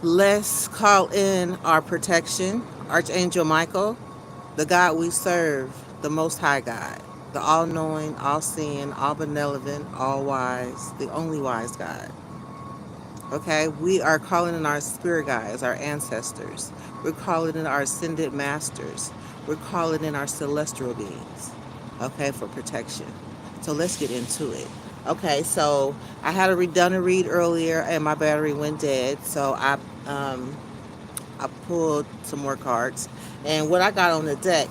Let's call in our protection, Archangel Michael, the God we serve, the Most High God, the all knowing, all seeing, all benevolent, all wise, the only wise God. Okay, we are calling in our spirit guides, our ancestors. We're calling in our ascended masters. We're calling in our celestial beings, okay, for protection. So let's get into it. Okay, so I had a redundant read earlier and my battery went dead. So I pulled some more cards. And what I got on the deck,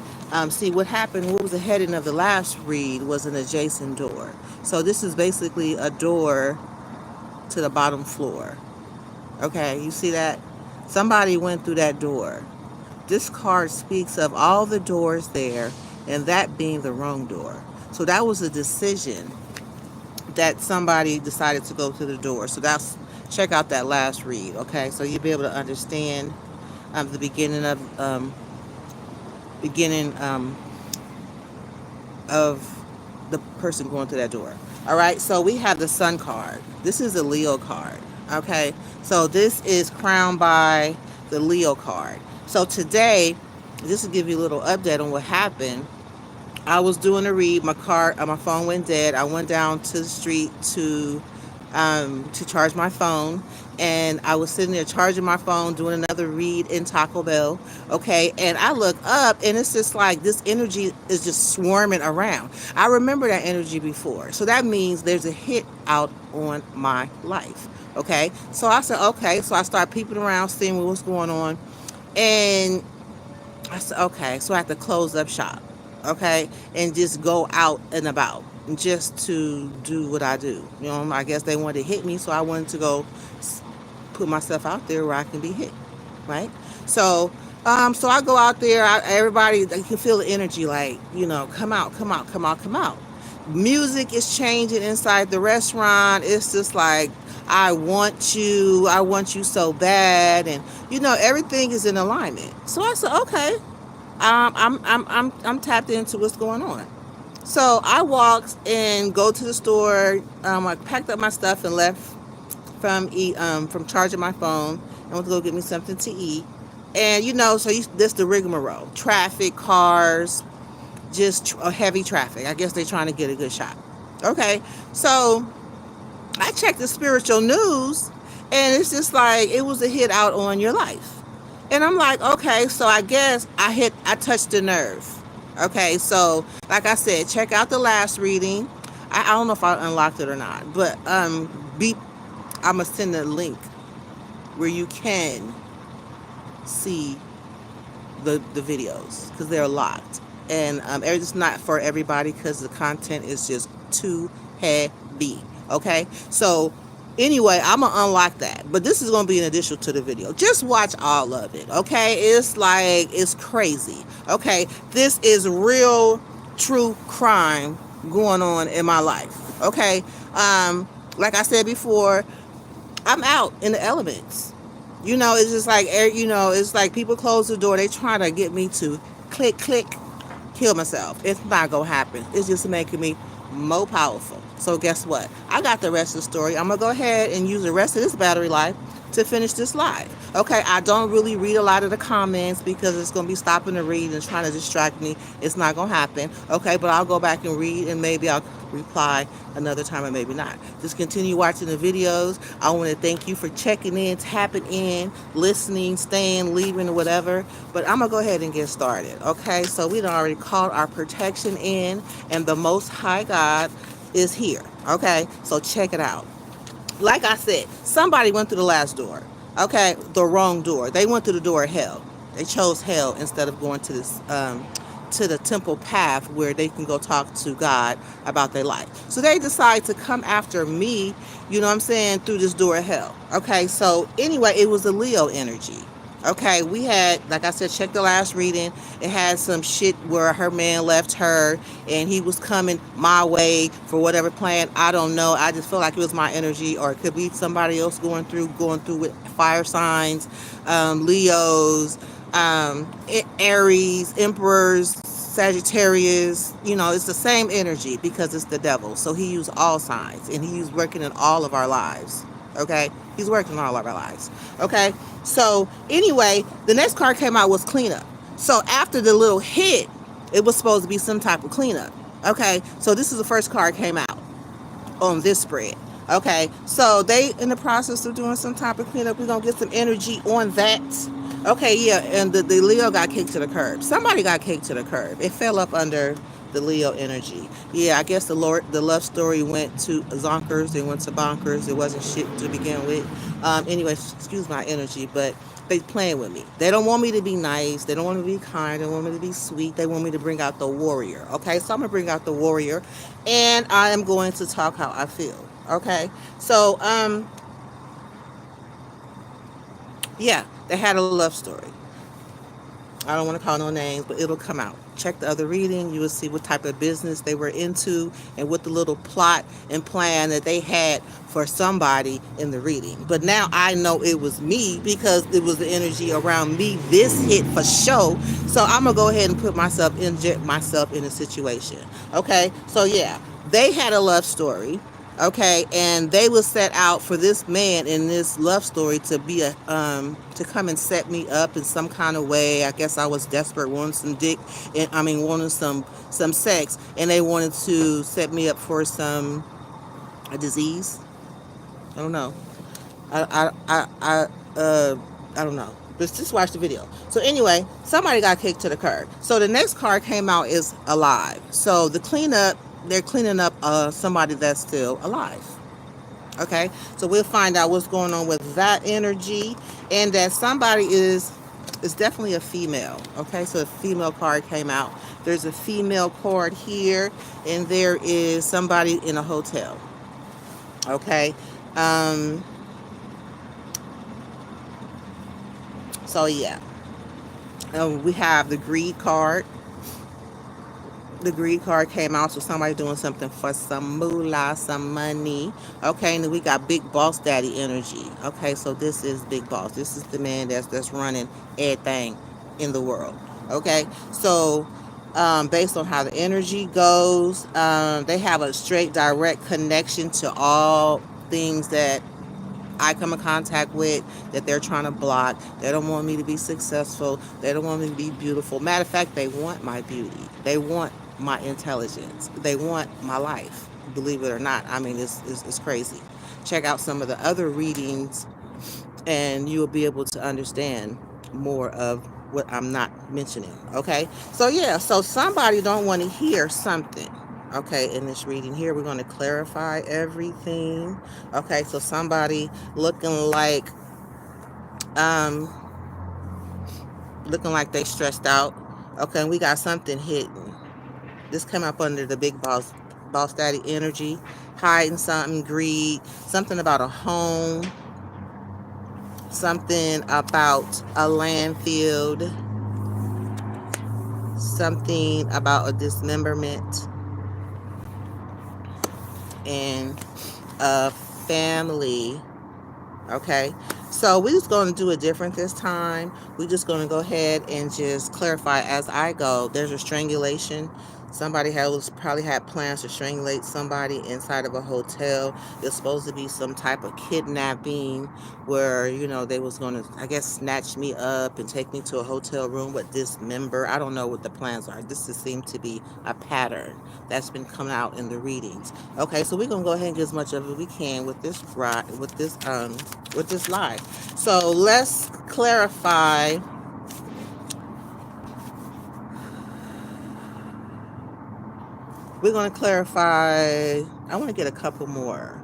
see what happened, what was the heading of the last read was an adjacent door. So this is basically a door to the bottom floor. Okay, you see that? Somebody went through that door. This card speaks of all the doors there and that being the wrong door. So that was a decision that somebody decided to go through the door. So that's, check out that last read, okay? So you'll be able to understand the beginning of the person going through that door. All right, so we have the Sun card. This is a Leo card. Okay, so this is crowned by the Leo card. So today, just to give you a little update on what happened, I was doing a read. My phone went dead. I went down to the street to charge my phone, and I was sitting there charging my phone, doing another read in Taco Bell. Okay, and I look up, and it's just like this energy is just swarming around. I remember that energy before, so that means there's a hit out on my life. Okay, so I said, okay, so I start peeping around, seeing what's going on, and I said, okay, so I have to close up shop, okay, and just go out and about just to do what I do. You know, I guess they wanted to hit me, so I wanted to go put myself out there where I can be hit, right? So, so I go out there. Everybody, you can feel the energy, like, you know, come out, come out, come out, come out. Music is changing inside the restaurant. It's just like, I want you so bad, and you know everything is in alignment. So I said, okay, I'm tapped into what's going on. So I walked and go to the store. I packed up my stuff and left from charging my phone. I went to go get me something to eat. And you know, so this the rigmarole: traffic, cars, just heavy traffic. I guess they're trying to get a good shot. Okay, so I checked the spiritual news, and it's just like it was a hit out on your life. And I'm like, okay, so I guess I touched the nerve. Okay, so like I said, check out the last reading. I don't know if I unlocked it or not, but I'm gonna send a link where you can see the videos because they're locked, and it's not for everybody because the content is just too heavy. Okay, so anyway, I'm gonna unlock that, but this is gonna be an addition to the video. Just watch all of it. Okay, it's like, it's crazy. Okay, this is real true crime going on in my life. Okay, like I said before, I'm out in the elements. You know, it's just like, you know, it's like people close the door, they trying to get me to click click kill myself. It's not gonna happen. It's just making me more powerful. So guess what? I got the rest of the story. I'm gonna go ahead and use the rest of this battery life to finish this live. Okay, I don't really read a lot of the comments because it's gonna be stopping to read and trying to distract me. It's not gonna happen. Okay, but I'll go back and read, and maybe I'll reply another time, or maybe not. Just continue watching the videos. I want to thank you for checking in, tapping in, listening, staying, leaving, or whatever. But I'm gonna go ahead and get started. Okay, so we done already called our protection in, and the Most High God is here. Okay, so check it out. Like I said, somebody went through the last door. Okay, the wrong door. They went through the door of hell. They chose hell instead of going to this to the temple path where they can go talk to God about their life. So they decide to come after me, you know what I'm saying, through this door of hell. Okay, so anyway, it was a Leo energy. Okay, we had, like I said, check the last reading. It had some shit where her man left her and he was coming my way for whatever plan. I don't know. I just feel like it was my energy, or it could be somebody else going through with fire signs, Leos, Aries, Emperors, Sagittarius. You know, it's the same energy because it's the devil. So he used all signs, and he's working in all of our lives. Okay, he's worked in all of our lives. Okay, so anyway, the next card came out was cleanup. So after the little hit, it was supposed to be some type of cleanup. Okay, so this is the first card came out on this spread. Okay, so they in the process of doing some type of cleanup. We're gonna get some energy on that. Okay, yeah, and the Leo got kicked to the curb. Somebody got kicked to the curb. It fell up under the Leo energy. Yeah, I guess the love story went to zonkers. It went to bonkers. It wasn't shit to begin with. Anyway, excuse my energy, but they playing with me. They don't want me to be nice. They don't want me to be kind. They want me to be sweet. They want me to bring out the warrior. Okay, so I'm gonna bring out the warrior, and I am going to talk how I feel. Okay, so yeah, they had a love story. I don't want to call no names, but it'll come out. Check the other reading. You will see what type of business they were into and what the little plot and plan that they had for somebody in the reading. But now I know it was me because it was the energy around me. This hit for show. So I'm going to go ahead and inject myself in a situation. Okay. So yeah, they had a love story. Okay, and they will set out for this man in this love story to be a to come and set me up in some kind of way. I guess I was desperate, wanting some dick, and I mean wanting some sex, and they wanted to set me up for some a disease. I don't know. I don't know. But just watch the video. So anyway, somebody got kicked to the curb. So the next card came out is alive. So the cleanup, they're cleaning up somebody that's still alive. Okay, so we'll find out what's going on with that energy, and that somebody is definitely a female. Okay, so a female card came out. There's a female card here, and there is somebody in a hotel. Okay, um, so yeah, we have the greed card. The greed card came out, so somebody doing something for some moolah, some money. Okay, and then we got big boss daddy energy. Okay, so this is big boss. This is the man that's running everything in the world. Okay, so based on how the energy goes, they have a straight direct connection to all things that I come in contact with, that they're trying to block. They don't want me to be successful. They don't want me to be beautiful. Matter of fact, they want my beauty. They want my intelligence. They want my life. Believe it or not. I mean, it's crazy. Check out some of the other readings, and you'll be able to understand more of what I'm not mentioning. Okay, so yeah, so somebody don't want to hear something. Okay, in this reading here, we're going to clarify everything. Okay, so somebody looking like um they stressed out. Okay, and we got something hidden. This came up under the big boss daddy energy, hiding something, greed, something about a home, something about a land field, something about a dismemberment, and a family. Okay, so we're just going to do it different this time. We're just going to go ahead and just clarify as I go. There's a strangulation. Somebody probably had plans to strangulate somebody inside of a hotel. It's supposed to be some type of kidnapping where, they was going to, I guess, snatch me up and take me to a hotel room with dismember. I don't know what the plans are. This just seemed to be a pattern that's been coming out in the readings. Okay, so we're going to go ahead and get as much of it we can with this live. So let's clarify. We're going to clarify. I want to get a couple more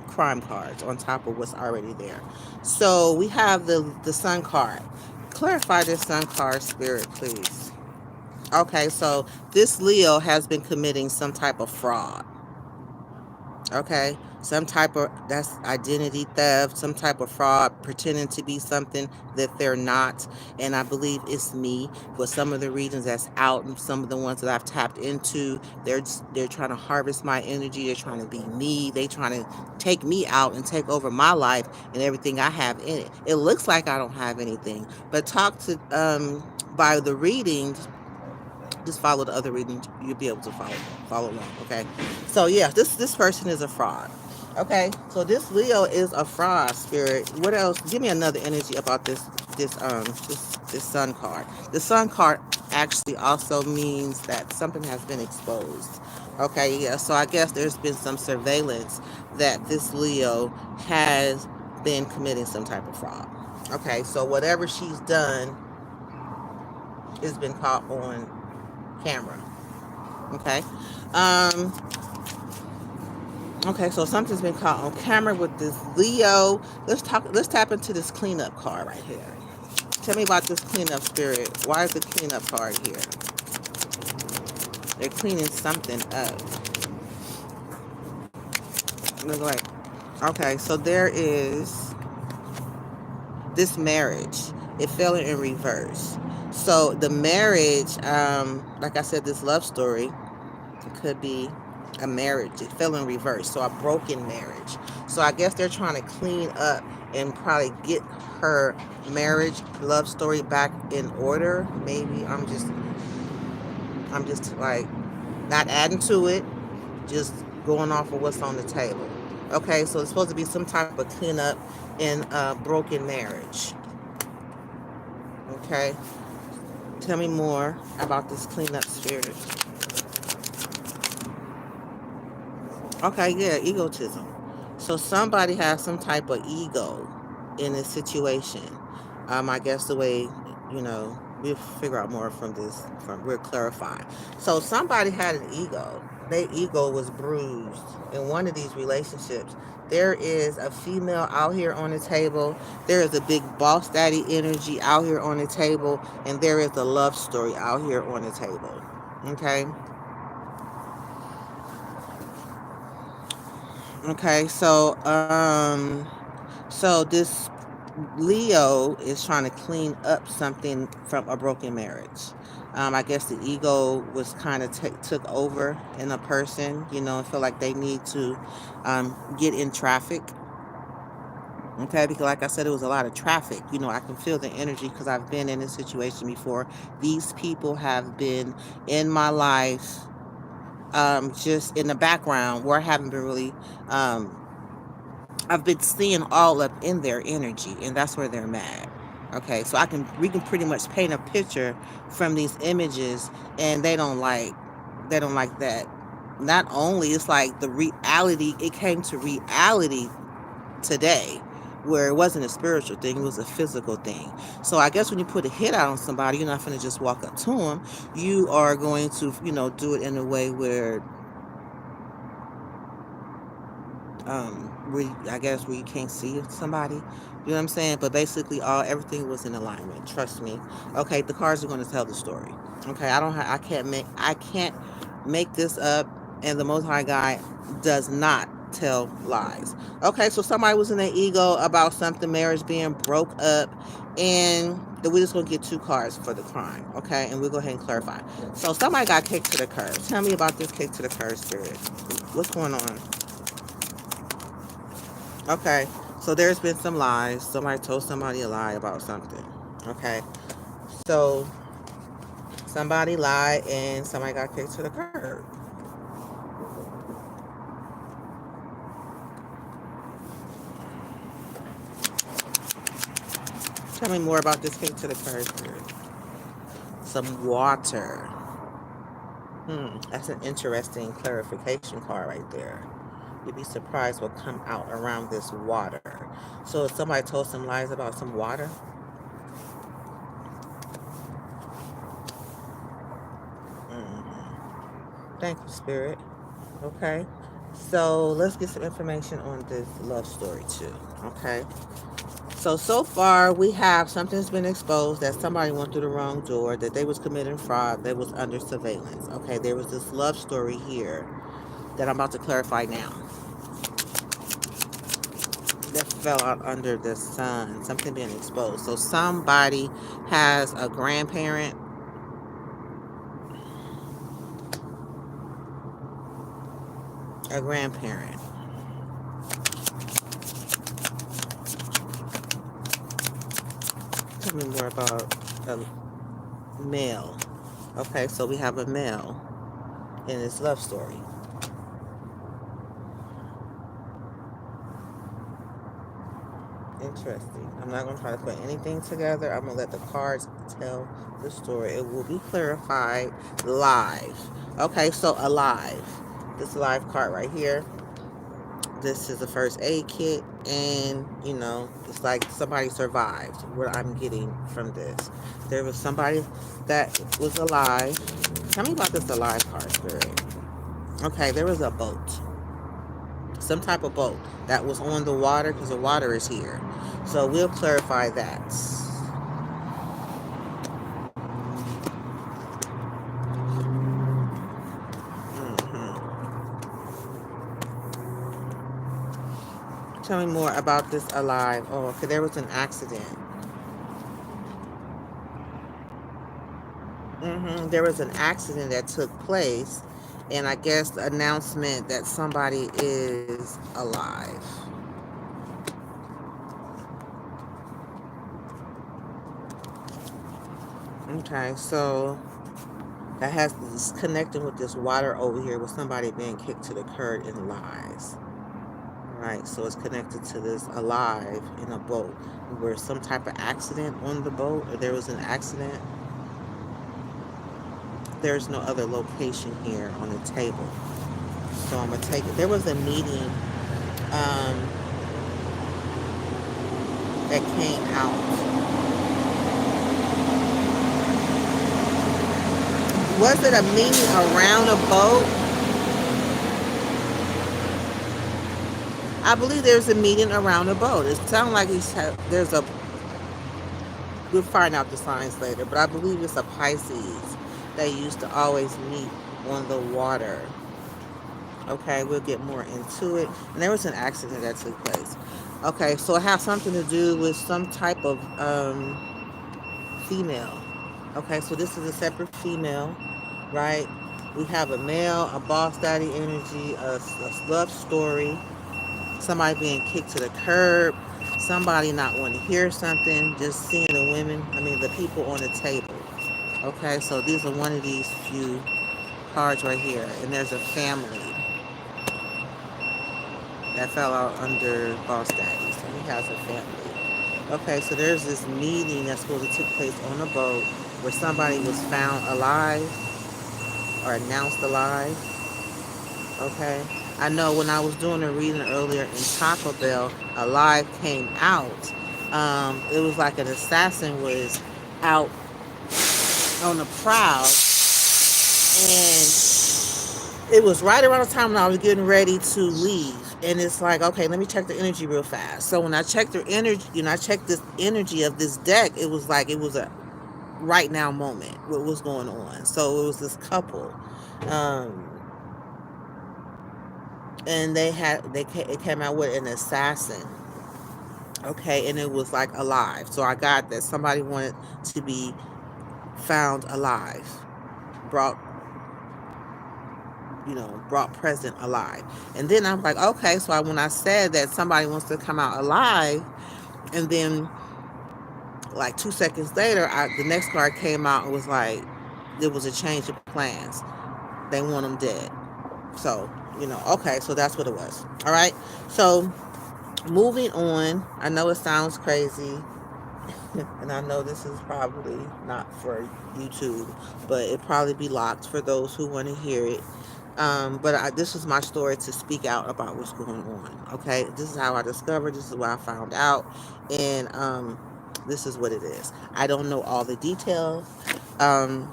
crime cards on top of what's already there. So we have the sun card. Clarify this sun card, spirit, please. Okay, so this Leo has been committing some type of fraud. Okay, some type of, that's identity theft, some type of fraud, pretending to be something that they're not. And I believe it's me. For some of the reasons that's out, and some of the ones that I've tapped into, they're trying to harvest my energy. They're trying to be me. They're trying to take me out and take over my life and everything I have in it. It looks like I don't have anything, but talk to by the readings, just follow the other readings. You'll be able to follow along. Okay, so yeah, this person is a fraud. Okay, so this Leo is a fraud spirit. What else? Give me another energy about this sun card. The sun card actually also means that something has been exposed. Okay, yeah. So I guess there's been some surveillance that this Leo has been committing some type of fraud. Okay, so whatever she's done has been caught on camera. Okay. Um, Okay, so something's been caught on camera with this Leo. Let's tap into this cleanup card right here. Tell me about this cleanup spirit. Why is the cleanup card here? They're cleaning something up. Look like, okay, so there is this marriage. It fell in reverse. So the marriage, like I said, this love story, it could be a marriage. It fell in reverse. So a broken marriage. So I guess they're trying to clean up and probably get her marriage love story back in order. Maybe I'm just like not adding to it, just going off of what's on the table. Okay, so it's supposed to be some type of cleanup in a broken marriage. Okay, tell me more about this cleanup spirit. Okay, yeah, egotism. So somebody has some type of ego in this situation. I guess the way, we'll figure out more from this, we'll clarify. So somebody had an ego. Their ego was bruised in one of these relationships. There is a female out here on the table. There is a big boss daddy energy out here on the table. And there is a love story out here on the table. Okay? Okay, so this Leo is trying to clean up something from a broken marriage. I guess the ego was kind of took over in a person, and feel like they need to get in traffic. Okay, because like I said, it was a lot of traffic. I can feel the energy because I've been in this situation before. These people have been in my life, just in the background where I haven't been really. I've been seeing all up in their energy, and that's where they're mad. Okay, so we can pretty much paint a picture from these images, and they don't like that. Not only it's like the reality, it came to reality today, where it wasn't a spiritual thing, it was a physical thing. So I guess when you put a hit out on somebody, you're not going to just walk up to them. You are going to, do it in a way where I guess where you can't see somebody. You know what I'm saying? But basically, everything was in alignment. Trust me. Okay, the cards are going to tell the story. Okay, I can't make this up, and the Most High God does not tell lies. Okay, so somebody was in their ego about something, marriage being broke up, and we're just gonna get two cards for the crime. Okay, and we'll go ahead and clarify. So somebody got kicked to the curb. Tell me about this kick to the curb spirit. What's going on? Okay, so there's been some lies. Somebody told somebody a lie about something. Okay, so somebody lied and somebody got kicked to the curb. Tell me more about this kick to the curb spirit. Some water. That's an interesting clarification card right there. You'd be surprised what come out around this water. So if somebody told some lies about some water. Thank you, Spirit. Okay. So let's get some information on this love story too. Okay. So far we have something's been exposed that somebody went through the wrong door, that they was committing fraud, they was under surveillance. Okay, there was this love story here that I'm about to clarify now. That fell out under the sun, something being exposed. So somebody has a grandparent, a grandparent. Tell me more about a male. Okay, so we have a male in this love story. Interesting. I'm not going to try to put anything together. I'm going to let the cards tell the story. It will be clarified live. Okay, so alive. This live card right here. This is the first aid kit, and it's like somebody survived. What I'm getting from this, there was somebody that was alive. Tell me about this alive card, Spirit. Okay, there was a boat, some type of boat that was on the water because the water is here. So we'll clarify that. hmm Tell me more about this alive. Oh, okay, there was an accident. There was an accident that took place, and I guess the announcement that somebody is alive. Okay, so that has this connecting with this water over here with somebody being kicked to the curb in lies. Right, so it's connected to this alive in a boat where some type of accident on the boat, or there was an accident. There's no other location here on the table. So I'm gonna take it. There was a meeting um, that came out. Was it a meeting around a boat? I believe there's a meeting around a boat. It sounds like there's a. We'll find out the signs later, but I believe it's a Pisces. They used to always meet on the water. Okay, we'll get more into it. And there was an accident that took place. Okay, so it has something to do with some type of female. Okay, so this is a separate female, right? We have a male, a boss daddy energy, a love story, somebody being kicked to the curb, somebody not wanting to hear something, just seeing the women, the people on the table. Okay, so these are one of these few cards right here, and there's a family that fell out under boss daddy, so he has a family. Okay, so there's this meeting that's supposed to take place on a boat where somebody was found alive or announced alive. Okay, I know when I was doing a reading earlier in Taco Bell, alive came out. It was like an assassin was out on the prowl, and it was right around the time when I was getting ready to leave. And it's like, okay, let me check the energy real fast. So when I checked the energy, I checked this energy of this deck, it was like it was a right now moment. What was going on? So it was this couple, um, and it came out with an assassin. Okay, and it was like alive. So I got that somebody wanted to be found alive, brought brought present alive. And then I'm like, okay, so when I said that somebody wants to come out alive, and then like 2 seconds later, the next card came out and was like, there was a change of plans. They want them dead. So, okay, so that's what it was. All right. So moving on, I know it sounds crazy, and I know this is probably not for YouTube, but it probably be locked for those who want to hear it. But this is my story to speak out about what's going on. Okay, this is how I discovered. This is what I found out, and this is what it is. I don't know all the details. Um,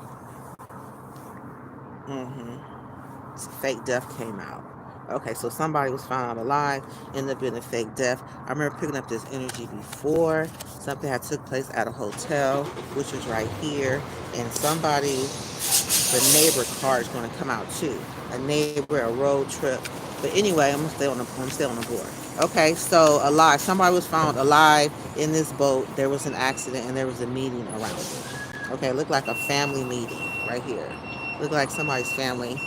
mhm. Fake death came out. Okay, so somebody was found alive, ended up being a fake death. I remember picking up this energy before. Something had took place at a hotel, which was right here, and the neighbor card is going to come out too. A neighbor, a road trip. But anyway, I'm gonna stay on the board. Okay, so alive. Somebody was found alive in this boat. There was an accident and there was a meeting around it. Okay, it looked like a family meeting right here. Looked like somebody's family.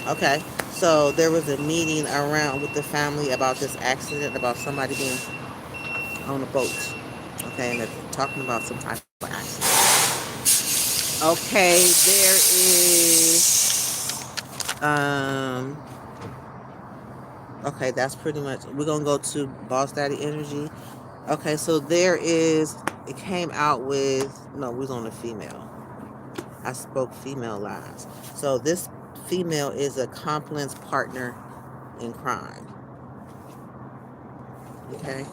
Okay, so there was a meeting around with the family about this accident, about somebody being on a boat. Okay, and they're talking about some type of accident. Okay, there is Okay, that's pretty much. We're gonna go to Boss Daddy Energy. Okay, so there is. It came out with. No, we was on a female. I spoke female last. So this female is a accomplice partner in crime. Okay,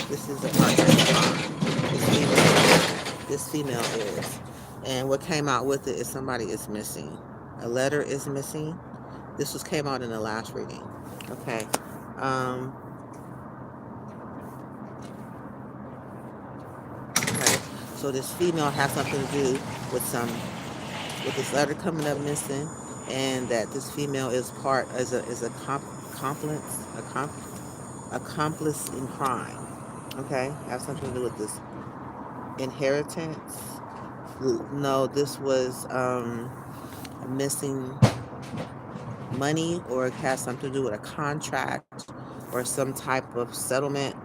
this is a partner in crime. This female is, and what came out with it is somebody is missing. A letter is missing. This was came out in the last reading. Okay. Um, okay. So this female has something to do with some with this letter coming up missing, and that this female is part is a accomplice accomplice in crime. Okay, have something to do with this inheritance. No, this was missing money, or it has something to do with a contract or some type of settlement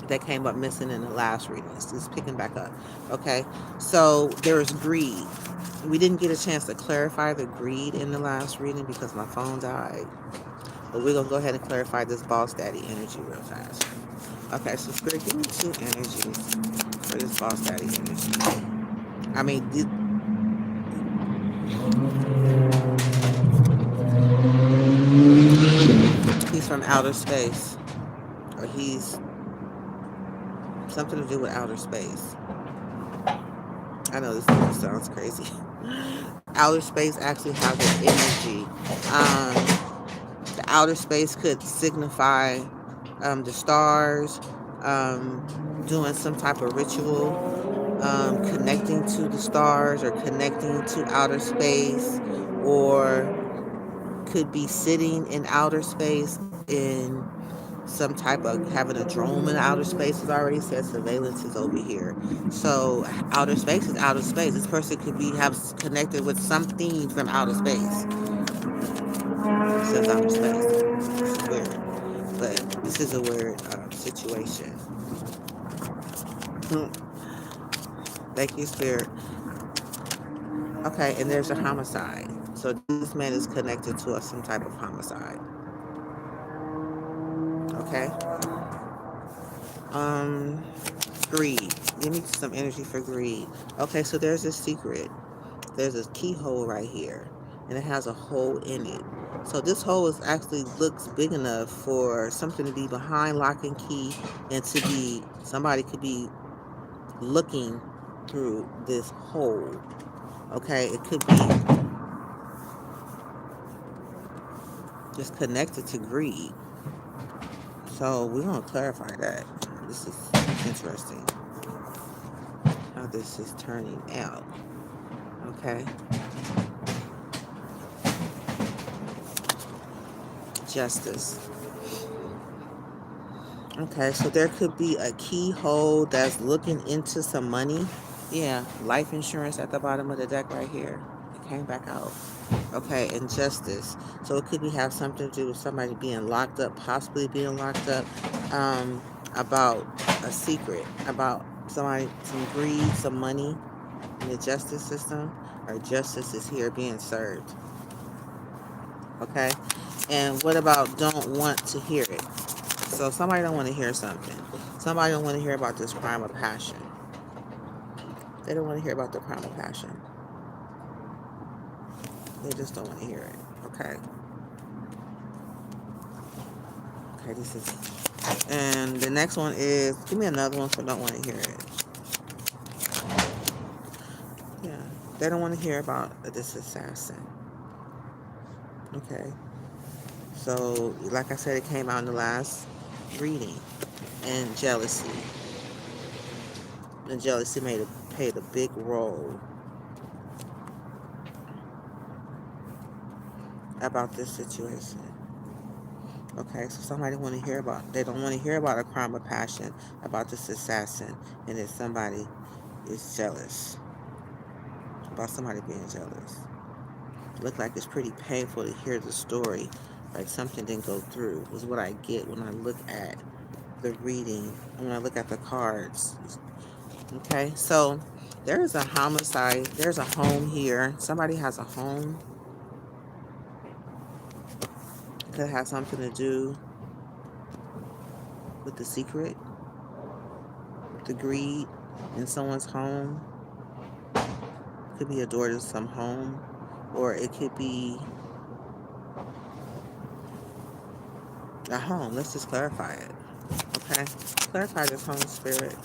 that came up missing in the last reading. It's picking back up. Okay, so there is greed. We didn't get a chance to clarify the greed in the last reading because my phone died. But we're gonna go ahead and clarify this boss daddy energy real fast. Okay, so Spirit, give me two energies for this boss daddy energy. I mean, he's from outer space, or he's something to do with outer space. I know this sounds crazy. Outer space actually has an energy. The outer space could signify the stars, doing some type of ritual, connecting to the stars or connecting to outer space, or could be sitting in outer space in some type of having a drone in outer space. It already said surveillance is over here. So outer space is outer space. This person could be have connected with something from outer space. It says outer space. This is weird, but this is a weird situation. Thank you, Spirit. Okay, and there's a homicide. So this man is connected to some type of homicide. Okay. Um, greed. Give me some energy for greed. Okay, so there's a secret. There's a keyhole right here, and it has a hole in it. So this hole is actually looks big enough for something to be behind lock and key, and to be somebody could be looking through this hole. Okay, it could be just connected to greed. So we're gonna clarify that. This is interesting how this is turning out. Okay, justice. Okay, so there could be a keyhole that's looking into some money. Yeah, life insurance at the bottom of the deck right here. It came back out. Okay, and justice. So it could be have something to do with somebody being locked up, possibly being locked up, about a secret, about somebody, some greed, some money in the justice system, or justice is here being served. Okay, and what about don't want to hear it? So somebody don't want to hear something. Somebody don't want to hear about this crime of passion. They don't want to hear about the crime of passion. They just don't want to hear it. Okay. Okay, this is. And the next one is, give me another one for don't want to hear it. Yeah. They don't want to hear about this assassin. Okay. So, like I said, it came out in the last reading. And jealousy. And jealousy played a big role about this situation. Okay, so somebody want to hear about, they don't want to hear about a crime of passion, about this assassin, and if somebody is jealous, about somebody being jealous. It looked like it's pretty painful to hear the story, like something didn't go through, is what I get when I look at the reading, when I look at the cards. Okay, so there is a homicide, there's a home here, somebody has a home. could have something to do with the secret, the greed in someone's home. It could be a door to some home, or it could be a home. Let's just clarify it. Okay? Clarify this home, spirit.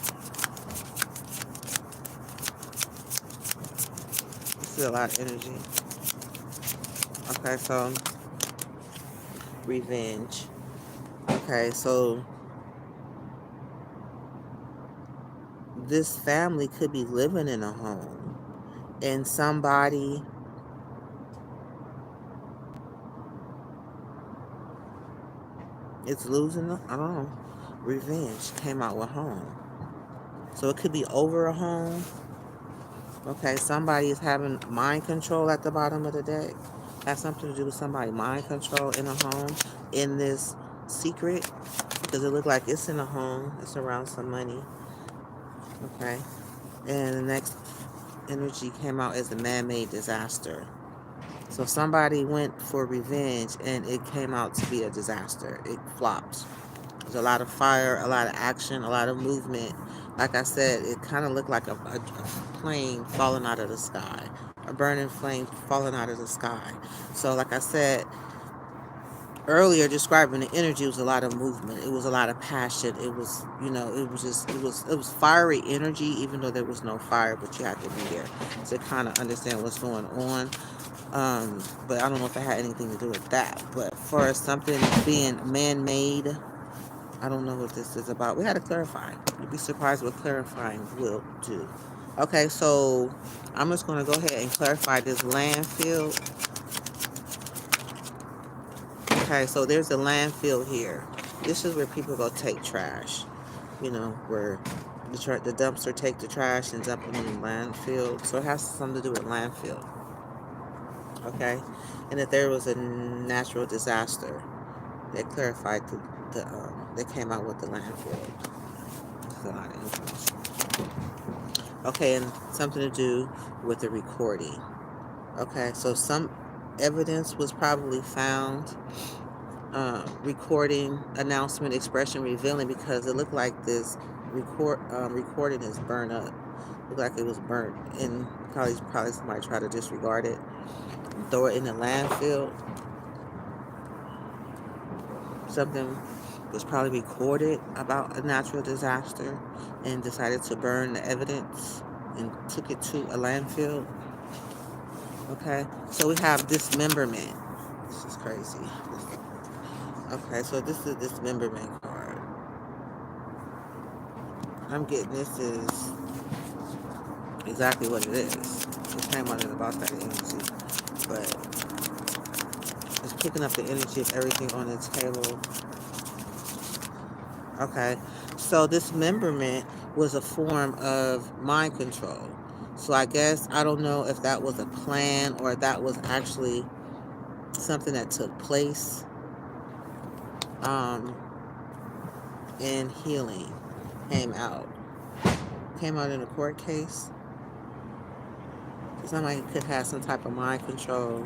This is a lot of energy. Okay, so revenge. Okay, so this family could be living in a home and somebody is losing, I don't know, revenge came out with home. So it could be over a home. Okay, somebody is having mind control at the bottom of the deck. Has something to do with somebody mind control in a home in this secret. Because it looked like it's in a home. It's around some money. Okay. And the next energy came out as a man-made disaster. So somebody went for revenge and it came out to be a disaster. It flopped. There's a lot of fire, a lot of action, a lot of movement. Like I said, it kind of looked like a plane falling out of the sky. A burning flame falling out of the sky. So like I said earlier, describing the energy, was a lot of movement. It was a lot of passion. It was, it was fiery energy, even though there was no fire, but you had to be there to kind of understand what's going on. But I don't know if it had anything to do with that. But for something being man-made, I don't know what this is about. We had to clarify. You'd be surprised what clarifying will do. Okay, so I'm just going to go ahead and clarify this landfill. Okay, so there's a landfill here. This is where people go take trash. Where the dumpster take the trash and dump it in the landfill. So it has something to do with landfill. Okay, and if there was a natural disaster, they clarified they came out with the landfill. That's a lot of information. Okay, and something to do with the recording. Okay, so some evidence was probably found. Recording, announcement, expression, revealing, because it looked like this recording is burned up. Looked like it was burnt, and probably somebody tried to disregard it, throw it in the landfill. Something was probably recorded about a natural disaster and decided to burn the evidence and took it to a landfill. Okay, so we have dismemberment. This is crazy. Okay, so this is dismemberment card. I'm getting this is exactly what it is. It came out about that energy, but it's picking up the energy of everything on the table. Okay, so dismemberment was a form of mind control. So I guess, I don't know if that was a plan or if that was actually something that took place. And healing came out in a court case. Somebody could have some type of mind control.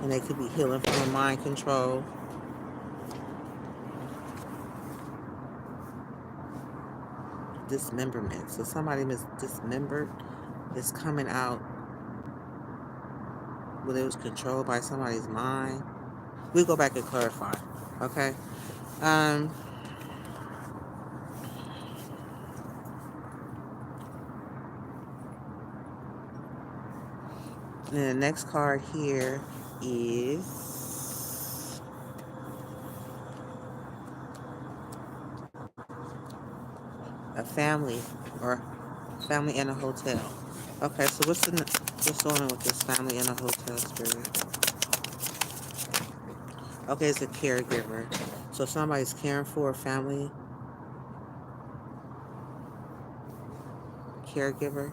And they could be healing from a mind control. Dismemberment. So somebody was dismembered. Is coming out whether it was controlled by somebody's mind. We'll go back and clarify. Okay? And the next card here is a family, or family in a hotel. Okay, so what's going on with this family in a hotel, spirit? Okay, it's a caregiver. So somebody's caring for a family. Caregiver.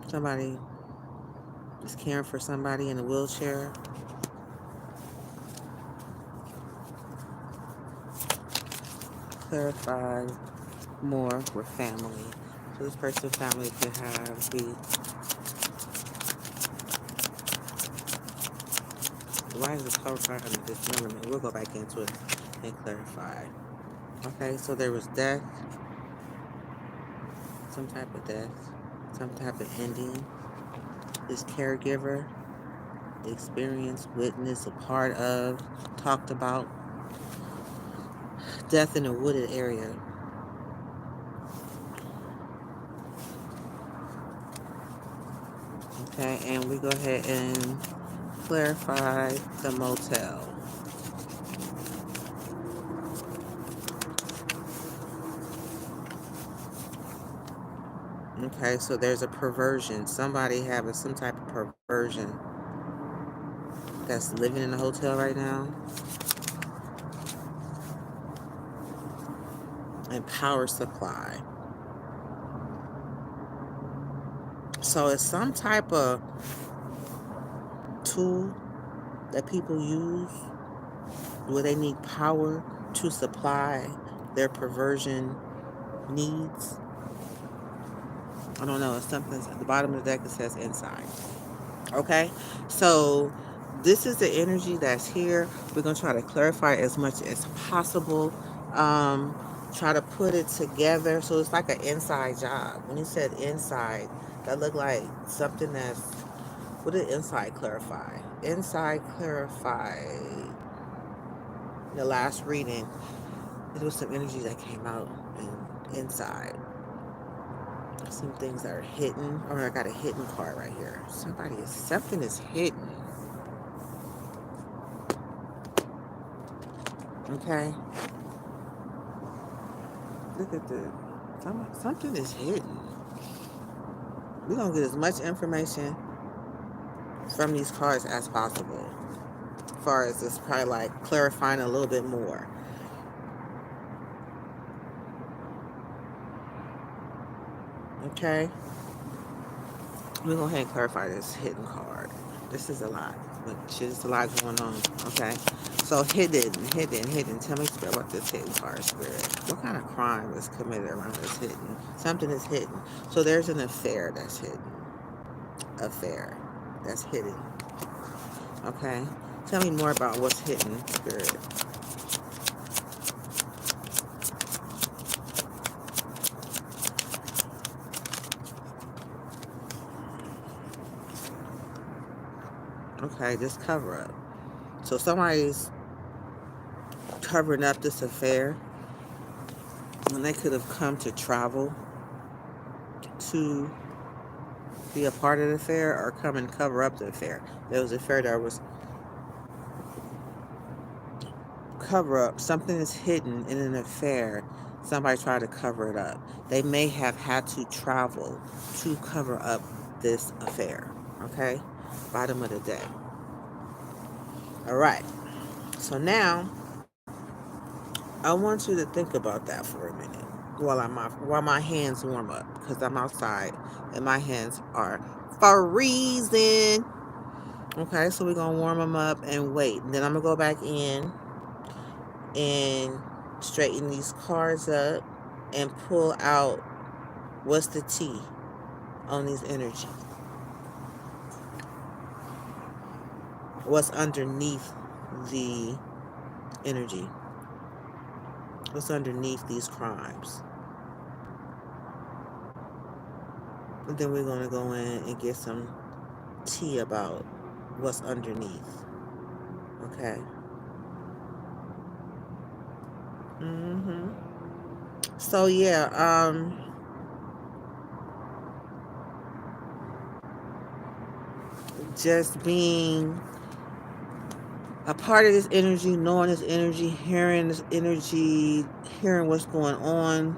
Somebody is caring for somebody in a wheelchair. Clarify more with family. So this person's family could have be. Why is the color card under this number? We'll go back into it and clarify. Okay, so there was death, some type of death, some type of ending. This caregiver, experience, witness, a part of, talked about death in a wooded area. Okay, and we go ahead and clarify the motel. Okay, so there's a perversion. Somebody having some type of perversion that's living in a hotel right now. And power supply. So it's some type of tool that people use where they need power to supply their perversion needs. I don't know. It's something at the bottom of the deck that says inside. Okay, so this is the energy that's here. We're going to try to clarify as much as possible. Um, Try to put it together. So it's like an inside job. When he said inside, that looked like something that's, what did inside clarify? Inside clarify. The last reading, there was some energy that came out and inside. Some things that are hidden. Or I got a hidden card right here. Something is hidden. Okay. Look at this. Something is hidden. We're going to get as much information from these cards as possible. As far as this, probably like clarifying a little bit more. Okay. We're going to go ahead and clarify this hidden card. This is a lot. There's a lot going on. Okay. So hidden. Tell me about this hidden card, Spirit. What kind of crime is committed around this hidden? Something is hidden. So there's an affair that's hidden. Affair that's hidden. Okay. Tell me more about what's hidden, Spirit. Okay, this cover up. So somebody's covering up this affair when they could have come to travel to be a part of the affair or come and cover up the affair. There was an affair that was cover up. Something is hidden in an affair. Somebody tried to cover it up. They may have had to travel to cover up this affair. Okay? Bottom of the deck. All right. So now, I want you to think about that for a minute while my hands warm up, because I'm outside and my hands are freezing. Okay, so we're gonna warm them up and wait. And then I'm gonna go back in and straighten these cards up and pull out what's the T on these energies. What's underneath the energy? What's underneath these crimes? And then we're going to go in and get some tea about what's underneath. Okay. So yeah, just being a part of this energy, knowing this energy, hearing this energy, hearing what's going on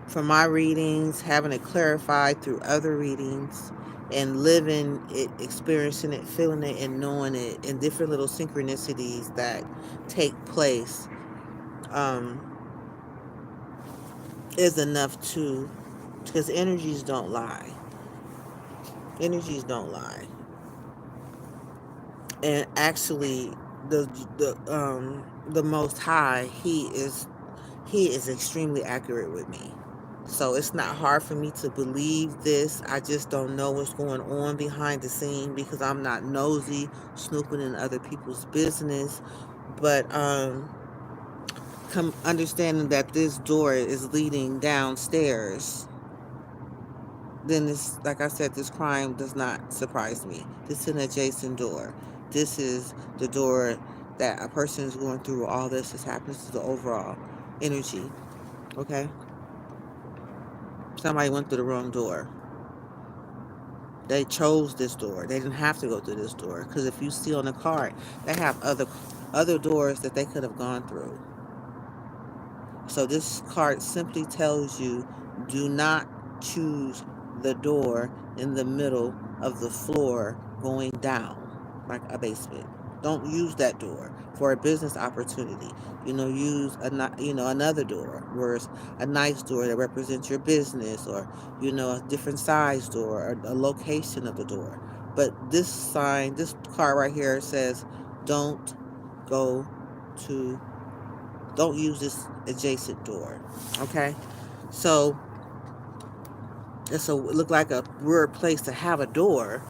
from my readings, having it clarified through other readings, and living it, experiencing it, feeling it, and knowing it, and different little synchronicities that take place is enough to, because energies don't lie. Energies don't lie. And actually, the Most High, he is extremely accurate with me. So it's not hard for me to believe this. I just don't know what's going on behind the scene because I'm not nosy, snooping in other people's business. But come understanding that this door is leading downstairs, then this, like I said, this crime does not surprise me. This is an adjacent door. This is the door that a person is going through. All this is happening. This is the overall energy. Okay, somebody went through the wrong door. They chose this door. They didn't have to go through this door because if you see on the card, they have other doors that they could have gone through. So this card simply tells you, do not choose the door in the middle of the floor going down, like a basement. Don't use that door for a business opportunity. Use another door, where it's a nice door that represents your business, or a different size door, or a location of the door. But this card right here says, don't go to don't use this adjacent door. Okay, so it look like a weird place to have a door.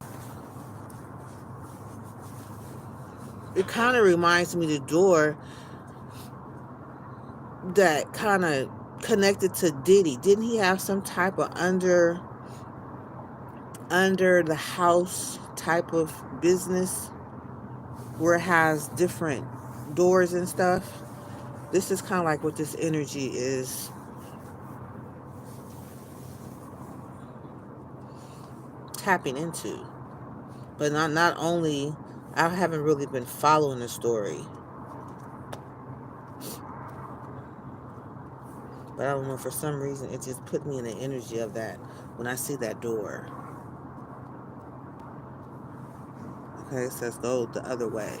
It kind of reminds me of the door that kind of connected to Diddy. Didn't he have some type of under the house type of business where it has different doors and stuff? This is kind of like what this energy is tapping into. But not only, I haven't really been following the story, but I don't know, for some reason it just put me in the energy of that when I see that door. Okay, it says go the other way.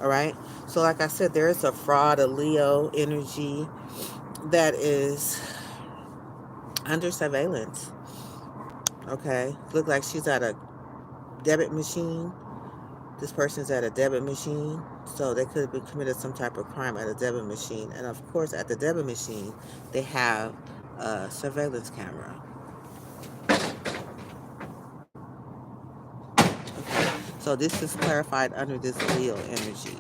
All right, so like I said, there is a fraud, a Leo energy that is under surveillance. Okay, look like she's at a debit machine. This person's at a debit machine, so they could have been committed some type of crime at a debit machine. And of course, at the debit machine, they have a surveillance camera. Okay, so this is clarified under this Leo energy.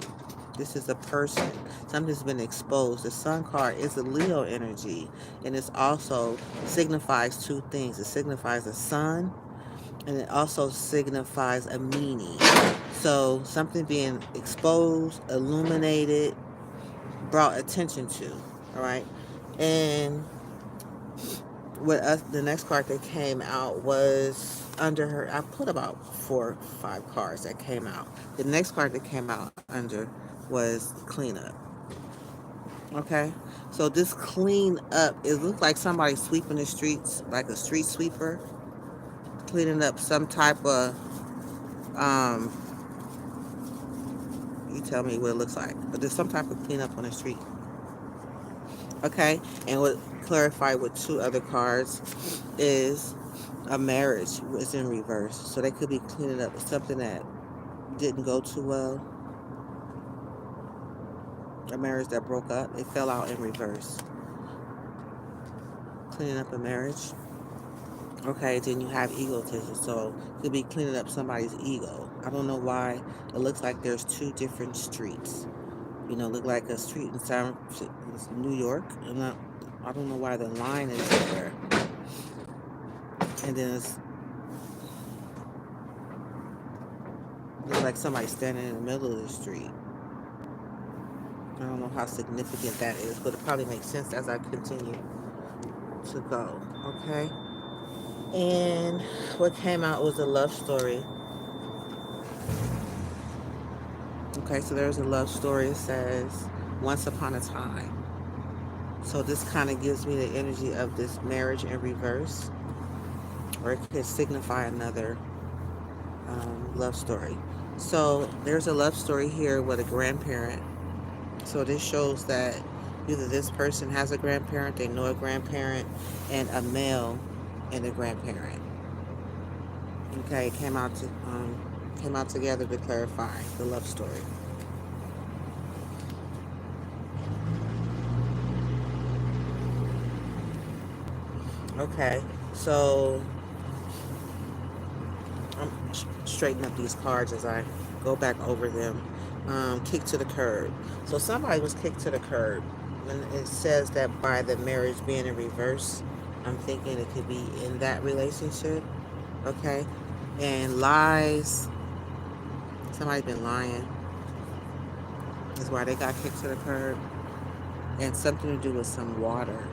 This is a person. Something's been exposed. The Sun card is a Leo energy, and it also signifies two things. It signifies a sun, and it also signifies a meaning. So something being exposed, illuminated, brought attention to. All right, and the next card that came out was under her. I put about 4 or 5 cards that came out. The next card that came out under was cleanup. Okay, so this clean up, it looked like somebody sweeping the streets, like a street sweeper, cleaning up some type of um you tell me what it looks like, but there's some type of cleanup on the street. Okay, and what clarified with 2 other cards is a marriage was in reverse, so they could be cleaning up something that didn't go too well, a marriage that broke up, it fell out in reverse, cleaning up a marriage. Okay, then you have egotism, so it could be cleaning up somebody's ego. I don't know why it looks like there's 2 different streets. Look like a street in New York, and I don't know why the line is there. And then it's look like somebody standing in the middle of the street. I don't know how significant that is, but it probably makes sense as I continue to go. Okay. And what came out was a love story. Okay, so there's a love story. It says, once upon a time. So this kind of gives me the energy of this marriage in reverse, or it could signify another love story. So there's a love story here with a grandparent. So this shows that either this person has a grandparent, they know a grandparent, and a male and a grandparent. Okay, it came out together to clarify the love story. Okay, so I'm straightening up these cards as I go back over them. Kicked to the curb. So somebody was kicked to the curb. When it says that by the marriage being in reverse, I'm thinking it could be in that relationship. Okay, and lies. Somebody been lying. Is why they got kicked to the curb, and something to do with some water.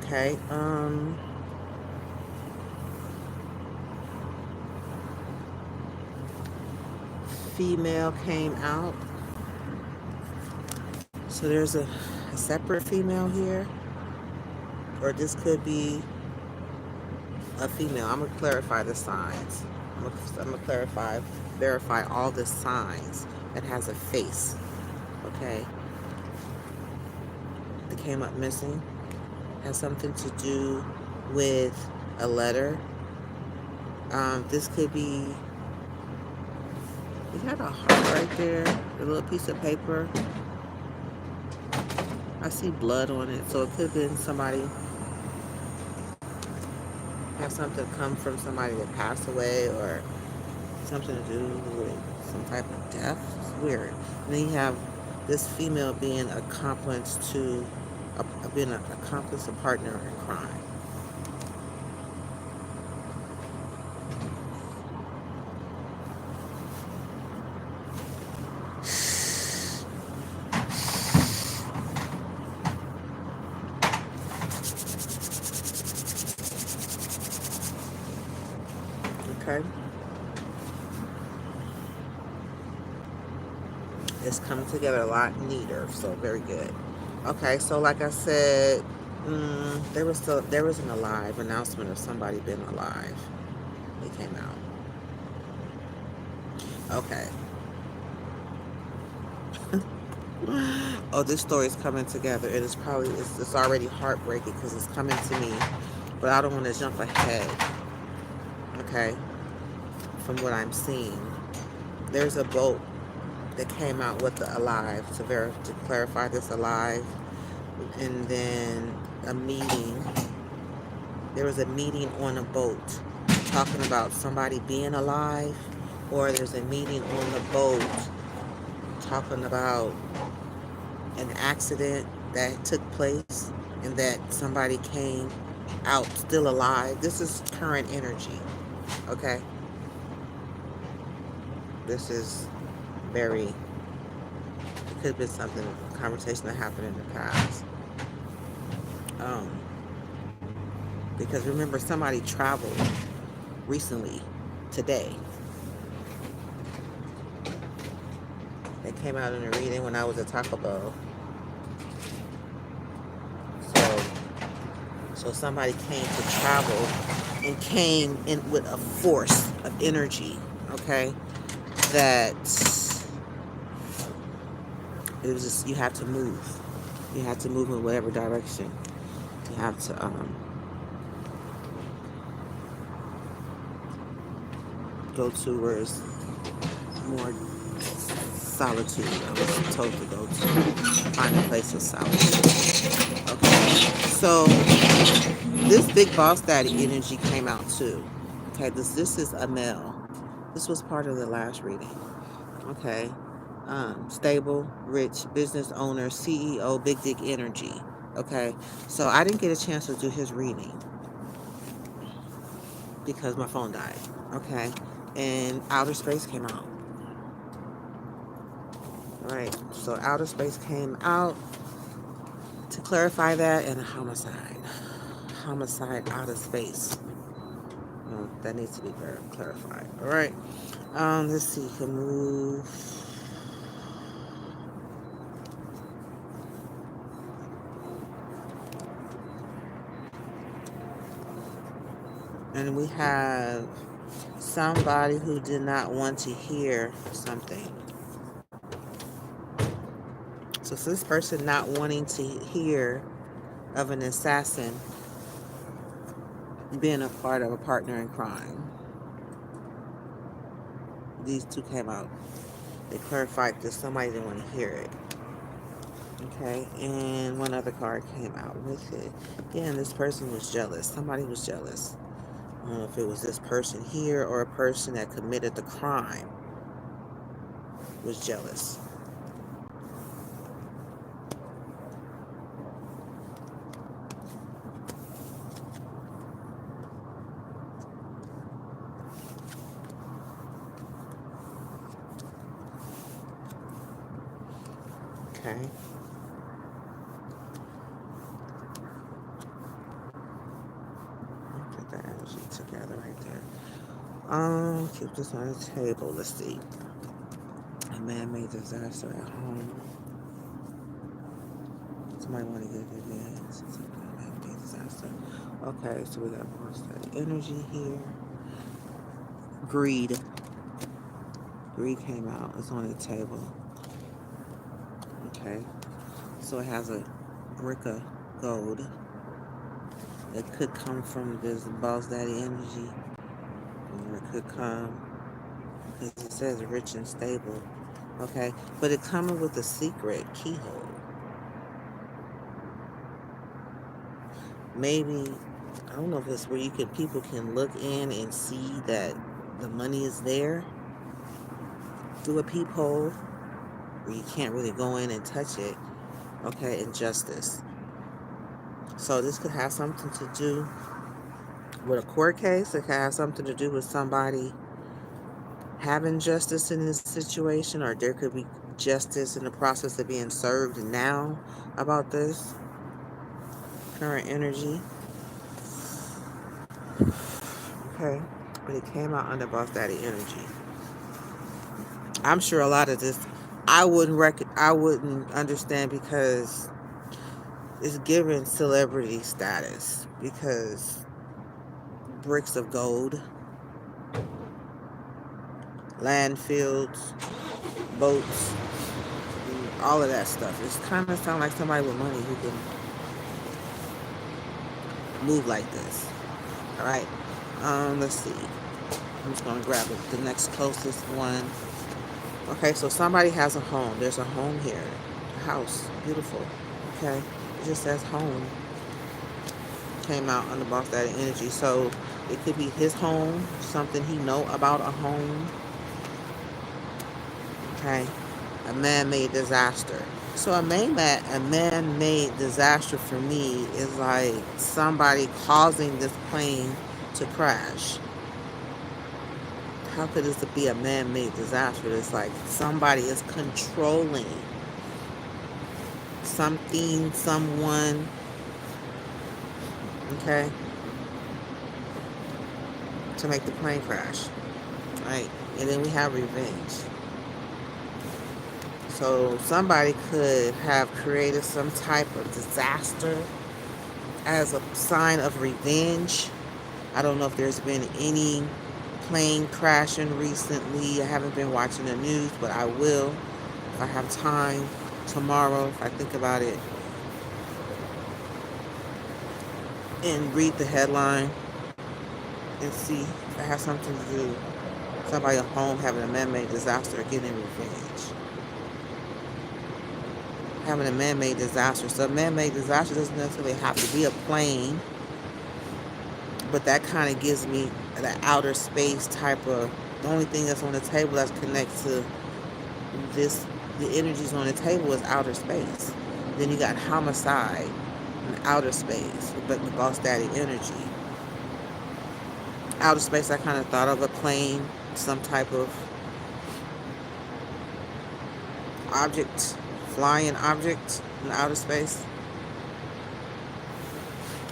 Okay. Female came out. So there's a separate female here, or this could be a female. I'm gonna clarify the signs. I'm gonna clarify, verify all the signs that has a face. Okay, that came up missing has something to do with a letter. This could be. We had a heart right there, a little piece of paper. I see blood on it, so it could have been somebody have something come from somebody that passed away, or something to do with some type of death. It's weird. And then you have this female being accomplice to being an accomplice, a partner in crime. Okay, it's coming together a lot neater, so very good. Okay, so like I said, there was an alive announcement of somebody being alive. It came out. Okay. Oh, this story is coming together. It is probably it's already heartbreaking because it's coming to me, but I don't want to jump ahead. Okay, from what I'm seeing, there's a boat that came out with the alive to clarify this alive, and then a meeting. There was a meeting on a boat talking about somebody being alive, or there's a meeting on the boat talking about an accident that took place and that somebody came out still alive. This is current energy, okay? This is very, it could have been something, a conversation that happened in the past. Um, because remember, somebody traveled recently, today. They came out in a reading when I was at Taco Bell. So, so somebody came to travel and came in with a force of energy, okay? That it was just, you have to move. You have to move in whatever direction. You have to go to where it's more solitude. I was told to go to find a place of solitude. Okay, so this big boss daddy energy came out too. Okay, this is a male. This was part of the last reading. Okay, stable, rich, business owner, CEO, big dick energy. Okay, so I didn't get a chance to do his reading because my phone died. Okay, and outer space came out. All right, so outer space came out to clarify that, and a homicide. Homicide, outer space. That needs to be very clarified. All right. Let's see. Can move. And we have somebody who did not want to hear something. So this person not wanting to hear of an assassin being a part of a partner in crime. These two came out. They clarified this. Somebody didn't want to hear it. Okay, and one other card came out with it. Again, this person was jealous. Somebody was jealous. I don't know if it was this person here or a person that committed the crime was jealous. Okay. Get that energy together right there. Keep this on the table. Let's see. A man-made disaster at home. Somebody want to get it in. Man-made disaster. Okay, so we got more steady energy here. Greed. Greed came out. It's on the table. Okay. So it has a brick of gold. It could come from this boss daddy energy. Or it could come, because it says rich and stable. Okay. But it coming with a secret keyhole. Maybe, I don't know if it's where people can look in and see that the money is there through a peephole, where you can't really go in and touch it. Okay, injustice. So this could have something to do with a court case. It could have something to do with somebody having justice in this situation, or there could be justice in the process of being served now about this current energy. Okay, but it came out under boss daddy energy. I'm sure a lot of this I wouldn't understand, because it's given celebrity status, because bricks of gold, land fields, boats, all of that stuff. It's kind of sound like somebody with money who can move like this. All right. Let's see. I'm just gonna grab the next closest one. Okay, so somebody has a home. There's a home here, a house, beautiful. Okay, it just says home. Came out on the boss daddy energy, so it could be his home, something he know about a home. Okay, a man-made disaster. So a man-made disaster for me is like somebody causing this plane to crash. How could this be a man-made disaster? It's like somebody is controlling something, someone. Okay, to make the plane crash. Right, and then we have revenge. So somebody could have created some type of disaster as a sign of revenge. I don't know if there's been any plane crashing recently. I haven't been watching the news, but I will if I have time tomorrow, if I think about it, and read the headline and see if it has something to do with somebody at home having a man-made disaster or getting revenge. Having a man-made disaster. So a man-made disaster doesn't necessarily have to be a plane, but that kind of gives me the outer space type of, the only thing that's on the table that's connected to this, the energies on the table is outer space. Then you got homicide and outer space, but the boss daddy energy. Outer space, I kind of thought of a plane, some type of object, flying object in outer space.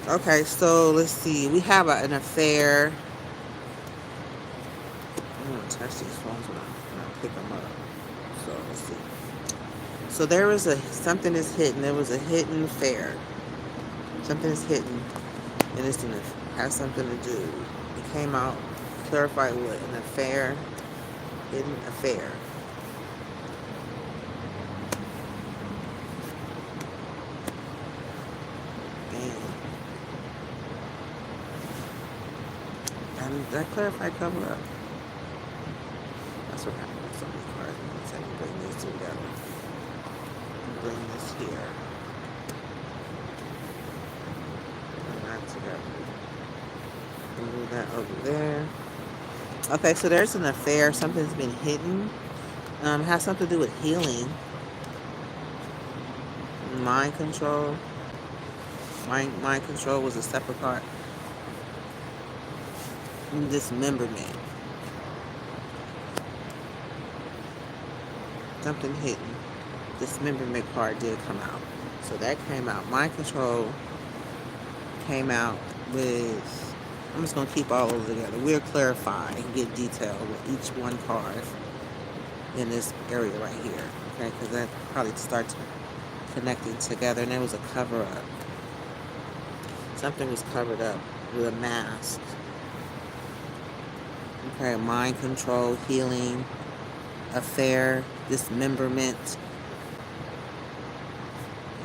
Okay, so let's see. We have an affair. I'm going to touch these phones when I pick them up. So let's see. So there was something is hidden. There was a hidden affair. Something is hidden, and it's going to have something to do. It came out, clarified what an affair, hidden affair. And that clarified cover up. That's what happened with some of these cards. Let's have to bring these together. Bring this here. Bring that together. Move that over there. Okay, so there's an affair. Something's been hidden. It has something to do with healing, mind control. Mind control was a separate card. Dismemberment. Something hidden. Dismemberment card did come out. So that came out. Mind control came out with. I'm just going to keep all of them together. We'll clarify and get detail with each one card in this area right here. Okay, because that probably starts connecting together. And there was a cover up. Something was covered up with a mask. Okay, mind control, healing, affair, dismemberment,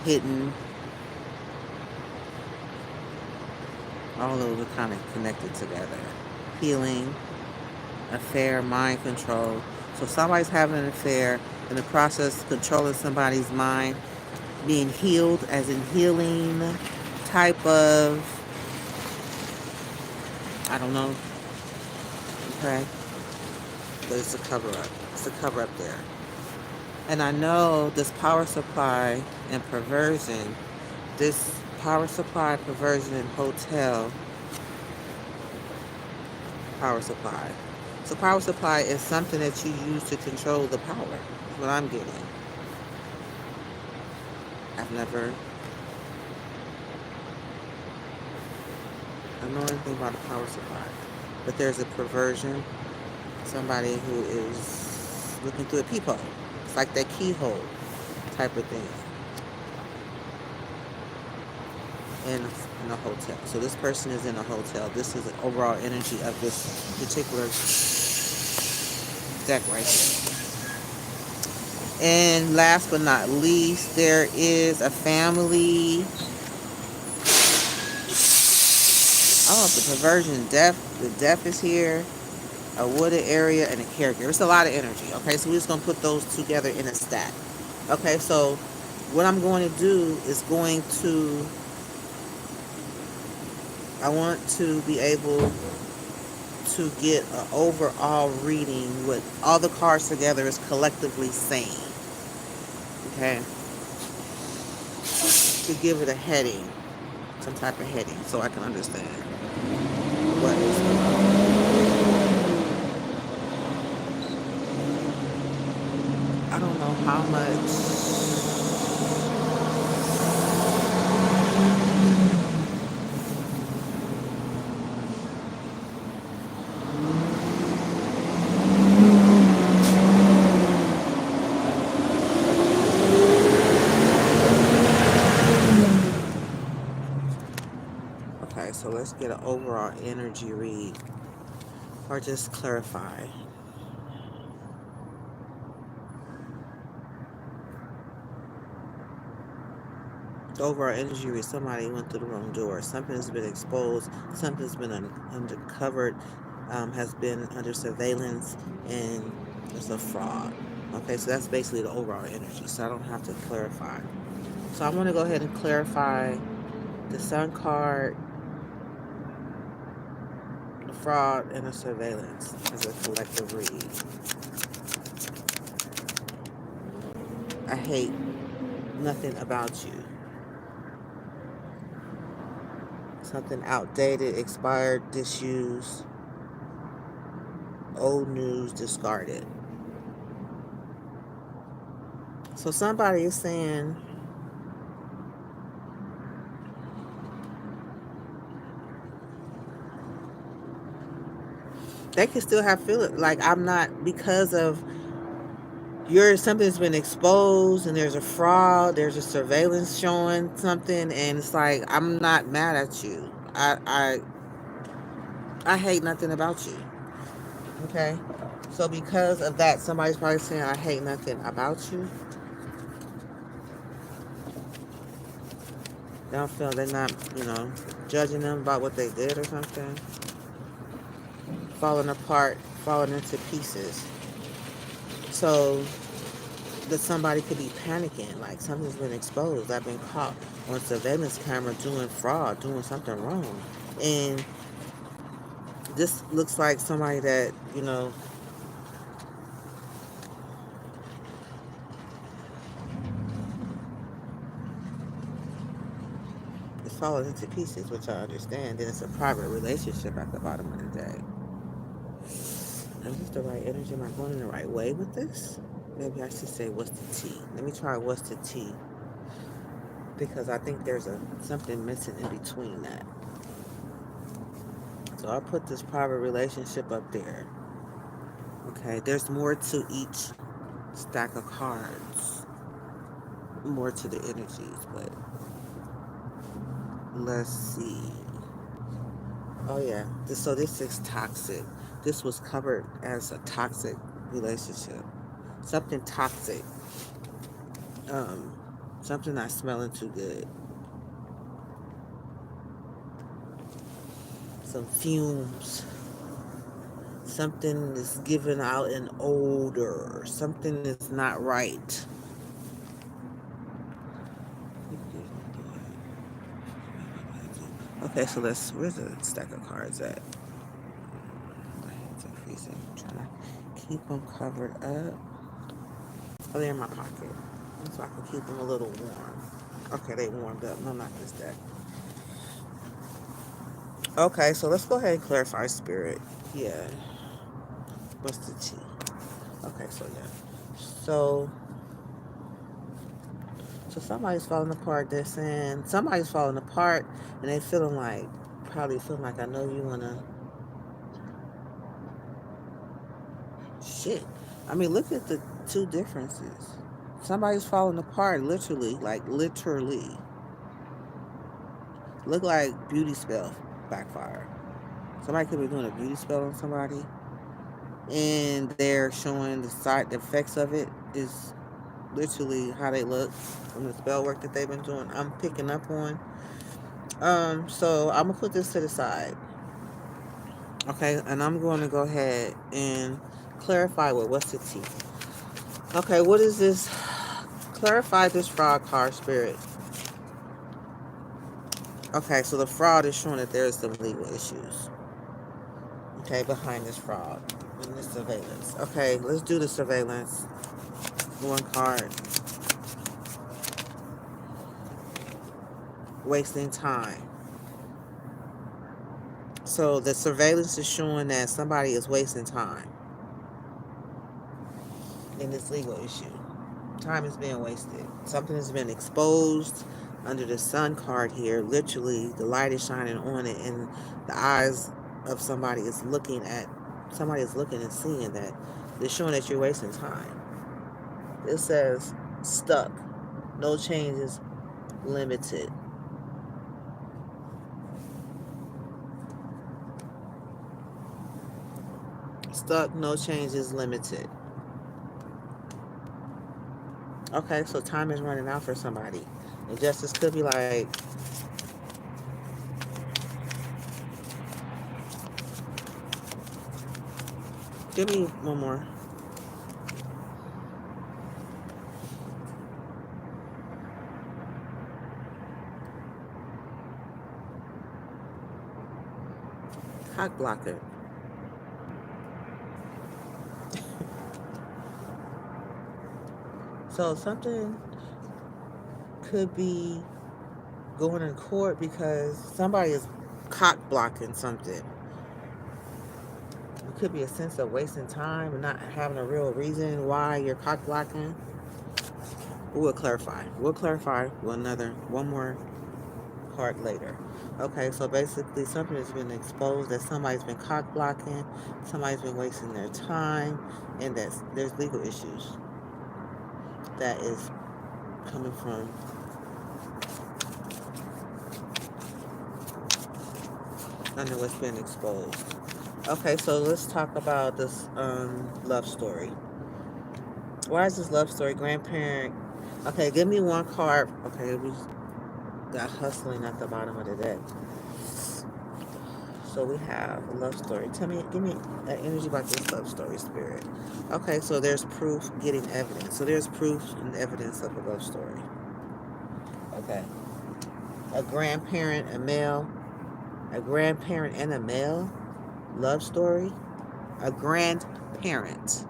hidden. All of those are kind of connected together. Healing, affair, mind control. So somebody's having an affair in the process controlling somebody's mind, being healed as in healing type of, I don't know. Okay. But it's a cover up. It's a cover up there. And I know this power supply and perversion, this power supply, perversion, and hotel power supply. So power supply is something that you use to control the power. That's what I'm getting. I've never, I don't know anything about a power supply. But there's a perversion. Somebody who is looking through a peephole. It's like that keyhole type of thing. In a hotel. So this person is in a hotel. This is the overall energy of this particular deck right here. And last but not least, there is a family. Oh, the perversion, death. The death is here. A wooded area and a caregiver. It's a lot of energy. Okay, so we're just going to put those together in a stack. Okay, so what I'm going to do is I want to be able to get an overall reading what all the cards together is collectively saying. Okay? To give it a heading, some type of heading, so I can understand what is going on. I don't know how much. Okay, so let's get an overall energy read, or just clarify. The overall energy read, somebody went through the wrong door. Something has been exposed. Something's been uncovered, has been under surveillance, and it's a fraud. Okay, so that's basically the overall energy, so I don't have to clarify. So I'm going to go ahead and clarify the Sun card, the fraud, and the surveillance as a collective read. I hate nothing about you. Something outdated, expired, disused, old news, discarded. So somebody is saying they can still have feeling like I'm not, because of something's been exposed and there's a fraud, there's a surveillance showing something, and it's like I'm not mad at you. I hate nothing about you. Okay? So because of that, somebody's probably saying I hate nothing about you. They don't feel they're not, judging them about what they did or something. falling apart, falling into pieces. So that somebody could be panicking, like something's been exposed. I've been caught on surveillance camera doing fraud, doing something wrong. And this looks like somebody that, is falling into pieces, which I understand. Then it's a private relationship at the bottom of the day. Is this the right energy? Am I going in the right way with this? Maybe I should say, what's the T? Let me try what's the T, because I think there's something missing in between that. So I'll put this private relationship up there. Okay, there's more to each stack of cards, more to the energies, but let's see. Oh yeah, this is toxic. This was covered as a toxic relationship. Something toxic. Um, Something not smelling too good. Some fumes. Something is giving out an odor. Something is not right. Okay, so where's the stack of cards at? My hands are freezing. I'm trying to keep them covered up. Oh, they're in my pocket. So I can keep them a little warm. Okay, they warmed up. No, not this deck. Okay, so let's go ahead and clarify spirit. Yeah. What's the T? Okay, so yeah. So so somebody's falling apart. They're saying somebody's falling apart and they feeling like, probably feeling like, I know you wanna shit. I mean, look at the two differences. Somebody's falling apart, literally, like literally. Look like beauty spell backfire. Somebody could be doing a beauty spell on somebody, and they're showing the effects of it is literally how they look from the spell work that they've been doing. I'm picking up on. So I'm gonna put this to the side, okay, and I'm going to go ahead and clarify what's the T. Okay, what is this? Clarify this fraud card, spirit. Okay, so the fraud is showing that there is some legal issues, okay, behind this fraud and this surveillance. Okay, let's do the surveillance. One card. Wasting time. So the surveillance is showing that somebody is wasting time in this legal issue. Time is being wasted. Something has been exposed under the sun card here. Literally, the light is shining on it, and the eyes of somebody is looking and seeing that. It's showing that you're wasting time. It says stuck, no changes, limited. Stuck, no changes, limited. Okay, so time is running out for somebody. And justice could be like, give me one more. Cock blocker. So something could be going in court because somebody is cock blocking something. It could be a sense of wasting time and not having a real reason why you're cock blocking. We'll clarify. We'll clarify one more card later. Okay, so basically something has been exposed that somebody's been cock blocking, somebody's been wasting their time, and that there's legal issues that is coming from under what's been exposed. Okay, so let's talk about this love story. Why is this love story? Grandparent. Okay, give me one card. Okay, we got hustling at the bottom of the deck. So we have a love story. Tell me, give me an energy about this love story, Spirit. Okay, so there's proof, getting evidence. So there's proof and evidence of a love story. Okay. A grandparent, a grandparent and a male love story. A grandparent,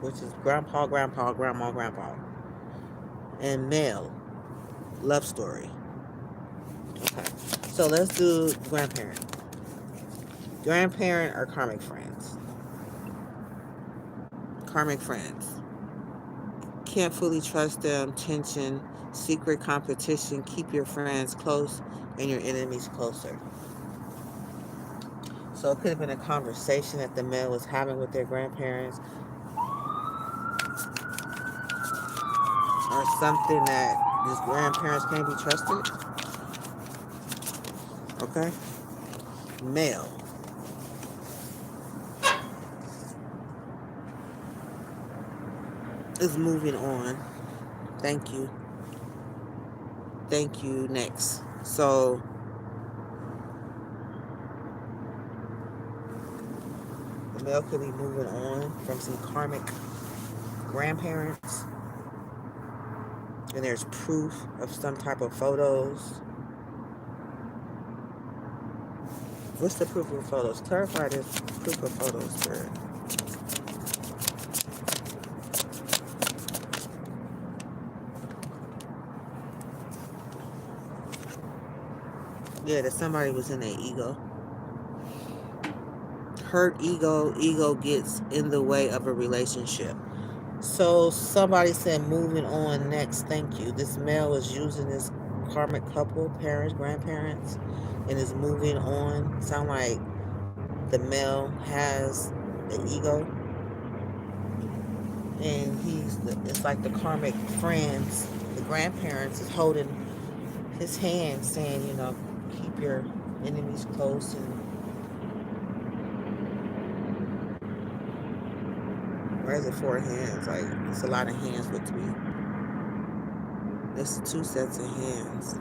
which is grandpa, grandpa, grandma, grandpa, and male love story. Okay. So let's do grandparent. Grandparent are karmic friends. Karmic friends. Can't fully trust them. Tension, secret competition. Keep your friends close and your enemies closer. So it could have been a conversation that the male was having with their grandparents, or something that his grandparents can't be trusted. Okay? Male. Is moving on. Thank you. Thank you. Next. So the male could be moving on from some karmic grandparents. And there's proof of some type of photos. What's the proof of photos? Clarify this proof of photos, Spirit. Yeah, that somebody was in their ego. Hurt ego. Ego gets in the way of a relationship. So somebody said moving on next, thank you. This male is using this karmic couple, parents, grandparents, and is moving on. Sound like the male has an ego, and it's like the karmic friends, the grandparents is holding his hand saying, keep your enemies close. And where is it, four hands? Like, it's a lot of hands with me. It's two sets of hands.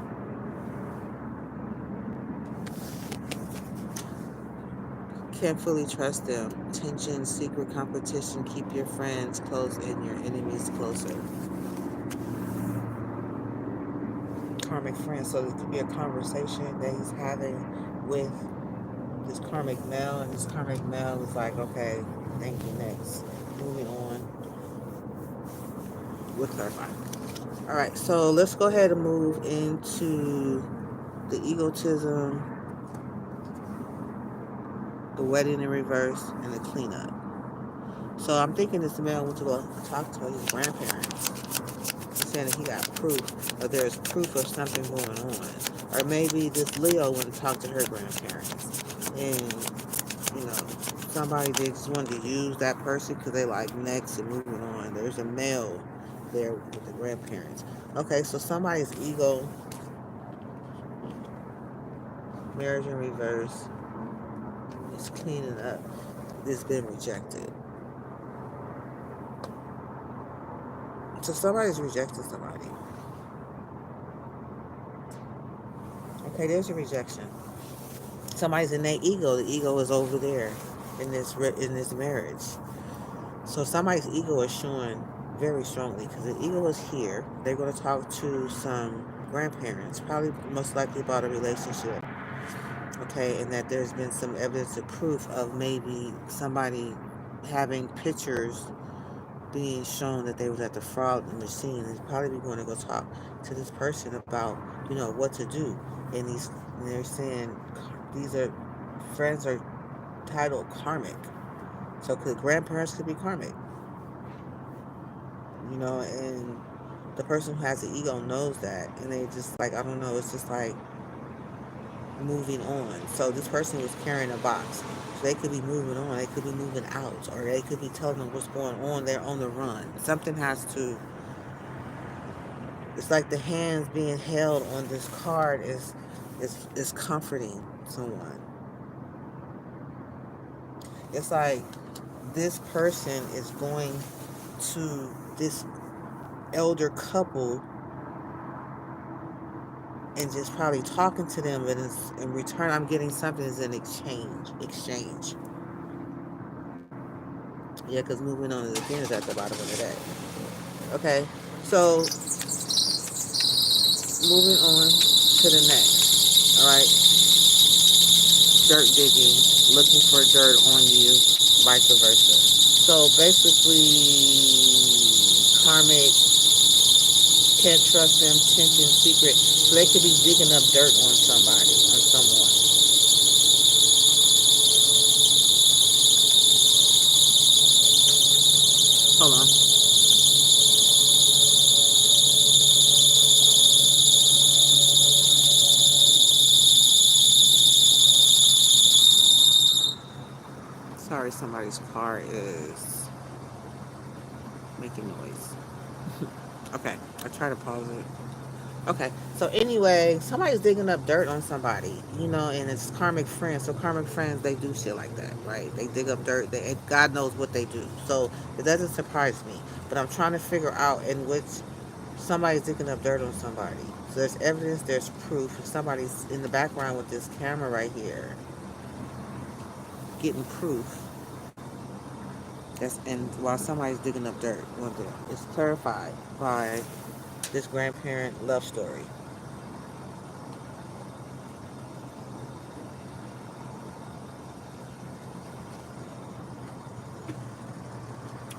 Can't fully trust them. Tension, secret competition. Keep your friends close and your enemies closer. Karmic friend. So this could be a conversation that he's having with this karmic male, and this karmic male is like, okay, thank you, next. Moving on. We'll clarify. All right, so let's go ahead and move into the egotism, the wedding in reverse, and the cleanup. So I'm thinking this man went to go talk to his grandparents, saying that he got proof, or there's proof of something going on. Or maybe this Leo went to talk to her grandparents, and somebody, they just wanted to use that person because they like next and moving on. There's a male there with the grandparents. Okay, so somebody's ego, marriage in reverse, is cleaning up. It's been rejected. So somebody's rejected somebody. Okay, there's a rejection. Somebody's in their ego. The ego is over there in this marriage. So somebody's ego is showing very strongly because the ego is here. They're going to talk to some grandparents, probably most likely about a relationship. Okay, and that there's been some evidence of proof of maybe somebody having pictures being shown that they was at the fraud machine, and probably going to go talk to this person about what to do. And they're saying these are friends are titled karmic, so grandparents could be karmic, and the person who has the ego knows that, and they just like, I don't know, it's just like moving on. So this person was carrying a box. So they could be moving on. They could be moving out, or they could be telling them what's going on. They're on the run. Something has to. It's like the hands being held on this card is comforting someone. It's like this person is going to this elder couple and just probably talking to them, but in return I'm getting something is in exchange. Yeah, because moving on is again is at the bottom of the day. Okay, so moving on to the next. All right, dirt digging, looking for dirt on you, vice versa. So basically, karmic can't trust them, tension, secret. So they could be digging up dirt on somebody, on someone. Hold on. Sorry, somebody's car is making noise. Okay, I try to pause it. Okay, so anyway, somebody's digging up dirt on somebody, and it's karmic friends. So karmic friends, they do shit like that, right? They dig up dirt. God knows what they do. So it doesn't surprise me. But I'm trying to figure out in which somebody's digging up dirt on somebody. So there's evidence, there's proof. If somebody's in the background with this camera right here, getting proof. And while somebody's digging up dirt, it's clarified by this grandparent love story.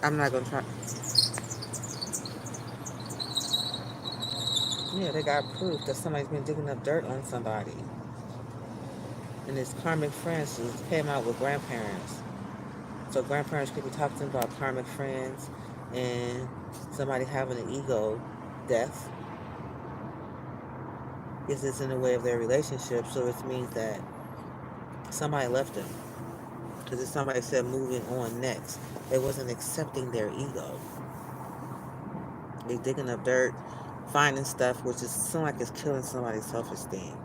I'm not gonna try. Yeah, they got proof that somebody's been digging up dirt on somebody. And his karmic friends just came out with grandparents. So grandparents could be talking about karmic friends and somebody having an ego death. Is this in the way of their relationship? So it means that somebody left them. Because if somebody said moving on next, they wasn't accepting their ego. They digging up dirt, finding stuff, which is seem like it's killing somebody's self-esteem.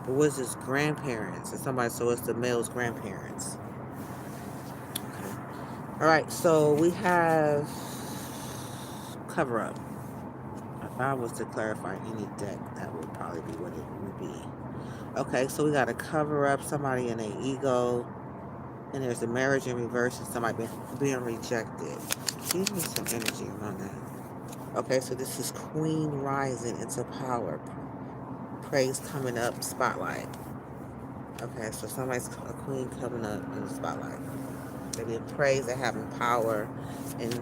But what's his grandparents? And somebody, so it's the male's grandparents. Okay. All right, so we have cover up. If I was to clarify any deck, that would probably be what it would be. Okay, so we got a cover up, somebody in an ego, and there's a marriage in reverse, and somebody being rejected. Give me some energy around that. Okay, so this is Queen rising into power. Praise coming up, spotlight. Okay, so somebody's a queen coming up in the spotlight. They're being praised, they're having power, and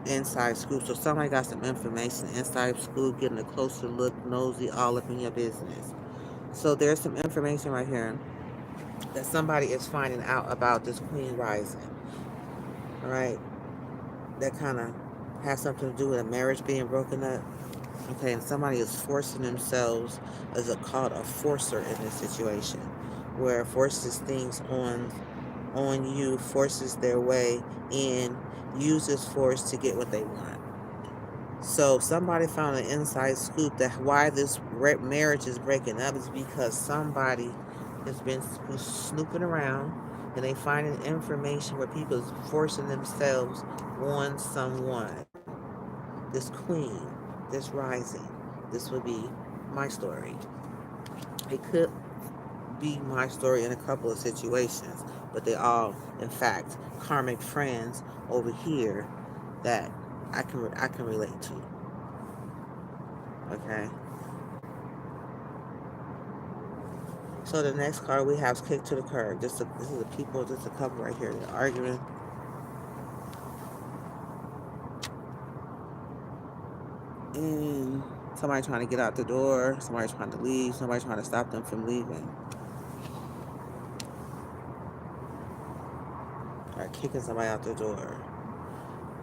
inside scoop. So somebody got some information inside scoop, getting a closer look, nosy, all up in your business. So there's some information right here that somebody is finding out about this queen rising. All right, that kind of has something to do with a marriage being broken up. Okay, and somebody is forcing themselves as called a forcer in this situation, where forces things on you, forces their way in, uses force to get what they want. So somebody found an inside scoop that why this marriage is breaking up is because somebody has been snooping around and they finding information where people is forcing themselves on someone. This queen, this rising. This would be my story. It could be my story in a couple of situations, but they all, in fact, karmic friends over here that I can relate to. Okay. So the next card we have is kicked to the curb. This is a people. This is a couple right here. They're arguing. And somebody trying to get out the door. Somebody trying to leave. Somebody trying to stop them from leaving. Or kicking somebody out the door.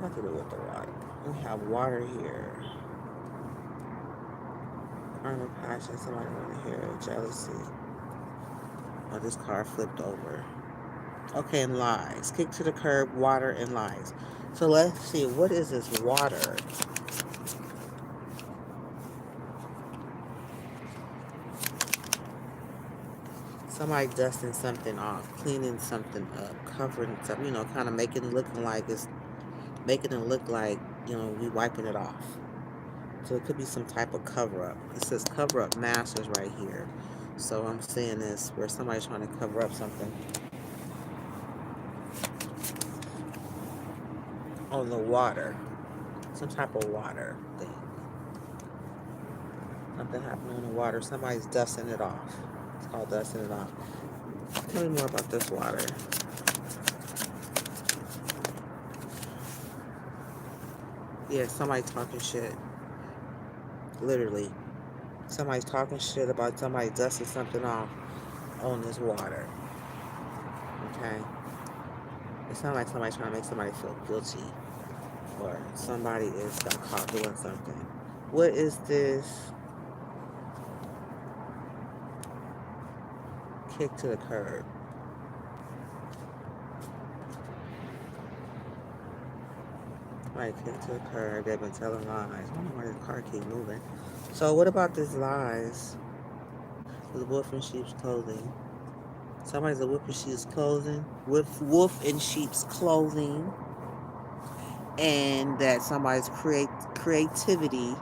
Nothing to do with the water. We have water here. Karma, passion. Somebody want to hear jealousy. Oh, this car flipped over. Okay, and lies. Kick to the curb, water, and lies. So let's see. What is this water? Somebody dusting something off, cleaning something up, covering something, kind of making it look like, we wiping it off. So it could be some type of cover up. It says cover up masters right here. So I'm seeing this where somebody's trying to cover up something on the water. Some type of water thing. Something happened on the water. Somebody's dusting it off. It's called dusting it off. Tell me more about this water. Yeah, somebody talking shit. Literally. Somebody's talking shit about somebody dusting something off on this water. Okay? It sounds like somebody's trying to make somebody feel guilty. Or somebody is got caught doing something. What is this? Kick to the curb. Right, kick to the curb. They've been telling lies. I don't know why the car keep moving. So what about these lies? The wolf in sheep's clothing. Somebody's a wolf in sheep's clothing. Wolf in sheep's clothing. And that somebody's creativity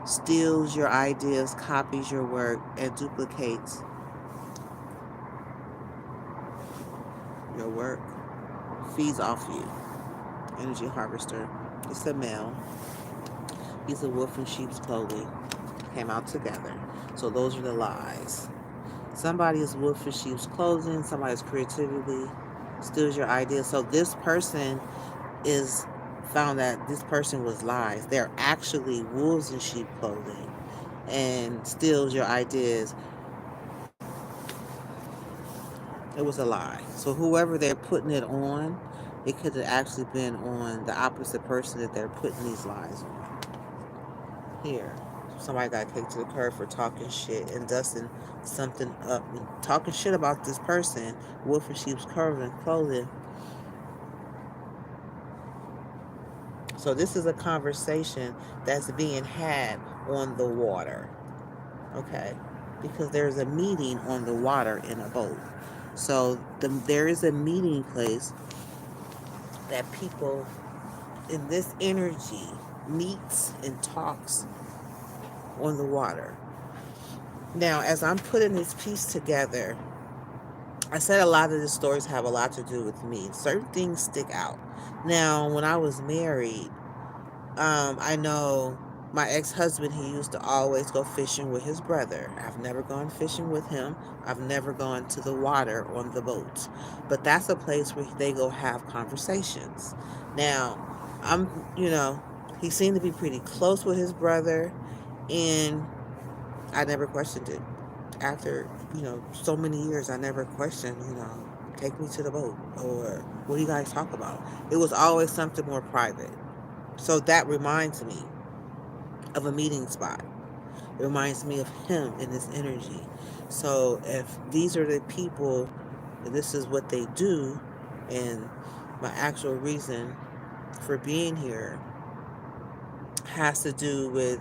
steals your ideas, copies your work, and duplicates your work. Feeds off you. Energy harvester. It's a male. He's a wolf in sheep's clothing. Came out together. So those are the lies. Somebody is wolf in sheep's clothing. Somebody's creativity steals your ideas. So this person is found that this person was lies. They're actually wolves in sheep clothing and steals your ideas. It was a lie. So whoever they're putting it on, it could have actually been on the opposite person that they're putting these lies on. Here, somebody got kicked to the curb for talking shit and dusting something up, and talking shit about this person, wolf in sheep's clothing. So this is a conversation that's being had on the water, okay? Because there's a meeting on the water in a boat. So there is a meeting place that people in this energy meets and talks on the water. Now, as I'm putting this piece together, I said a lot of the stories have a lot to do with me. Certain things stick out. Now, when I was married, I know my ex-husband, he used to always go fishing with his brother. I've never gone fishing with him. I've never gone to the water on the boat. But that's a place where they go have conversations. Now, he seemed to be pretty close with his brother, and I never questioned it. After, so many years, I never questioned, take me to the boat, or what do you guys talk about? It was always something more private. So that reminds me of a meeting spot. It reminds me of him and his energy. So if these are the people, and this is what they do, and my actual reason for being here has to do with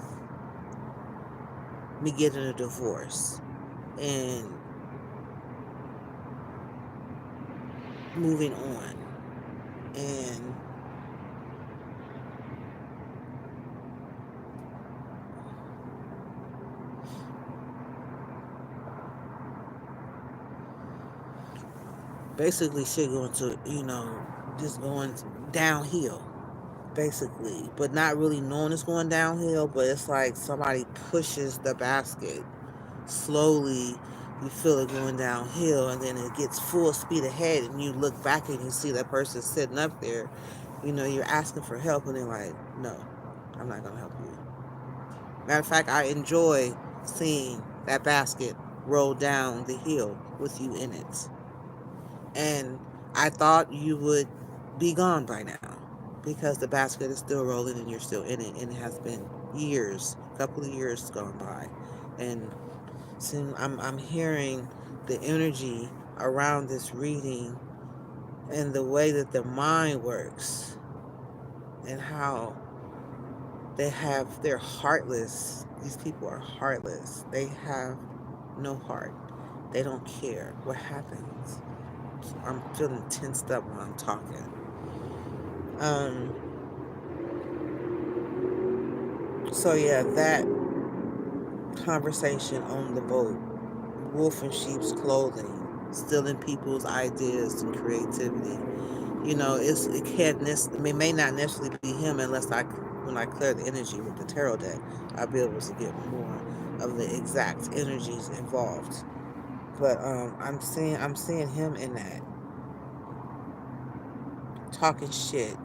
me getting a divorce and moving on and basically shit going to, just going downhill, basically, but not really knowing it's going downhill, but it's like somebody pushes the basket slowly. You feel it going downhill, and then it gets full speed ahead, and you look back and you see that person sitting up there. You're asking for help, and they're like, no, I'm not going to help you. Matter of fact, I enjoy seeing that basket roll down the hill with you in it. And I thought you would be gone by now because the basket is still rolling and you're still in it. And it has been years, a couple of years gone by. And so I'm hearing the energy around this reading and the way that the mind works and how they're heartless. These people are heartless. They have no heart. They don't care what happens. I'm feeling tensed up when I'm talking. Um, So yeah, that conversation on the boat, wolf in sheep's clothing, stealing people's ideas and creativity. You know, it can't. It may not necessarily be him unless when I clear the energy with the tarot deck, I'll be able to get more of the exact energies involved. But I'm seeing him in that talking shit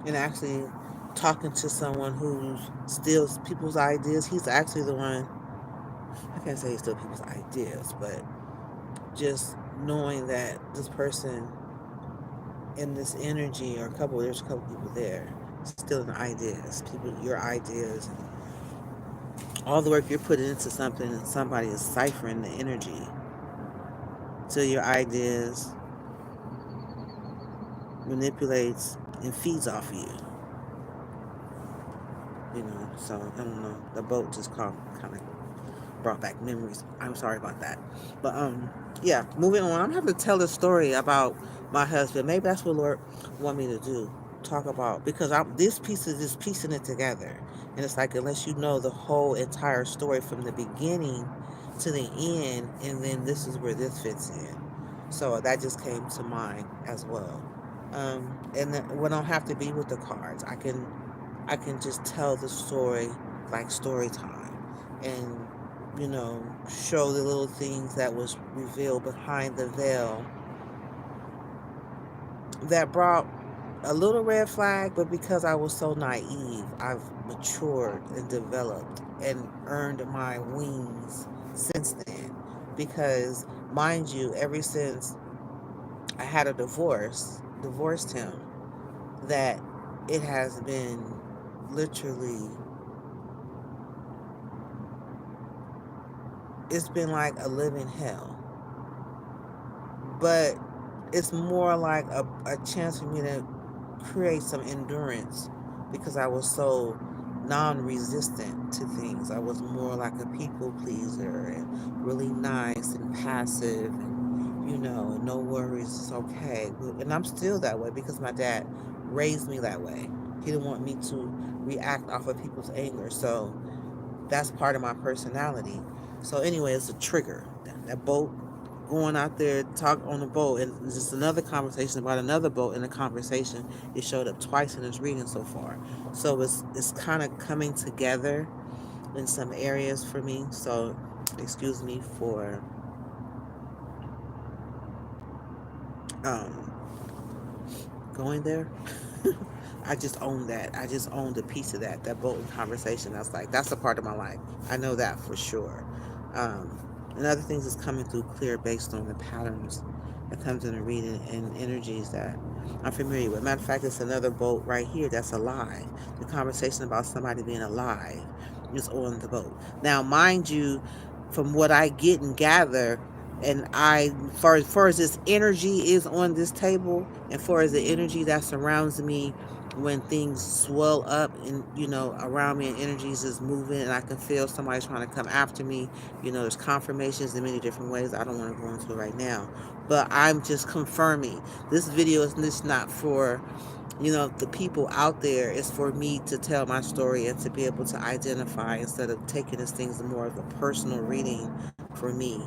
and actually talking to someone who steals people's ideas. He's actually the one. I can't say he steals people's ideas, but just knowing that this person in this energy, or there's a couple people there stealing ideas, people, your ideas, and all the work you're putting into something, and somebody is ciphering the energy to your ideas, manipulates and feeds off of you. You know, so I don't know. The boat just kind of brought back memories. I'm sorry about that. But yeah, moving on. I'm having to tell a story about my husband. Maybe that's what Lord want me to do. Talk about, because this piece is just piecing it together. And it's like, unless you know the whole entire story from the beginning to the end, and then this is where this fits in. So that just came to mind as well. And then we don't have to be with the cards. I can just tell the story like story time, and show the little things that was revealed behind the veil that brought a little red flag. But because I was so naive, I've matured and developed and earned my wings since then. Because, mind you, ever since I had a divorced him, that it has been literally, it's been like a living hell. But it's more like a chance for me to create some endurance, because I was so non-resistant to things. I was more like a people pleaser and really nice and passive, and no worries, it's okay. And I'm still that way because my dad raised me that way. He didn't want me to react off of people's anger. So that's part of my personality. So anyway, it's a trigger. That boat, going out there, talk on the boat, and it's just another conversation about another boat in a conversation. It showed up twice in his reading so far. So it's kind of coming together in some areas for me. So excuse me for um going there. I just own that. I just owned a piece of that Bolton conversation. I was like, that's a part of my life. I know that for sure. Um, and other things is coming through clear based on the patterns that comes in the reading and energies that I'm familiar with. Matter of fact, it's another boat right here that's alive. The conversation about somebody being alive is on the boat. Now, mind you, from what I get and gather, and far as this energy is on this table, and far as the energy that surrounds me when things swell up and around me, and energies is moving, and I can feel somebody trying to come after me. There's confirmations in many different ways. I don't want to go into it right now, but I'm just confirming this video is just not for the people out there. Is for me to tell my story and to be able to identify, instead of taking this things more of a personal reading for me.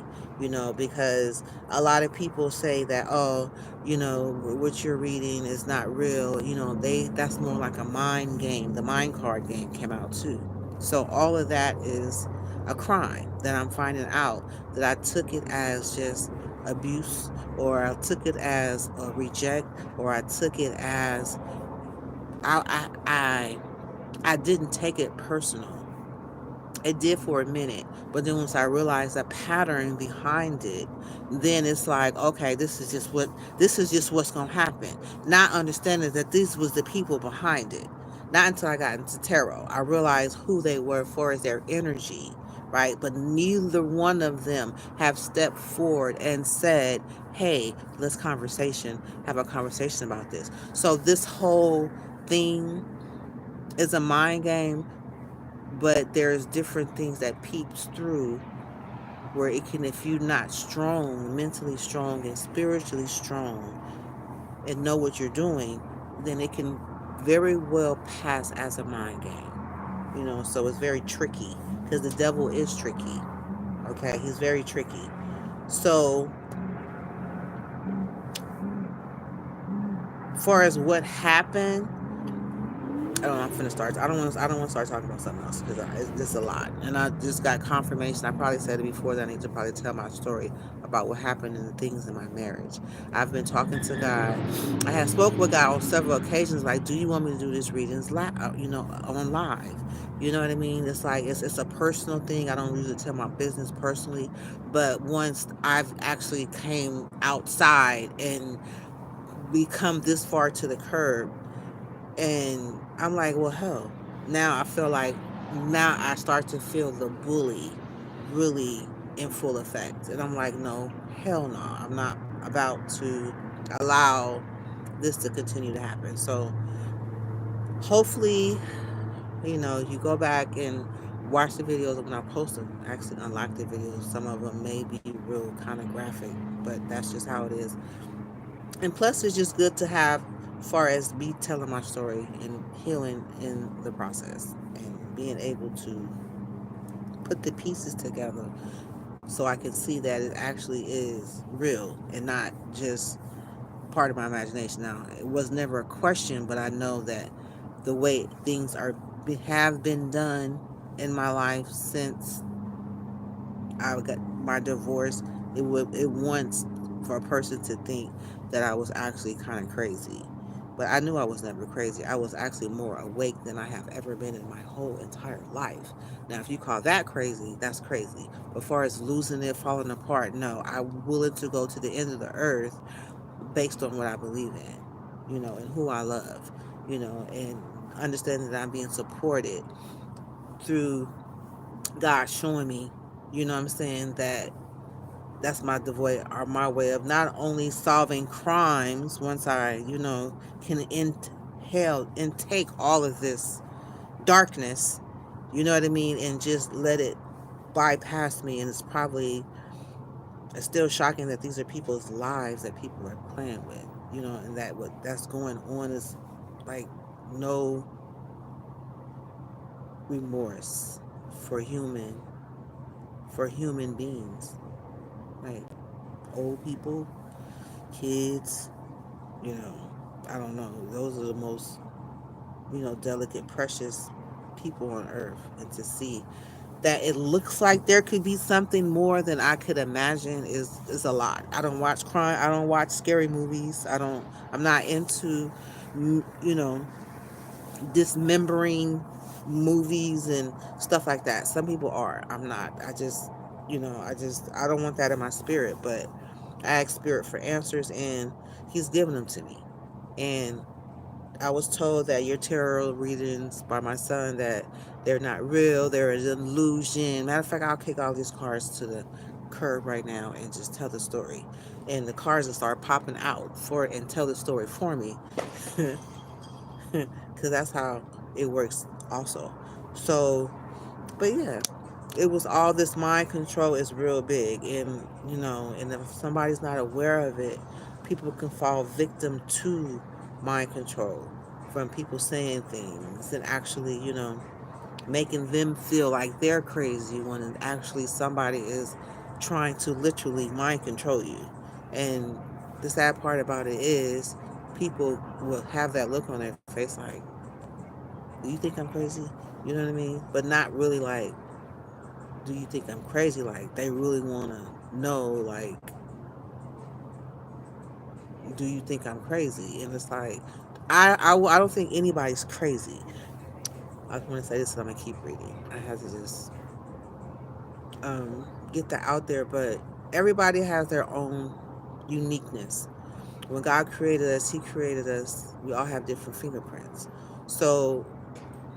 Because a lot of people say that, oh, what you're reading is not real. That's more like a mind game. The mind card game came out too. So all of that is a crime that I'm finding out, that I took it as just abuse, or I took it as a reject, or I took it as I I I, I didn't take it personal. It did for a minute, but then once I realized the pattern behind it, then it's like, okay, this is just what's gonna happen. Not understanding that this was the people behind it. Not until I got into tarot, I realized who they were for as their energy, right? But neither one of them have stepped forward and said, "Hey, let's have a conversation about this." So this whole thing is a mind game, but there's different things that peeps through, where it can, if you're not strong, mentally strong and spiritually strong, and know what you're doing, then it can very well pass as a mind game. So it's very tricky because the devil is tricky. Okay, he's very tricky. So, far as what happened, I don't know. I'm finna start. I don't want. I don't want to start talking about something else because it's just a lot. And I just got confirmation. I probably said it before that I need to probably tell my story about what happened and the things in my marriage. I've been talking to God. I have spoke with God on several occasions. Like, do you want me to do this readings live? On live. You know what I mean? It's like it's a personal thing. I don't usually tell my business personally, but once I've actually came outside and become this far to the curb, and I'm like, well, hell. Now I feel like now I start to feel the bully really in full effect. And I'm like, no, hell no. I'm not about to allow this to continue to happen. So hopefully, you go back and watch the videos when I post them. Actually unlock the videos. Some of them may be real kind of graphic, but that's just how it is. And plus it's just good to have far as me telling my story and healing in the process and being able to put the pieces together so I can see that it actually is real and not just part of my imagination. Now it was never a question, but I know that the way things have been done in my life since I got my divorce, it wants for a person to think that I was actually kind of crazy. But I knew I was never crazy. I was actually more awake than I have ever been in my whole entire life. Now, if you call that crazy, that's crazy. But as far as losing it, falling apart, no, I'm willing to go to the end of the earth based on what I believe in, and who I love, and understanding that I'm being supported through God showing me, what I'm saying, that that's my devoid or my way of not only solving crimes once I, can intake all of this darkness, you know what I mean, and just let it bypass me. And it's still shocking that these are people's lives that people are playing with, and that what that's going on is like no remorse for human beings, like old people, kids, you know, I don't know. Those are the most, delicate, precious people on earth. And to see that it looks like there could be something more than I could imagine is a lot. I don't watch crime. I don't watch scary movies. I'm not into, you know, dismembering movies and stuff like that. Some people are. I'm not. I don't want that in my spirit, but I ask spirit for answers and he's giving them to me. And I was told that your tarot readings by my son that they're not real, they're an illusion. Matter of fact, I'll kick all these cards to the curb right now and just tell the story. And the cards will start popping out for it and tell the story for me. Because that's how it works also. So, but yeah, it was all this mind control is real big. And, and if somebody's not aware of it, people can fall victim to mind control from people saying things and actually, making them feel like they're crazy when actually somebody is trying to literally mind control you. And the sad part about it is people will have that look on their face like, do you think I'm crazy? You know what I mean? But not really like, do you think I'm crazy? Like, they really want to know, like, do you think I'm crazy? And it's like, I don't think anybody's crazy. I want to say this and I'm going to keep reading. I have to just get that out there, but everybody has their own uniqueness. When God created us, He created us. We all have different fingerprints. So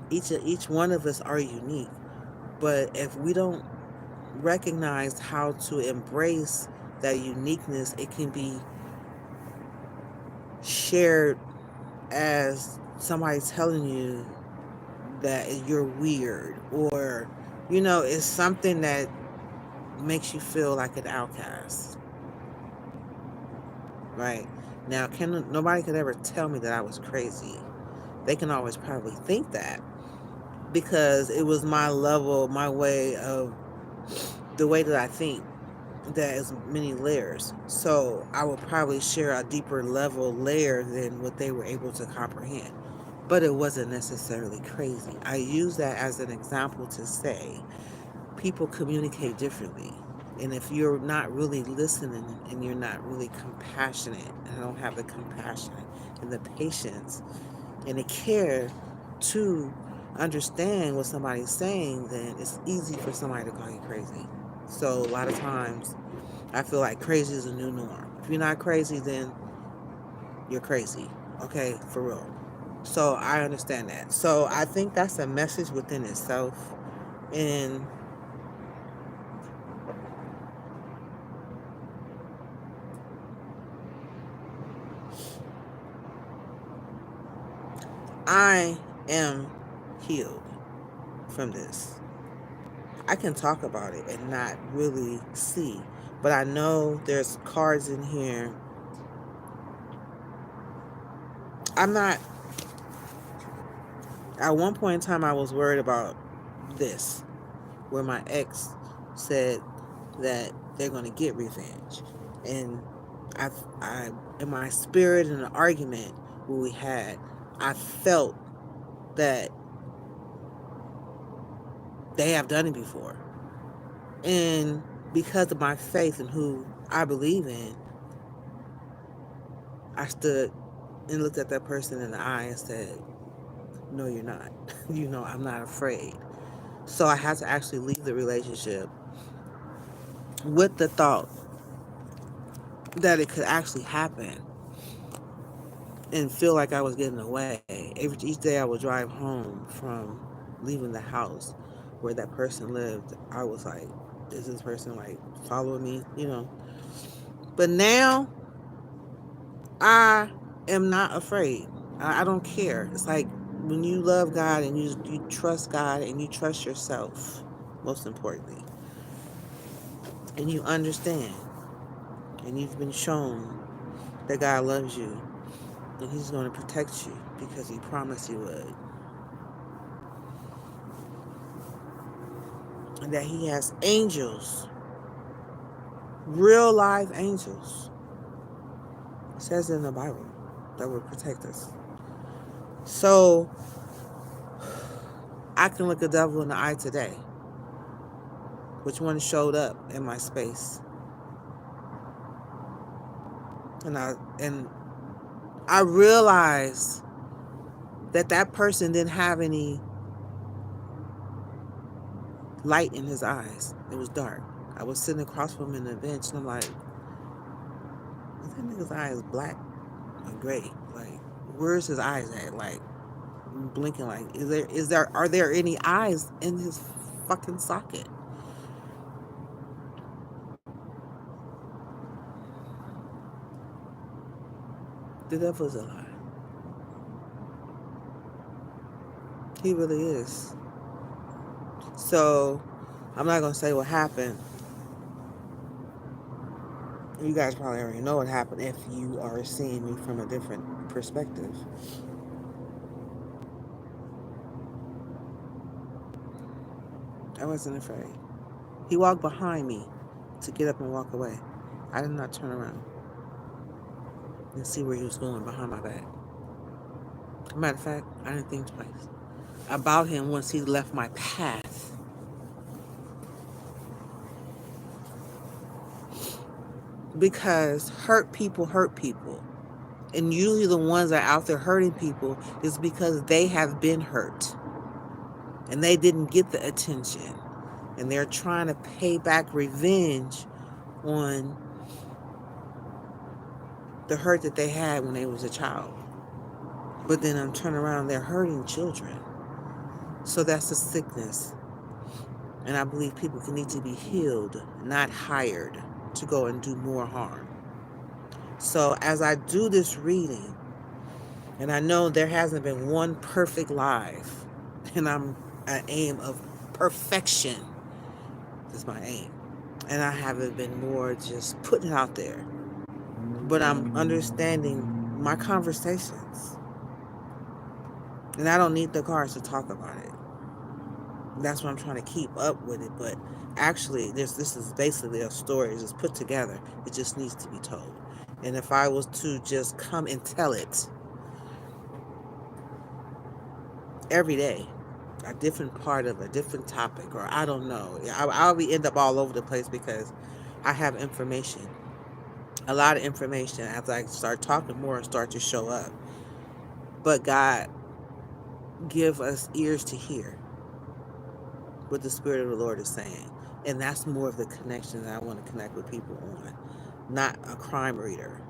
each one of us are unique. But if we don't recognize how to embrace that uniqueness, it can be shared as somebody telling you that you're weird, or it's something that makes you feel like an outcast. Right now, nobody could ever tell me that I was crazy. They can always probably think that because it was my level, my way of the way that I think that is many layers. So I will probably share a deeper level layer than what they were able to comprehend. But it wasn't necessarily crazy. I use that as an example to say people communicate differently. And if you're not really listening and you're not really compassionate and don't have the compassion and the patience and the care to understand what somebody's saying, then it's easy for somebody to call you crazy. So a lot of times I feel like crazy is a new norm. If you're not crazy, then you're crazy. Okay, for real. So I understand that. So I think that's a message within itself. And I am healed from this. I can talk about it and not really see. But I know there's cards in here. I'm not, at one point in time, I was worried about this, where my ex said that they're going to get revenge. And I, in my spirit, in the argument what we had, I felt that they have done it before. And because of my faith in who I believe in, I stood and looked at that person in the eye and said, no, you're not. I'm not afraid. So I had to actually leave the relationship with the thought that it could actually happen and feel like I was getting away. Each day I would drive home from leaving the house where that person lived, I was like, is this person like following me? But now I am not afraid. I don't care. It's like when you love God and you trust God and you trust yourself, most importantly, and you understand and you've been shown that God loves you and He's going to protect you because He promised He would. And that He has angels, real live angels. It says in the Bible that will protect us. So I can look the devil in the eye today. Which one showed up in my space? And I realized that person didn't have any light in his eyes. It was dark. I was sitting across from him in the bench, and I'm like, that nigga's eye is black and gray. Like, where's his eyes at? Like, blinking. Like, are there any eyes in his fucking socket? The devil's a lie. He really is. So, I'm not gonna say what happened. You guys probably already know what happened if you are seeing me from a different perspective. I wasn't afraid. He walked behind me to get up and walk away. I did not turn around and see where he was going behind my back. Matter of fact, I didn't think twice about him once he left my path. Because hurt people hurt people. And usually the ones that are out there hurting people is because they have been hurt. And they didn't get the attention. And they're trying to pay back revenge on the hurt that they had when they was a child. But then I'm turning around, they're hurting children. So that's a sickness. And I believe people can need to be healed, not hired to go and do more harm. So as I do this reading, and I know there hasn't been one perfect life, and I'm an aim of perfection. Is my aim. And I haven't been more just putting it out there. But I'm understanding my conversations. And I don't need the cards to talk about it. That's why I'm trying to keep up with it. But actually, this is basically a story. It's just put together. It just needs to be told. And if I was to just come and tell it every day, a different part of a different topic, or I don't know, I'll be end up all over the place because I have information, a lot of information. As I start talking more and start to show up, but God give us ears to hear what the Spirit of the Lord is saying. And that's more of the connection that I want to connect with people on. Not a crime reader.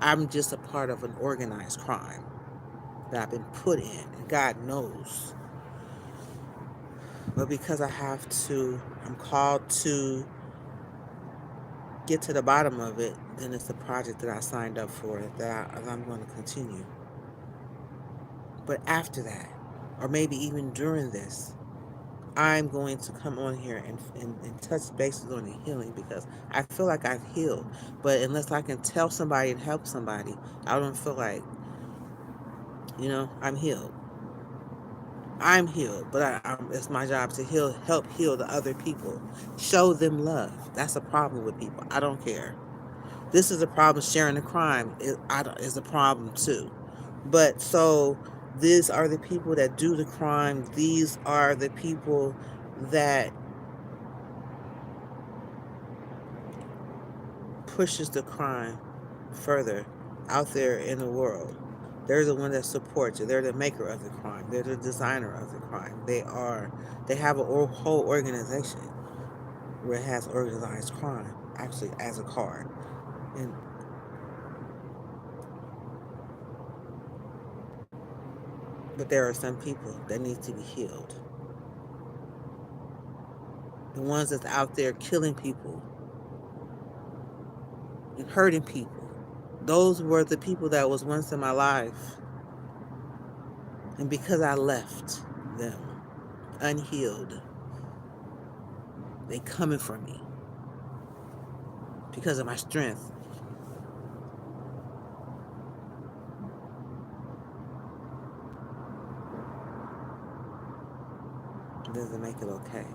I'm just a part of an organized crime that I've been put in. And God knows. But because I'm called to get to the bottom of it, then it's a project that I signed up for I'm going to continue. But after that, or maybe even during this, I'm going to come on here and touch bases on the healing because I feel like I've healed. But unless I can tell somebody and help somebody, I don't feel like, I'm healed. I'm healed, but it's my job to help heal the other people. Show them love. That's a problem with people. I don't care. This is a problem. Sharing the crime is a problem too. But so these are the people that do the crime. These are the people that pushes the crime further out there in the world. They're the one that supports it. They're the maker of the crime. They're the designer of the crime. They have a whole organization where it has organized crime actually as a card. And but there are some people that need to be healed. The ones that's out there killing people and hurting people. Those were the people that was once in my life. And because I left them unhealed, they coming for me because of my strength. It doesn't make it okay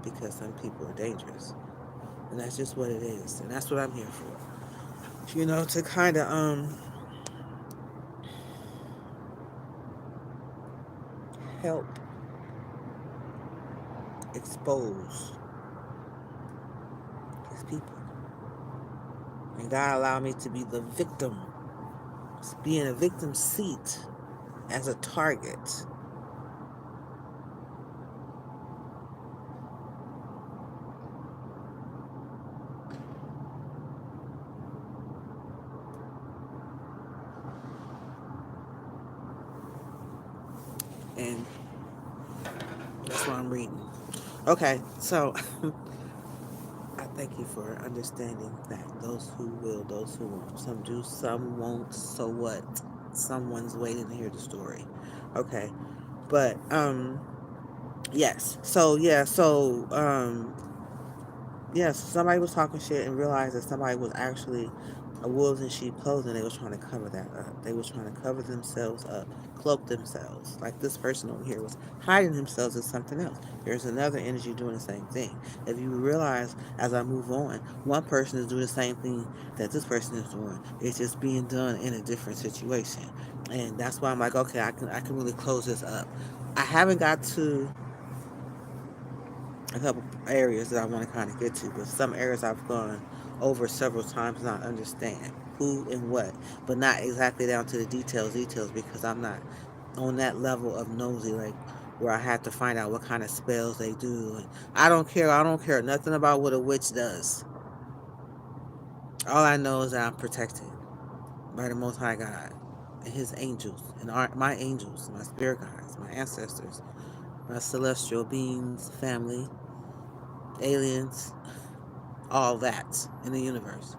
because some people are dangerous. And that's just what it is. And that's what I'm here for. To kind of help expose these people. And God allowed me to be the victim, be in a victim seat as a target. And that's what I'm reading. Okay, so I thank you for understanding that those who will, those who won't. Some do, some won't. So what? Someone's waiting to hear the story. Okay, but yes. So yeah. So yes, somebody was talking shit and realized that somebody was actually a wolves in sheep clothing. They was trying to cover that up. They was trying to cover themselves up, cloak themselves. Like this person over here was hiding themselves as something else. There's another energy doing the same thing. If you realize as I move on, one person is doing the same thing that this person is doing. It's just being done in a different situation. And that's why I'm like, okay, I can really close this up. I haven't got to a couple areas that I want to kind of get to, but some areas I've gone over several times and I understand who and what, but not exactly down to the details because I'm not on that level of nosy like where I have to find out what kind of spells they do. And I don't care nothing about what a witch does. All I know is that I'm protected by the Most High God and His angels and my angels, my spirit guides, my ancestors, my celestial beings, family, aliens, all that in the universe.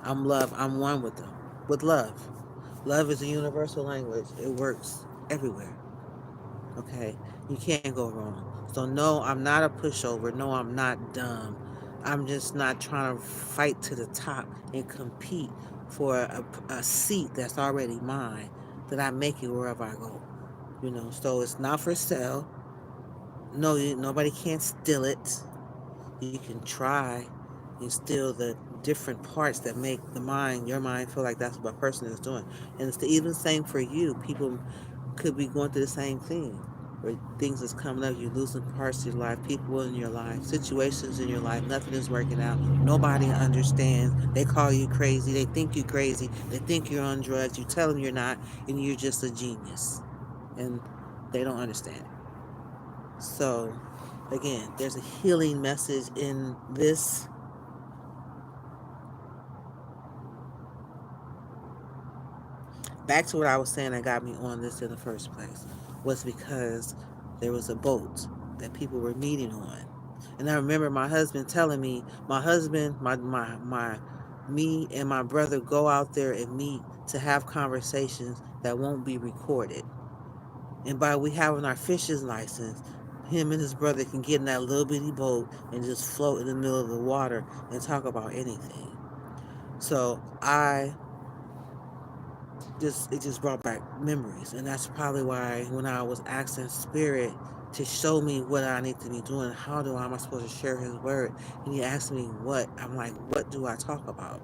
I'm love. I'm one with them. With love. Love is a universal language. It works everywhere. Okay? You can't go wrong. So, no, I'm not a pushover. No, I'm not dumb. I'm just not trying to fight to the top and compete for a seat that's already mine. that I make it wherever I go. So it's not for sale. No, nobody can steal it. You can try and steal the different parts that make your mind feel like that's what a person is doing. And it's the even same for you. People could be going through the same thing. Where things is coming up, you losing parts of your life, people in your life, situations in your life, nothing is working out. Nobody understands. They call you crazy. They think you crazy. They think you're on drugs. You tell them you're not, and you're just a genius. And they don't understand it. So, again, there's a healing message in this. Back to what I was saying that got me on this in the first place was because there was a boat that people were meeting on. And I remember my husband telling me, me and my brother go out there and meet to have conversations that won't be recorded. And by we having our fishing license, him and his brother can get in that little bitty boat and just float in the middle of the water and talk about anything. So it just brought back memories, and that's probably why when I was asking spirit to show me what I need to be doing, am I supposed to share his word, and he asked me what, I'm like, what do I talk about?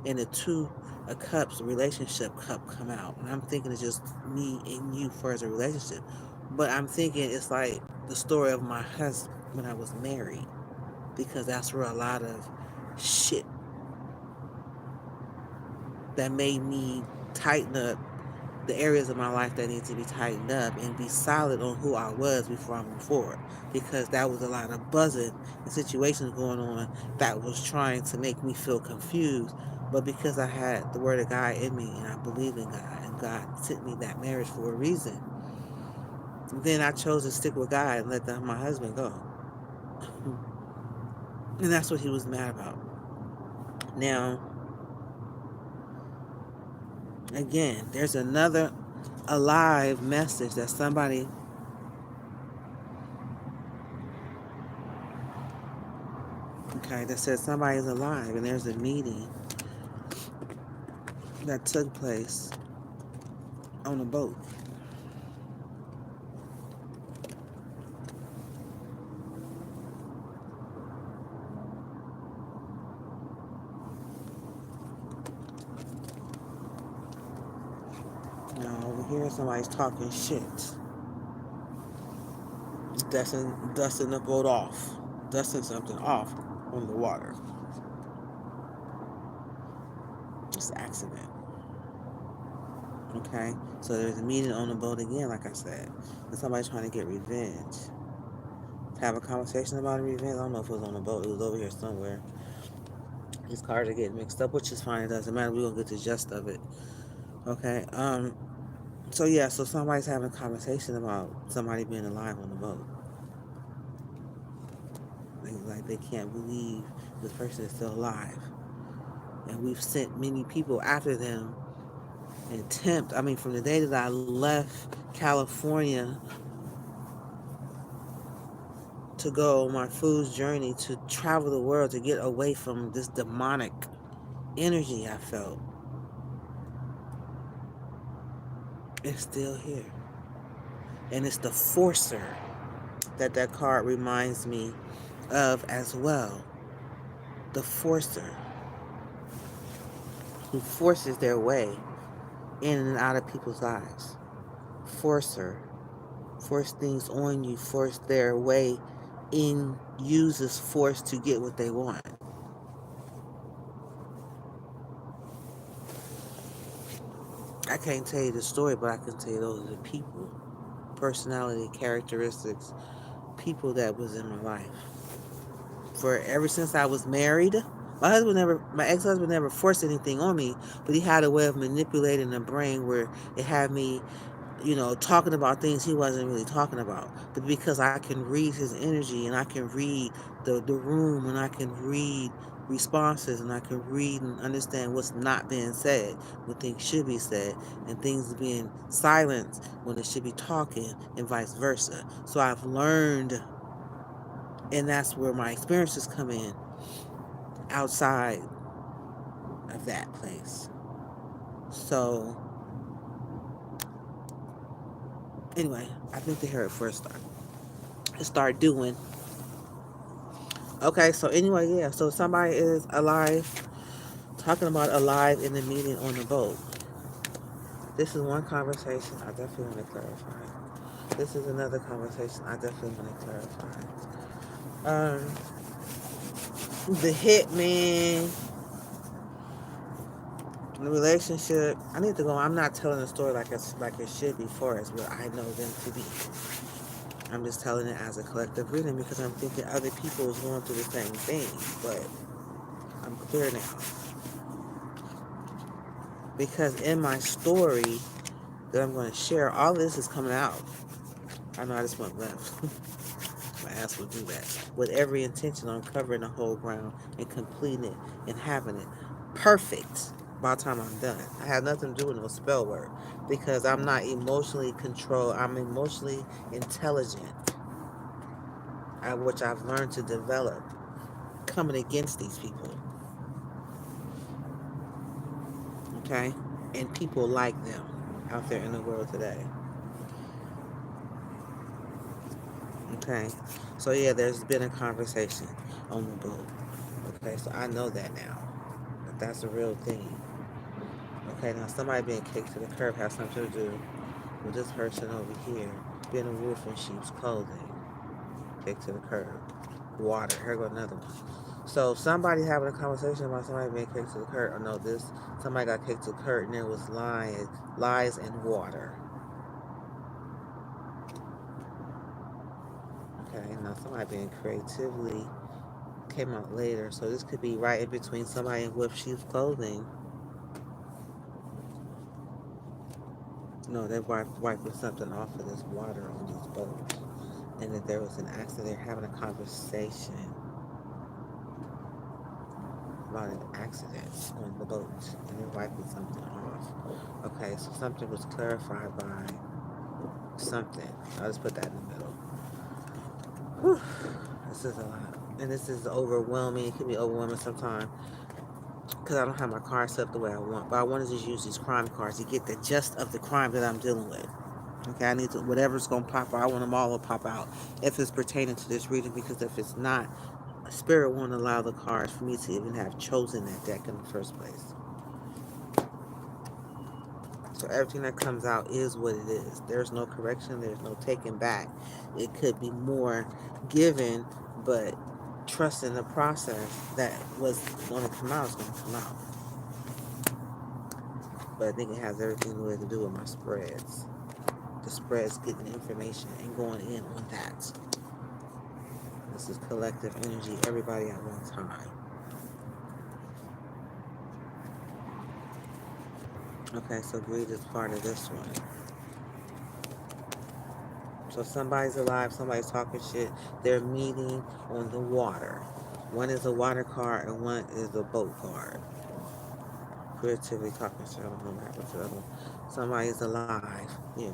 And the two cups, the relationship cup, come out, and I'm thinking it's just me and you for as a relationship, but I'm thinking it's like the story of my husband when I was married, because that's where a lot of shit that made me tighten up the areas of my life that need to be tightened up and be solid on who I was before I move forward. Because that was a lot of buzzing and situations going on that was trying to make me feel confused. But because I had the word of God in me and I believe in God and God sent me that marriage for a reason, then I chose to stick with God and let my husband go. And that's what he was mad about. Now, again, there's another alive message that somebody, okay, that says somebody's alive, and there's a meeting that took place on a boat. Now over here somebody's talking shit. Dusting the boat off. Dusting something off on the water. It's an accident. Okay? So there's a meeting on the boat again, like I said. And somebody's trying to get revenge. Have a conversation about a revenge. I don't know if it was on the boat. It was over here somewhere. These cars are getting mixed up, which is fine. It doesn't matter. We're going to get the gist of it. Okay? So yeah, so somebody's having a conversation about somebody being alive on the boat. Like they can't believe this person is still alive. And we've sent many people after them and from the day that I left California to go on my food's journey to travel the world to get away from this demonic energy I felt, it's still here. And it's the forcer that card reminds me of as well. The forcer who forces their way in and out of people's lives. Forcer. Force things on you, force their way in, uses force to get what they want. I can't tell you the story, but I can tell you those are the people, personality, characteristics, people that was in my life. For ever since I was married, my ex-husband never forced anything on me, but he had a way of manipulating the brain where it had me talking about things he wasn't really talking about. But because I can read his energy and I can read the room and I can read responses and I can read and understand what's not being said when things should be said and things being silenced when it should be talking and vice versa. So I've learned, and that's where my experiences come in outside of that place. So Anyway, I think they heard it first start doing. Okay, so anyway, yeah. So somebody is alive, talking about alive in the meeting on the boat. This is one conversation I definitely want to clarify. This is another conversation I definitely want to clarify. Um, the hitman, the relationship. I need to go. I'm not telling the story like it should be for us, what I know them to be. I'm just telling it as a collective reading because I'm thinking other people is going through the same thing. But I'm clear now because in my story that I'm going to share, all this is coming out. I know I just went left. My ass will do that with every intention on covering the whole ground and completing it and having it perfect by the time I'm done. I have nothing to do with no spell work because I'm not emotionally controlled. I'm emotionally intelligent, which I've learned to develop coming against these people. Okay? And people like them out there in the world today. Okay? So, yeah, there's been a conversation on the boat. Okay? So I know that now. That's a real thing. Okay, now somebody being kicked to the curb has something to do with this person over here being a wolf in sheep's clothing. Kicked to the curb. Water. Here go another one. So somebody having a conversation about somebody being kicked to the curb. Or no, this somebody got kicked to the curb and there was lies and water. Okay, now somebody being creatively came out later. So this could be right in between somebody in wolf sheep's clothing. No, they're wiping something off of this water on these boats. And that there was an accident. They're having a conversation about an accident on the boat. And they're wiping something off. Okay, so something was clarified by something. I'll just put that in the middle. Whew. This is a lot. And this is overwhelming. It can be overwhelming sometimes because I don't have my cards set up the way I want. But I want to just use these crime cards to get the gist of the crime that I'm dealing with. Okay, I need to, whatever's going to pop out, I want them all to pop out if it's pertaining to this reading, because if it's not, Spirit won't allow the cards for me to even have chosen that deck in the first place. So everything that comes out is what it is. There's no correction, there's no taking back. It could be more given, but trust in the process that what's going to come out is going to come out. But I think it has everything to do with my spreads. The spreads getting information and going in on that. This is collective energy, everybody at one time. Okay, so greed is part of this one. So somebody's alive, somebody's talking shit. They're meeting on the water. One is a water card and one is a boat card. Creatively talking shit. I don't know what happened to the other one. Somebody's alive. Yeah.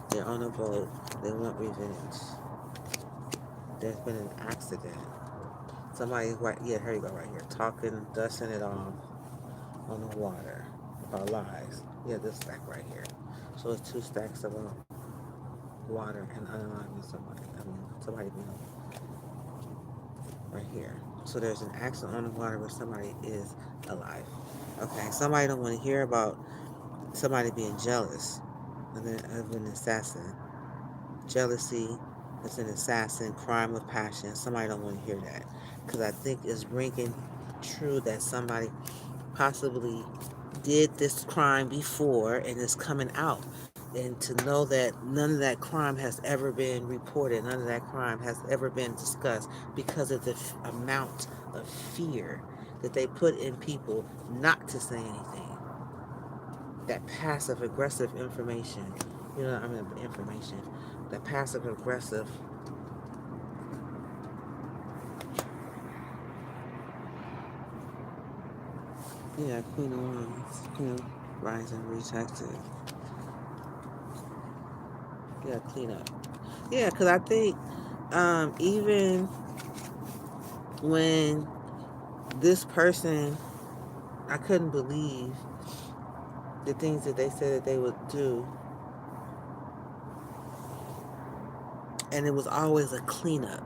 They're on a boat. They want revenge. There's been an accident. Somebody's right, yeah, here you go, right here. Talking, dusting it off on the water about lies. Yeah, this stack right here. So it's two stacks of water and unaliving somebody. Somebody being right here. So there's an accident on the water where somebody is alive. Okay, somebody don't want to hear about somebody being jealous of an assassin. Jealousy is an assassin, crime of passion. Somebody don't want to hear that because I think it's ringing true that somebody possibly did this crime before and it's coming out. And to know that none of that crime has ever been reported, none of that crime has ever been discussed because of the amount of fear that they put in people not to say anything. That passive aggressive information, information, that passive aggressive, yeah, Queen of Wands, Queen of Rising, Rejected. Yeah, clean up. Yeah, because I think even when this person, I couldn't believe the things that they said that they would do and it was always a cleanup.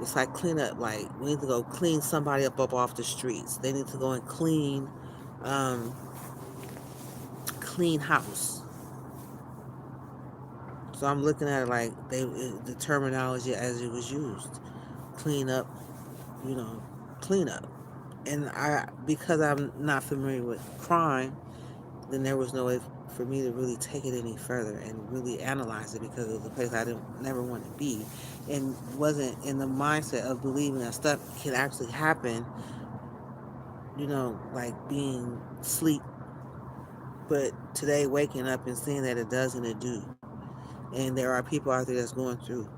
It's like cleanup, like we need to go clean somebody up off the streets. They need to go and um, clean house. So I'm looking at it like the terminology as it was used, clean up, you know, clean up. And I, because I'm not familiar with crime, then there was no way for me to really take it any further and really analyze it, because it was a place I didn't never want to be, and wasn't in the mindset of believing that stuff can actually happen. Like being sleep, but today waking up and seeing that it does and it do, and there are people out there that's going through,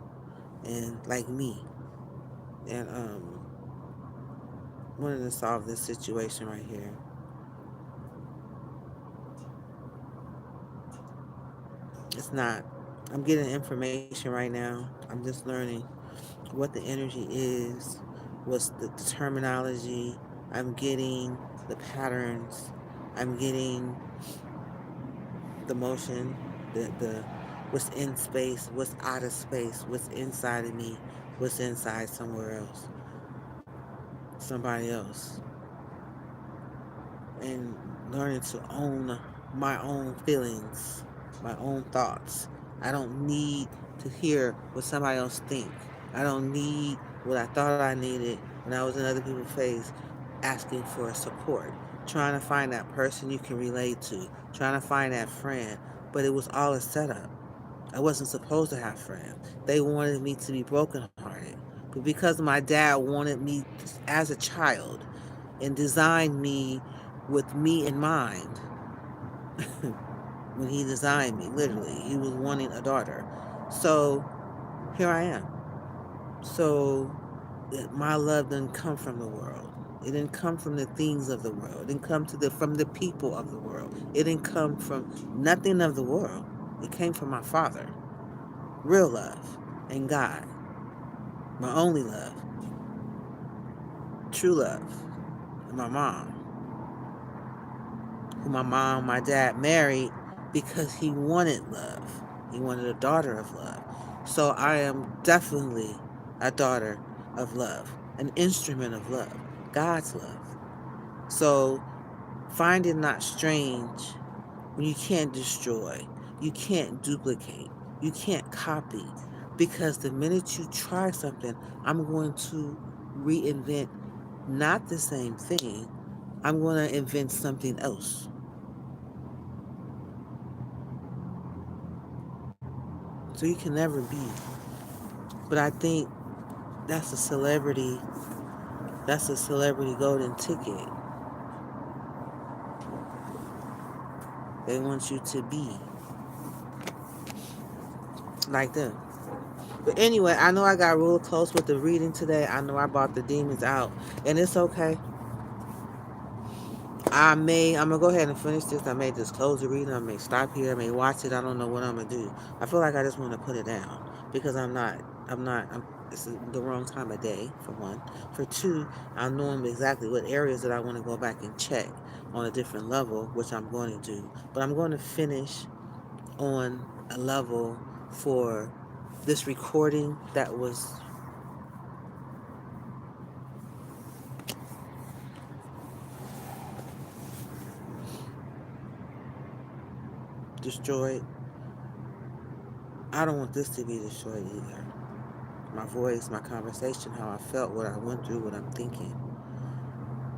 and like me, and wanted to solve this situation right here. It's not. I'm getting information right now. I'm just learning what the energy is, what's the terminology. I'm getting the patterns. I'm getting the motion, the what's in space, what's out of space, what's inside of me, what's inside somewhere else, somebody else, and learning to own my own feelings, my own thoughts. I don't need to hear what somebody else think. I don't need what I thought I needed when I was in other people's face, asking for support, trying to find that person you can relate to, trying to find that friend. But it was all a setup. I wasn't supposed to have friends. They wanted me to be brokenhearted. But because my dad wanted me as a child and designed me with me in mind, when he designed me, literally, he was wanting a daughter. So here I am. So my love didn't come from the world. It didn't come from the things of the world. It didn't come from the people of the world. It didn't come from nothing of the world. It came from my father. Real love and God. My only love. True love. And my mom. Who my dad married because he wanted love. He wanted a daughter of love. So I am definitely a daughter of love, an instrument of love, God's love. So find it not strange when you can't destroy, you can't duplicate, you can't copy. Because the minute you try something, I'm going to reinvent not the same thing. I'm going to invent something else. So you can never be. But I think that's a celebrity, that's a celebrity golden ticket. They want you to be like them. But anyway, I know I got real close with the reading today. I know I brought the demons out. And it's okay. I'm gonna go ahead and finish this. I may just close the reading. I may stop here. I may watch it. I don't know what I'm gonna do. I feel like I just want to put it down because it's the wrong time of day, for one. For two, I know exactly what areas that I want to go back and check on a different level, which I'm going to do. But I'm going to finish on a level for this recording that was destroyed. I don't want this to be destroyed either. My voice, my conversation, how I felt, what I went through, what I'm thinking.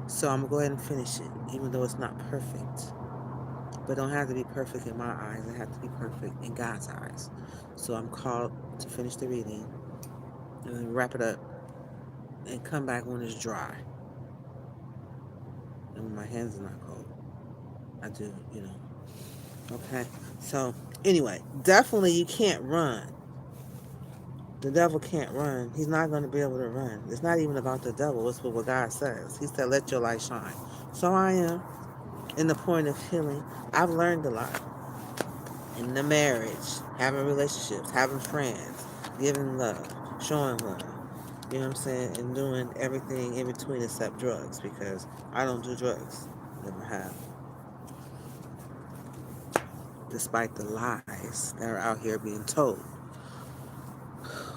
So I'm going to go ahead and finish it, even though it's not perfect. But it don't have to be perfect in my eyes. It has to be perfect in God's eyes. So I'm called to finish the reading and then wrap it up and come back when it's dry and when my hands are not cold. I do. Okay. So anyway, definitely you can't run. The devil can't run. He's not going to be able to run. It's not even about the devil. It's what God says. He said, let your light shine. So I am in the point of healing. I've learned a lot in the marriage, having relationships, having friends, giving love, showing love. You know what I'm saying? And doing everything in between except drugs, because I don't do drugs. Never have. Despite the lies that are out here being told.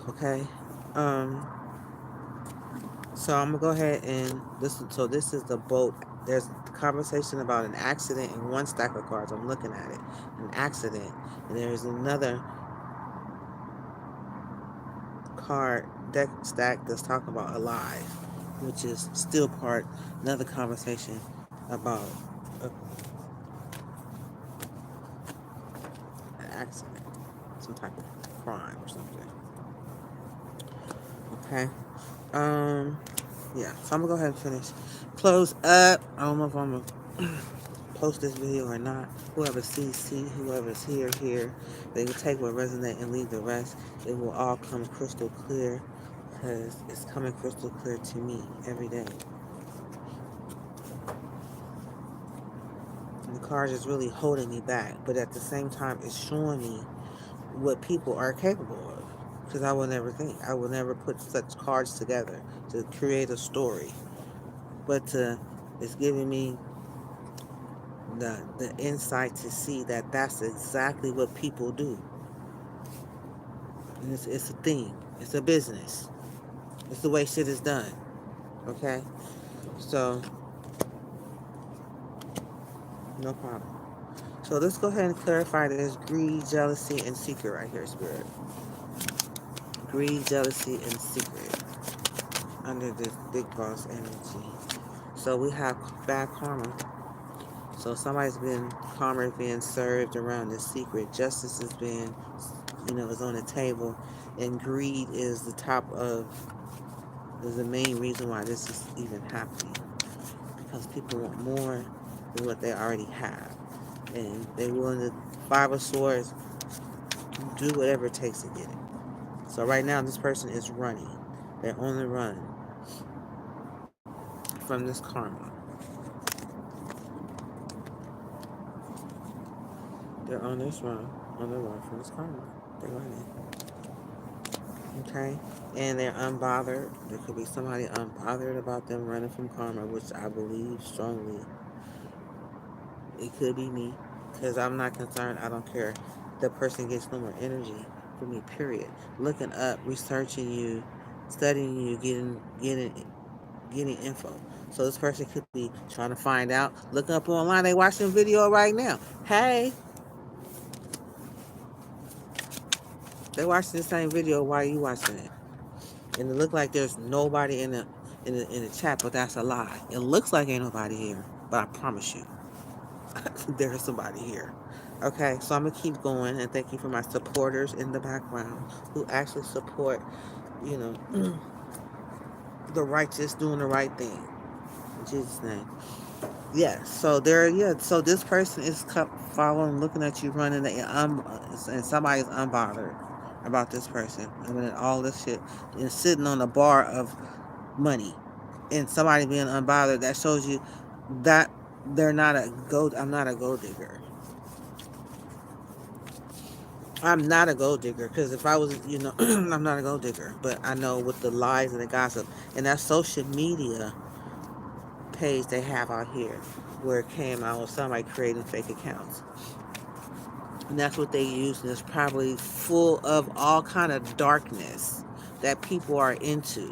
Okay. Um, so I'm gonna go ahead and this. So this is the boat. There's a conversation about an accident in one stack of cards. I'm looking at it, an accident, and there's another card deck stack that's talking about alive, which is still part another conversation about a, an accident, some type of crime or something. Okay. Um. Yeah. So I'm gonna go ahead and finish. Close up. I don't know if I'm gonna post this video or not. Whoever sees, see. Whoever's here, here. They will take what resonate and leave the rest. It will all come crystal clear because it's coming crystal clear to me every day. And the card is really holding me back, but at the same time, it's showing me what people are capable of. Because I will never think, I will never put such cards together to create a story. But it's giving me the insight to see that that's exactly what people do. And it's a thing. It's a business. It's the way shit is done. Okay? So, no problem. So let's go ahead and clarify this greed, jealousy, and secret right here, Spirit. Greed, jealousy, and secret under this big boss energy. So we have bad karma. So somebody's been karma is being served around this secret. Justice is being, is on the table, and greed is the top of is the main reason why this is even happening. Because people want more than what they already have, and they willing to Five of Swords do whatever it takes to get it. So right now, this person is running. They're on the run from this karma. They're on the run from this karma. They're running. Okay? And they're unbothered. There could be somebody unbothered about them running from karma, which I believe strongly. It could be me. Because I'm not concerned. I don't care. The person gets no more energy for me, period. Looking up, researching you, studying you, getting info. So this person could be trying to find out, looking up online, they watching video right now. Hey, they watching the same video. Why are you watching it? And it look like there's nobody in the chat, but that's a lie. It looks like ain't nobody here, but I promise you, there's somebody here. Okay, so I'm gonna keep going, and thank you for my supporters in the background who actually support, you know, the righteous doing the right thing. In Jesus' name. So this person is following, looking at you running, and somebody's unbothered about this person. I mean, all this shit is sitting on a bar of money, and somebody being unbothered. That shows you that they're not a gold. I'm not a gold digger. I'm not a gold digger because if I was, I'm not a gold digger. But I know with the lies and the gossip and that social media page they have out here where it came out with somebody creating fake accounts. And that's what they use, and it's probably full of all kind of darkness that people are into.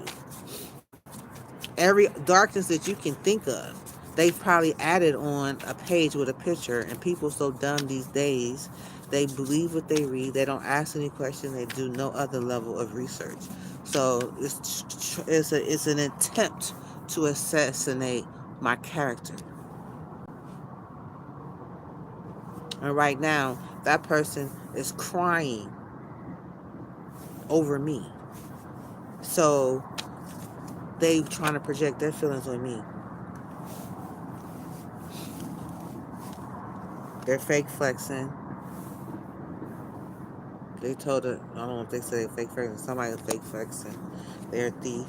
Every darkness that you can think of, they've probably added on a page with a picture. And people so dumb these days, they believe what they read. They don't ask any questions. They do no other level of research. So it's an attempt to assassinate my character. And right now, that person is crying over me. So they trying to project their feelings on me. They're fake flexing. They told it, I don't know if they said fake flexing. Somebody was fake flexing. They're a thief.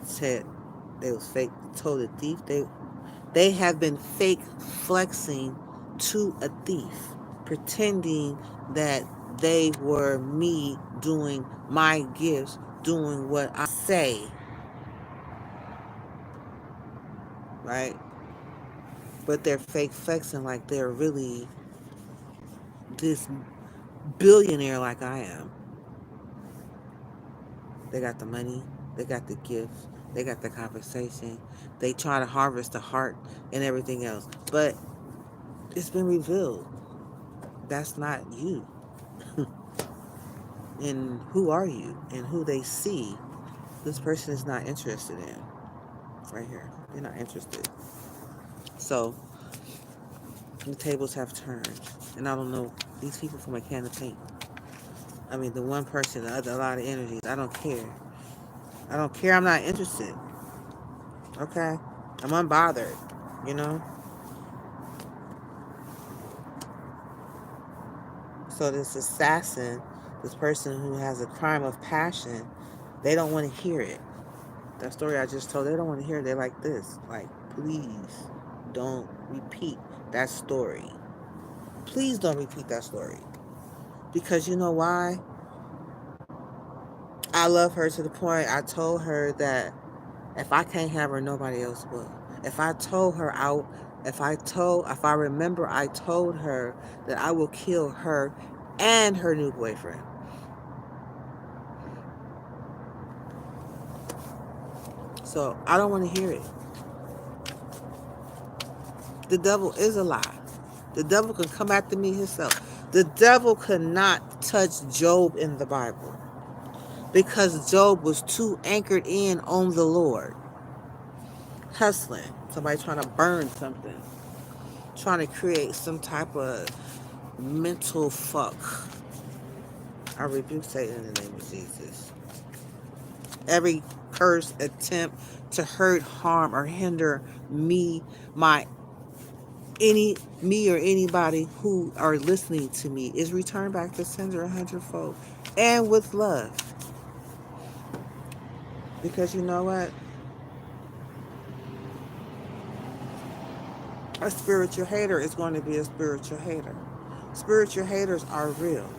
Said they was fake. Told a thief. They have been fake flexing to a thief, pretending that they were me doing my gifts, doing what I say, right? But they're fake flexing like they're really this billionaire like I am. They got the money, they got the gifts, they got the conversation. They try to harvest the heart and everything else. But it's been revealed that's not you. And who are you? And who they see, this person is not interested in. Right here. They're not interested. So the tables have turned. And I don't know these people from a can of paint. I mean, the one person, the other, a lot of energies. I don't care. I don't care. I'm not interested. Okay? I'm unbothered. You know? So this assassin, this person who has a crime of passion, they don't want to hear it. That story I just told, they don't want to hear it. They're like this. Like, please don't repeat that story. Please don't repeat that story. Because you know why? I love her to the point I told her that if I can't have her, nobody else will. If I told her out, if I remember I told her that I will kill her and her new boyfriend. So I don't want to hear it. The devil is a lie. The devil can come after me himself. The devil could not touch Job in the Bible because Job was too anchored in on the Lord. Hustling. Somebody trying to burn something. Trying to create some type of mental fuck. I rebuke Satan in the name of Jesus. Every curse attempt to hurt, harm, or hinder me, me or anybody who are listening to me is returned back to sender 100-fold and with love. Because you know what? A spiritual hater is going to be a spiritual hater. Spiritual haters are real.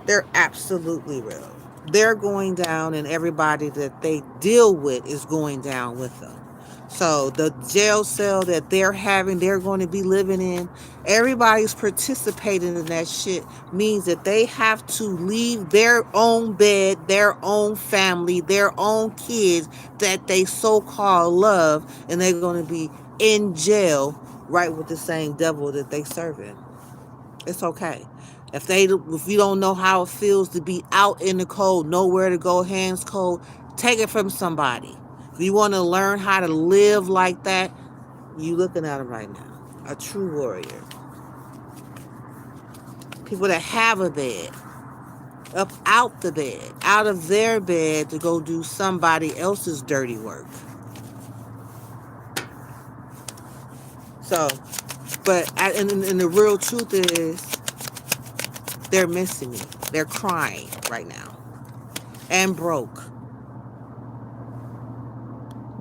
They're absolutely real. They're going down, and everybody that they deal with is going down with them. So the jail cell that they're going to be living in, everybody's participating in that shit means that they have to leave their own bed, their own family, their own kids that they so-called love, and they're going to be in jail right with the same devil that they serving. It's okay. If you don't know how it feels to be out in the cold, nowhere to go, hands cold, take it from somebody. If you want to learn how to live like that, you looking at them right now. A true warrior. People that have a bed, up out the bed, out of their bed to go do somebody else's dirty work. So, and the real truth is, they're missing me. They're crying right now. And broke.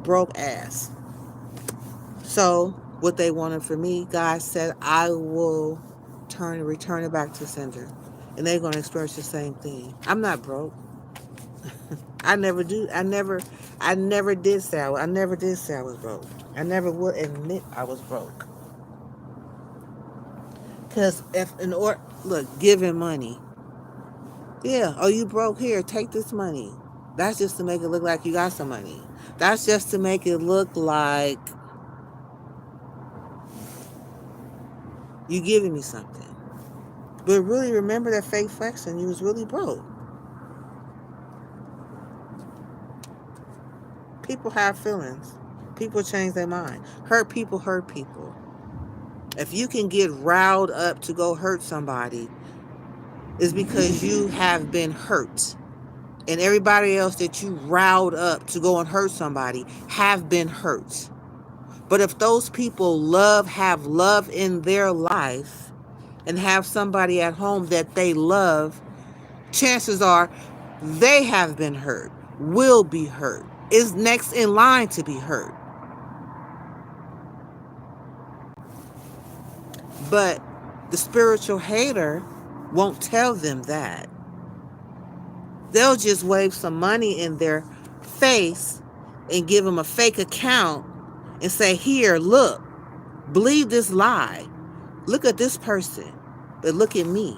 Broke ass. So what they wanted from me, God said, I will return it back to sender. And they're going to experience the same thing. I'm not broke. I never do. I never did say I never did say I was broke. I never would admit I was broke. Because look, giving money. Yeah, oh, you broke, here, take this money. That's just to make it look like you got some money. That's just to make it look like you giving me something. But really remember that fake flexing, you was really broke. People have feelings. People change their mind. Hurt people hurt people. If you can get riled up to go hurt somebody, it's because you have been hurt. And everybody else that you riled up to go and hurt somebody have been hurt. But if those people have love in their life and have somebody at home that they love, chances are they have been hurt, will be hurt, is next in line to be hurt. But the spiritual hater won't tell them that. They'll just wave some money in their face and give them a fake account and say, here, look, believe this lie. Look at this person, but look at me.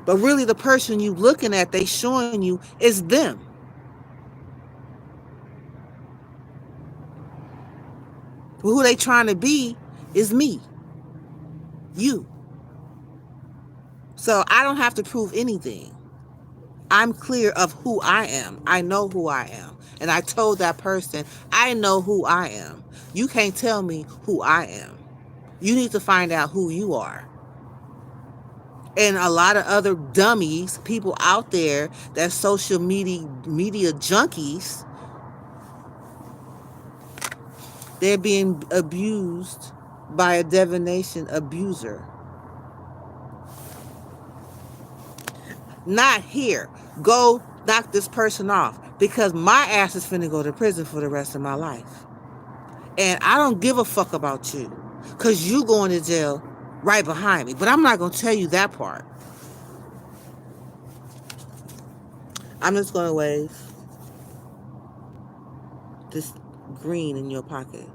But really the person you looking at, they showing you, is them. But who they trying to be is me, you. So I don't have to prove anything. I'm clear of who I am. I know who I am. And I told that person, I know who I am. You can't tell me who I am. You need to find out who you are. And a lot of other dummies, people out there that social media junkies, they're being abused by a divination abuser. Not here. Go knock this person off, because my ass is finna go to prison for the rest of my life. And I don't give a fuck about you, because you going to jail right behind me. But I'm not going to tell you that part. I'm just going to wave this green in your pocket.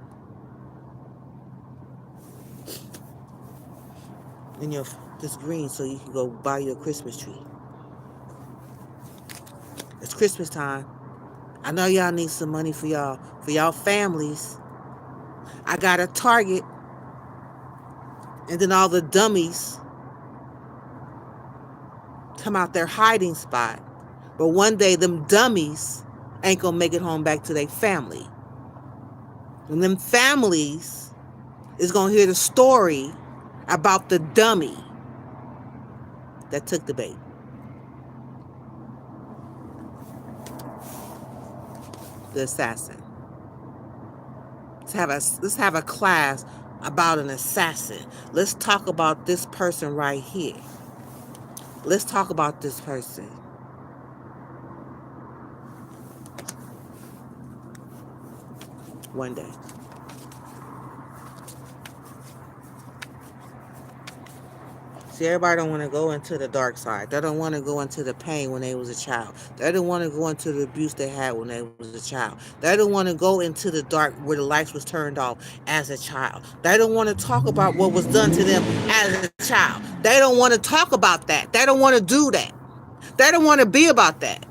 In your this green, so you can go buy your Christmas tree. It's Christmas time. I know y'all need some money for y'all families. I got a Target, and then all the dummies come out their hiding spot. But one day them dummies ain't gonna make it home back to their family. And them families is gonna hear the story about the dummy that took the bait. The assassin. Let's have a class about an assassin. Let's talk about this person right here. Let's talk about this person. One day. See, everybody don't want to go into the dark side. They don't want to go into the pain when they was a child. They don't want to go into the abuse they had when they was a child. They don't want to go into the dark where the lights was turned off as a child. They don't want to talk about what was done to them as a child. They don't want to talk about that. They don't want to do that. They don't want to be about that.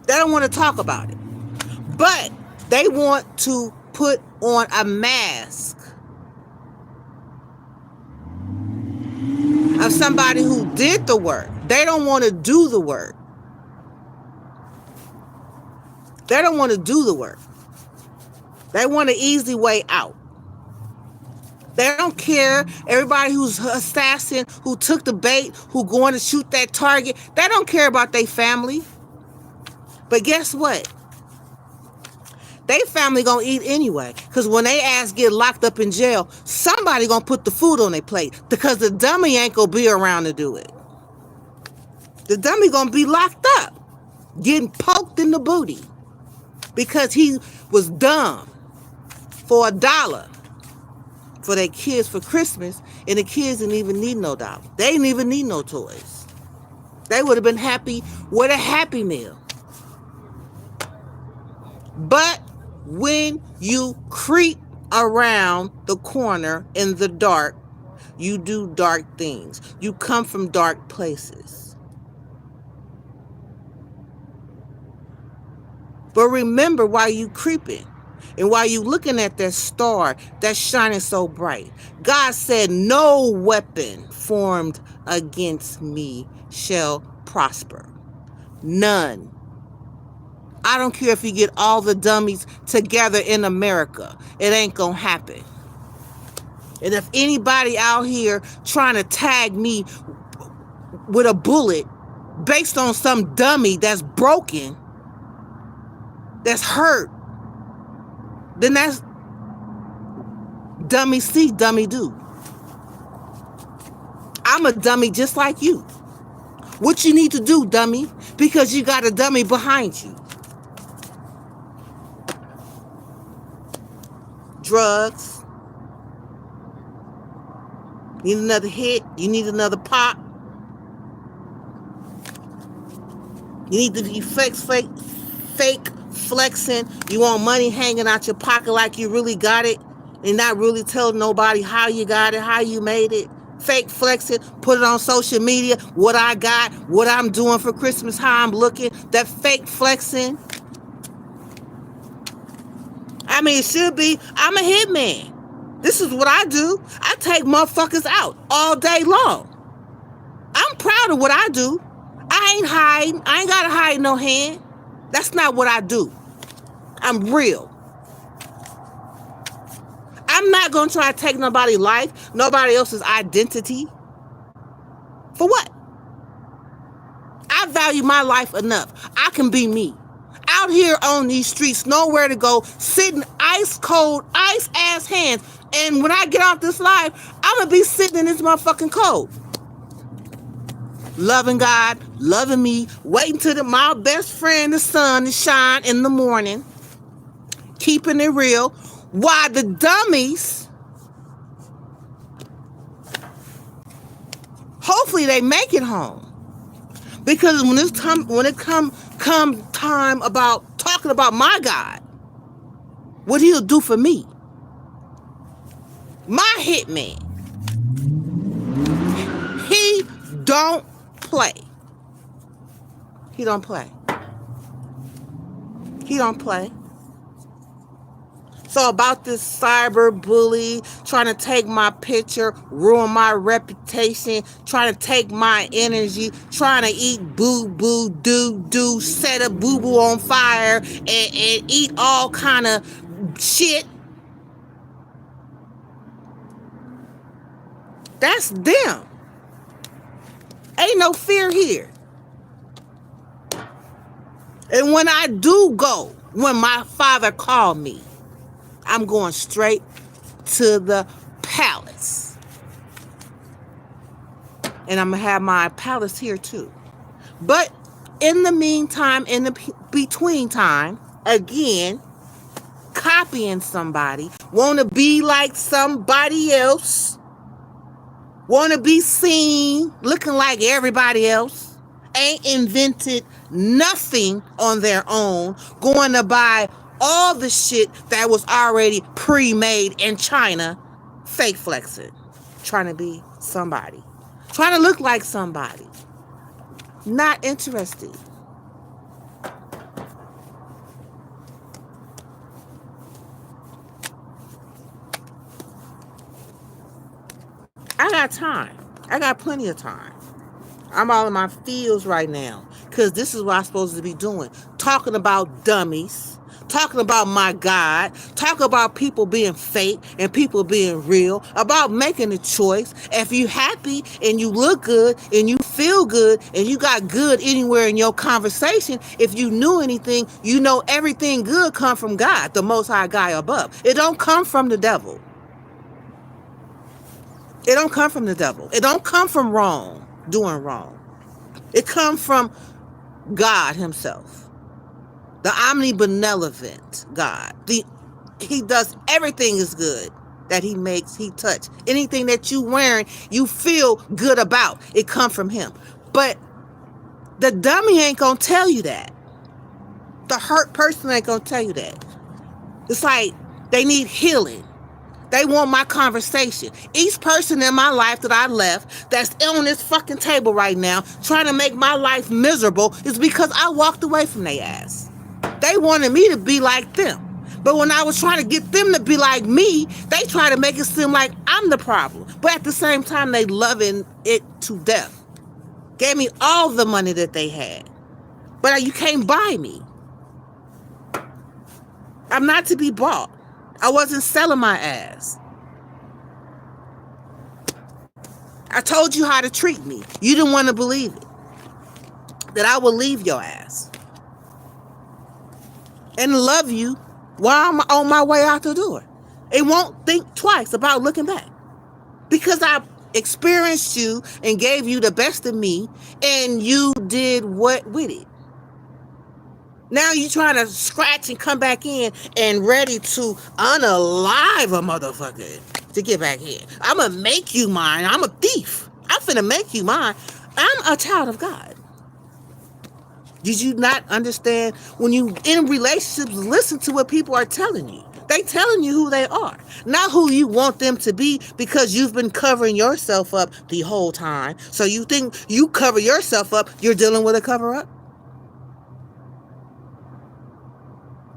They don't want to talk about it. But they want to put on a mask of somebody who did the work. They don't want to do the work. They don't want to do the work. They want an easy way out. They don't care. Everybody who's assassin, who took the bait, who going to shoot that target, they don't care about their family. But guess what? They family gonna eat anyway. Because when they ass get locked up in jail, somebody gonna put the food on their plate. Because the dummy ain't gonna be around to do it. The dummy gonna be locked up, getting poked in the booty. Because he was dumb for $1 for their kids for Christmas, and the kids didn't even need no dollar. They didn't even need no toys. They would have been happy with a Happy Meal. But when you creep around the corner in the dark, you do dark things. You come from dark places. But remember why you creeping and why you looking at that star that's shining so bright. God said, no weapon formed against me shall prosper. None. I don't care if you get all the dummies together in America. It ain't gonna happen. And if anybody out here trying to tag me with a bullet based on some dummy that's broken, that's hurt, then that's dummy see, dummy do. I'm a dummy just like you. What you need to do, dummy, because you got a dummy behind you. Drugs. You need another hit. You need another pop. You need to be fake flexing. You want money hanging out your pocket like you really got it and not really tell nobody how you got it, how you made it. Fake flexing, put it on social media, what I got, what I'm doing for Christmas, how I'm looking. That fake flexing. I mean, it should be. I'm a hitman. This is what I do. I take motherfuckers out all day long. I'm proud of what I do. I ain't hiding. I ain't got to hide no hand. That's not what I do. I'm real. I'm not going to try to take nobody's life, nobody else's identity. For what? I value my life enough. I can be me. Out here on these streets, nowhere to go, sitting ice cold, ice ass hands. And when I get off this life, I'm going to be sitting in this motherfucking cold. Loving God, loving me, waiting till my best friend, the sun, to shine in the morning. Keeping it real. Why the dummies, hopefully they make it home. Because when it come time about talking about my God, what he'll do for me, my hitman, he don't play. He don't play. He don't play. So about this cyber bully trying to take my picture, ruin my reputation, trying to take my energy, trying to eat boo-boo, do-do, set a boo-boo on fire, and eat all kind of shit. That's them. Ain't no fear here. And when I do go, when my father called me, I'm going straight to the palace. And I'm going to have my palace here too. But in the meantime, in the between time, again, copying somebody, want to be like somebody else, want to be seen looking like everybody else, ain't invented nothing on their own, going to buy all the shit that was already pre-made in China, fake flexing, trying to be somebody, trying to look like somebody. Not interested. I got time. I got plenty of time. I'm all in my feels right now because this is what I'm supposed to be doing. Talking about dummies. Talking about my God, talking about people being fake and people being real, about making a choice. If you happy and you look good and you feel good and you got good anywhere in your conversation, if you knew anything, you know everything good come from God, the Most High God above. It don't come from the devil. It don't come from the devil. It don't come from wrong, doing wrong. It comes from God himself. The omnibenevolent God. He does everything is good that he makes, he touch. Anything that you wearing, you feel good about. It come from him. But the dummy ain't gonna tell you that. The hurt person ain't gonna tell you that. It's like they need healing. They want my conversation. Each person in my life that I left that's on this fucking table right now trying to make my life miserable is because I walked away from their ass. They wanted me to be like them. But when I was trying to get them to be like me, they try to make it seem like I'm the problem. But at the same time, they loving it to death. Gave me all the money that they had. But you can't buy me. I'm not to be bought. I wasn't selling my ass. I told you how to treat me. You didn't want to believe it. That I will leave your ass. And love you while I'm on my way out the door. It won't think twice about looking back. Because I experienced you and gave you the best of me, and you did what with it? Now you trying to scratch and come back in and ready to unalive a motherfucker to get back in. I'm going to make you mine. I'm a thief. I'm finna make you mine. I'm a child of God. Did you not understand? When you in relationships, listen to what people are telling you. They telling you who they are, not who you want them to be, because you've been covering yourself up the whole time. So you think you cover yourself up, you're dealing with a cover up?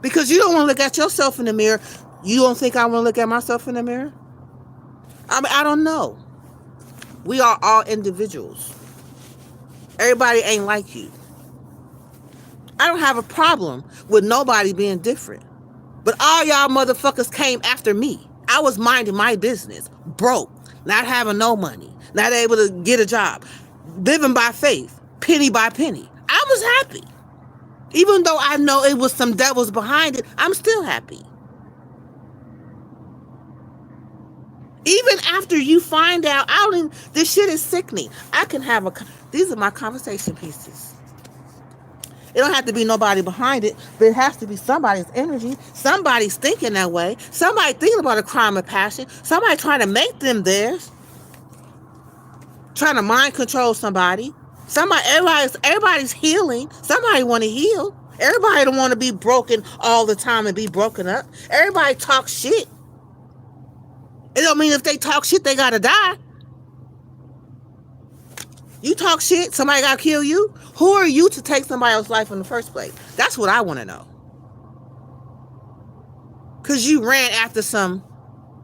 Because you don't want to look at yourself in the mirror. You don't think I want to look at myself in the mirror? I mean, I don't know. We are all individuals. Everybody ain't like you. I don't have a problem with nobody being different. But all y'all motherfuckers came after me. I was minding my business, broke, not having no money, not able to get a job, living by faith, penny by penny. I was happy. Even though I know it was some devils behind it, I'm still happy. Even after you find out, this shit is sickening. These are my conversation pieces. It don't have to be nobody behind it, but it has to be somebody's energy. Somebody's thinking that way. Somebody thinking about a crime of passion. Somebody trying to make them theirs. Trying to mind control somebody. Everybody's healing. Somebody want to heal. Everybody don't want to be broken all the time and be broken up. Everybody talks shit. It don't mean if they talk shit, they gotta die. You talk shit, somebody gotta kill you. Who are you to take somebody else's life in the first place? That's what I want to know. Because you ran after some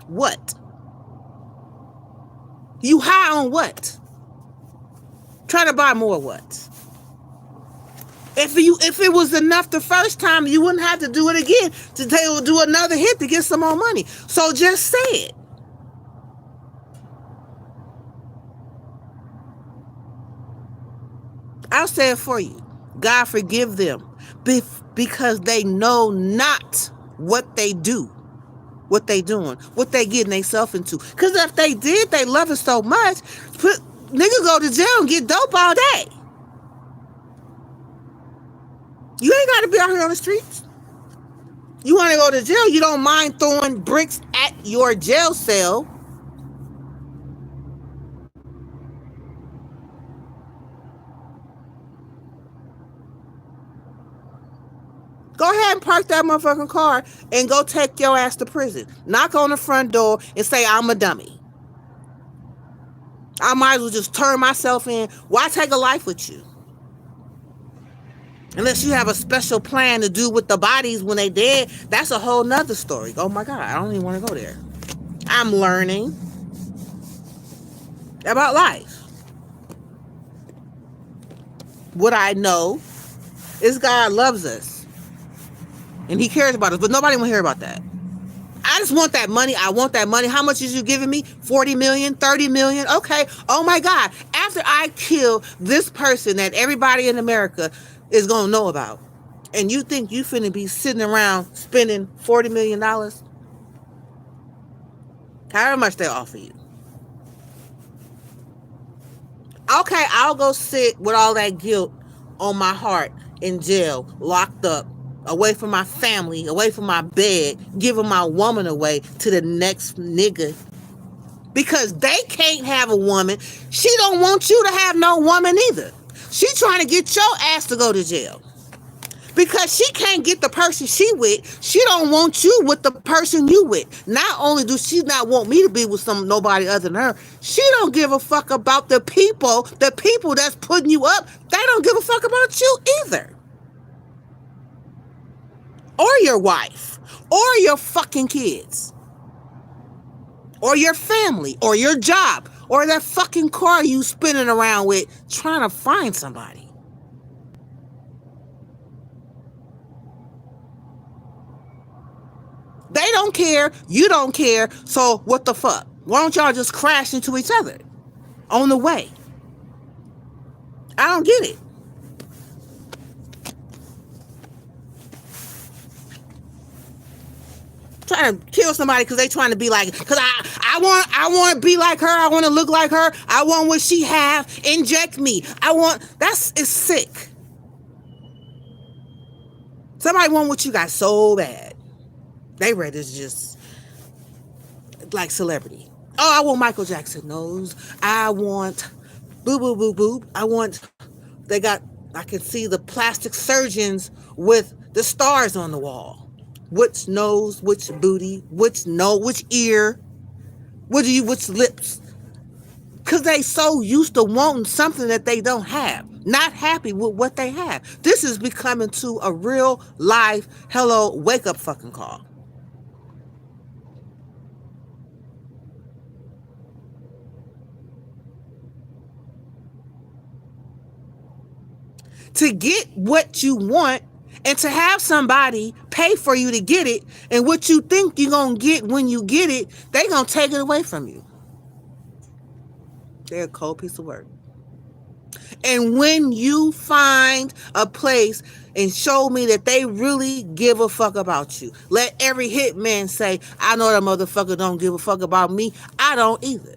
what? You high on what? Try to buy more what? If it was enough the first time, you wouldn't have to do it again to do another hit to get some more money. So just say it. I'll say it for you. God forgive them because they know not what they do, what they doing, what they getting themselves into. Because if they did, they love it so much, nigga go to jail and get dope all day. You ain't got to be out here on the streets. You want to go to jail, you don't mind throwing bricks at your jail cell. Go ahead and park that motherfucking car and go take your ass to prison. Knock on the front door and say, I'm a dummy. I might as well just turn myself in. Why take a life with you? Unless you have a special plan to do with the bodies when they dead, that's a whole nother story. Oh my God, I don't even want to go there. I'm learning about life. What I know is God loves us. And he cares about us, but nobody want to hear about that. I just want that money. I want that money. How much is you giving me? 40 million, 30 million? Okay. Oh my God. After I kill this person that everybody in America is going to know about, and you think you finna be sitting around spending $40 million? However much they offer you. Okay, I'll go sit with all that guilt on my heart in jail, locked up, away from my family, away from my bed, giving my woman away to the next nigga. Because they can't have a woman. She don't want you to have no woman either. She trying to get your ass to go to jail. Because she can't get the person she with, she don't want you with the person you with. Not only do she not want me to be with nobody other than her, she don't give a fuck about the people that's putting you up. They don't give a fuck about you either. Or your wife, or your fucking kids, or your family, or your job, or that fucking car you spinning around with trying to find somebody. They don't care, you don't care, so what the fuck? Why don't y'all just crash into each other on the way? I don't get it. Trying to kill somebody because they trying to be like, because I want to be like her, I want to look like her, I want what she have, inject me, it's sick. Somebody want what you got so bad, they ready to just like celebrity. Oh, I want Michael Jackson nose, I want boo boo boo boo, I can see the plastic surgeons with the stars on the wall. Which nose, which booty, which ear, which lips. Because they so used to wanting something that they don't have. not happy with what they have. This is becoming to a real life, hello, wake up fucking call. To get what you want and to have somebody pay for you to get it, and what you think you're going to get when you get it, they going to take it away from you. They're a cold piece of work. And when you find a place and show me that they really give a fuck about you, let every hitman say, I know that motherfucker don't give a fuck about me. I don't either.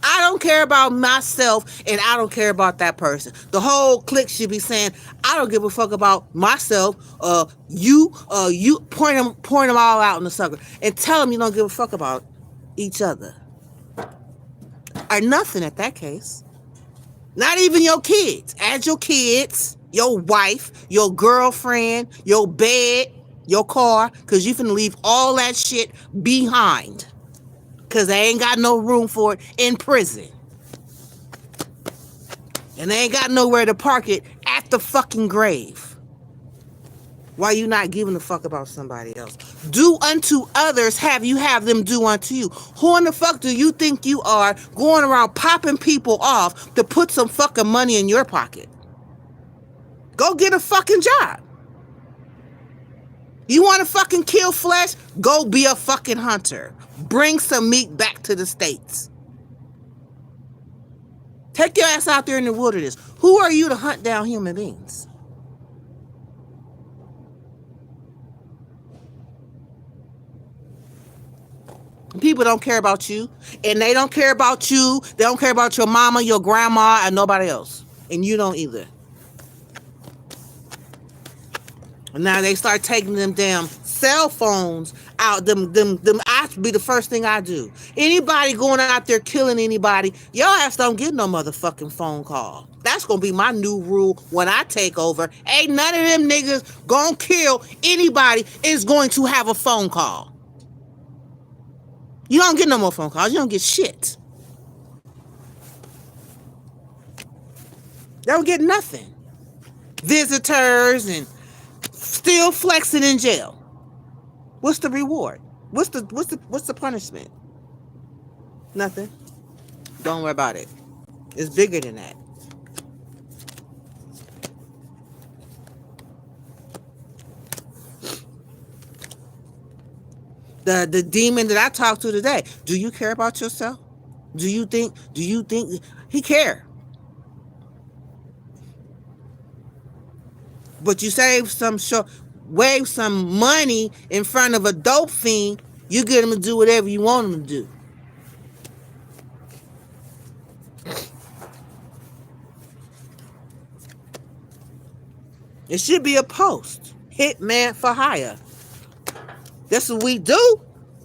I don't care about myself, and I don't care about that person. The whole clique should be saying, I don't give a fuck about myself. You point them all out in the sucker and tell them you don't give a fuck about each other or nothing at that case. Not even your kids. Add your kids, your wife, your girlfriend, your bed, your car, because you finna leave all that shit behind. Because they ain't got no room for it in prison. And they ain't got nowhere to park it at the fucking grave. Why you not giving a fuck about somebody else? Do unto others, have them do unto you. Who in the fuck do you think you are, going around popping people off to put some fucking money in your pocket? Go get a fucking job. You want to fucking kill flesh? Go be a fucking hunter. Bring some meat back to the States. Take your ass out there in the wilderness. Who are you to hunt down human beings? People don't care about you, and they don't care about you. They don't care about your mama, your grandma, and nobody else. And you don't either. And now they start taking them damn cell phones out. Them I be the first thing I do. Anybody going out there killing anybody, your ass don't get no motherfucking phone call. That's gonna be my new rule when I take over. Ain't none of them niggas gonna kill anybody is going to have a phone call. You don't get no more phone calls. You don't get shit. They don't get nothing. Visitors and still flexing in jail. What's the reward? What's the punishment? Nothing. Don't worry about it. It's bigger than that. The demon that I talked to today. Do you care about yourself? Do you think he care? But you wave some money in front of a dope fiend, you get him to do whatever you want him to do. It should be a post. Hitman for hire. That's what we do.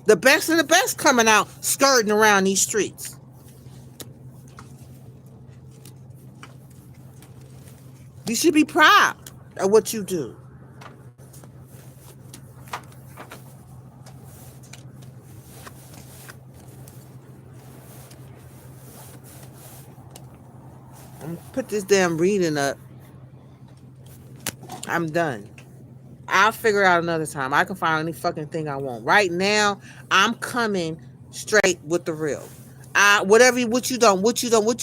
The best of the best coming out skirting around these streets. You should be proud of what you do. I'm gonna put this damn reading up. I'm done. I'll figure out another time. I can find any fucking thing I want. Right now, I'm coming straight with the real. What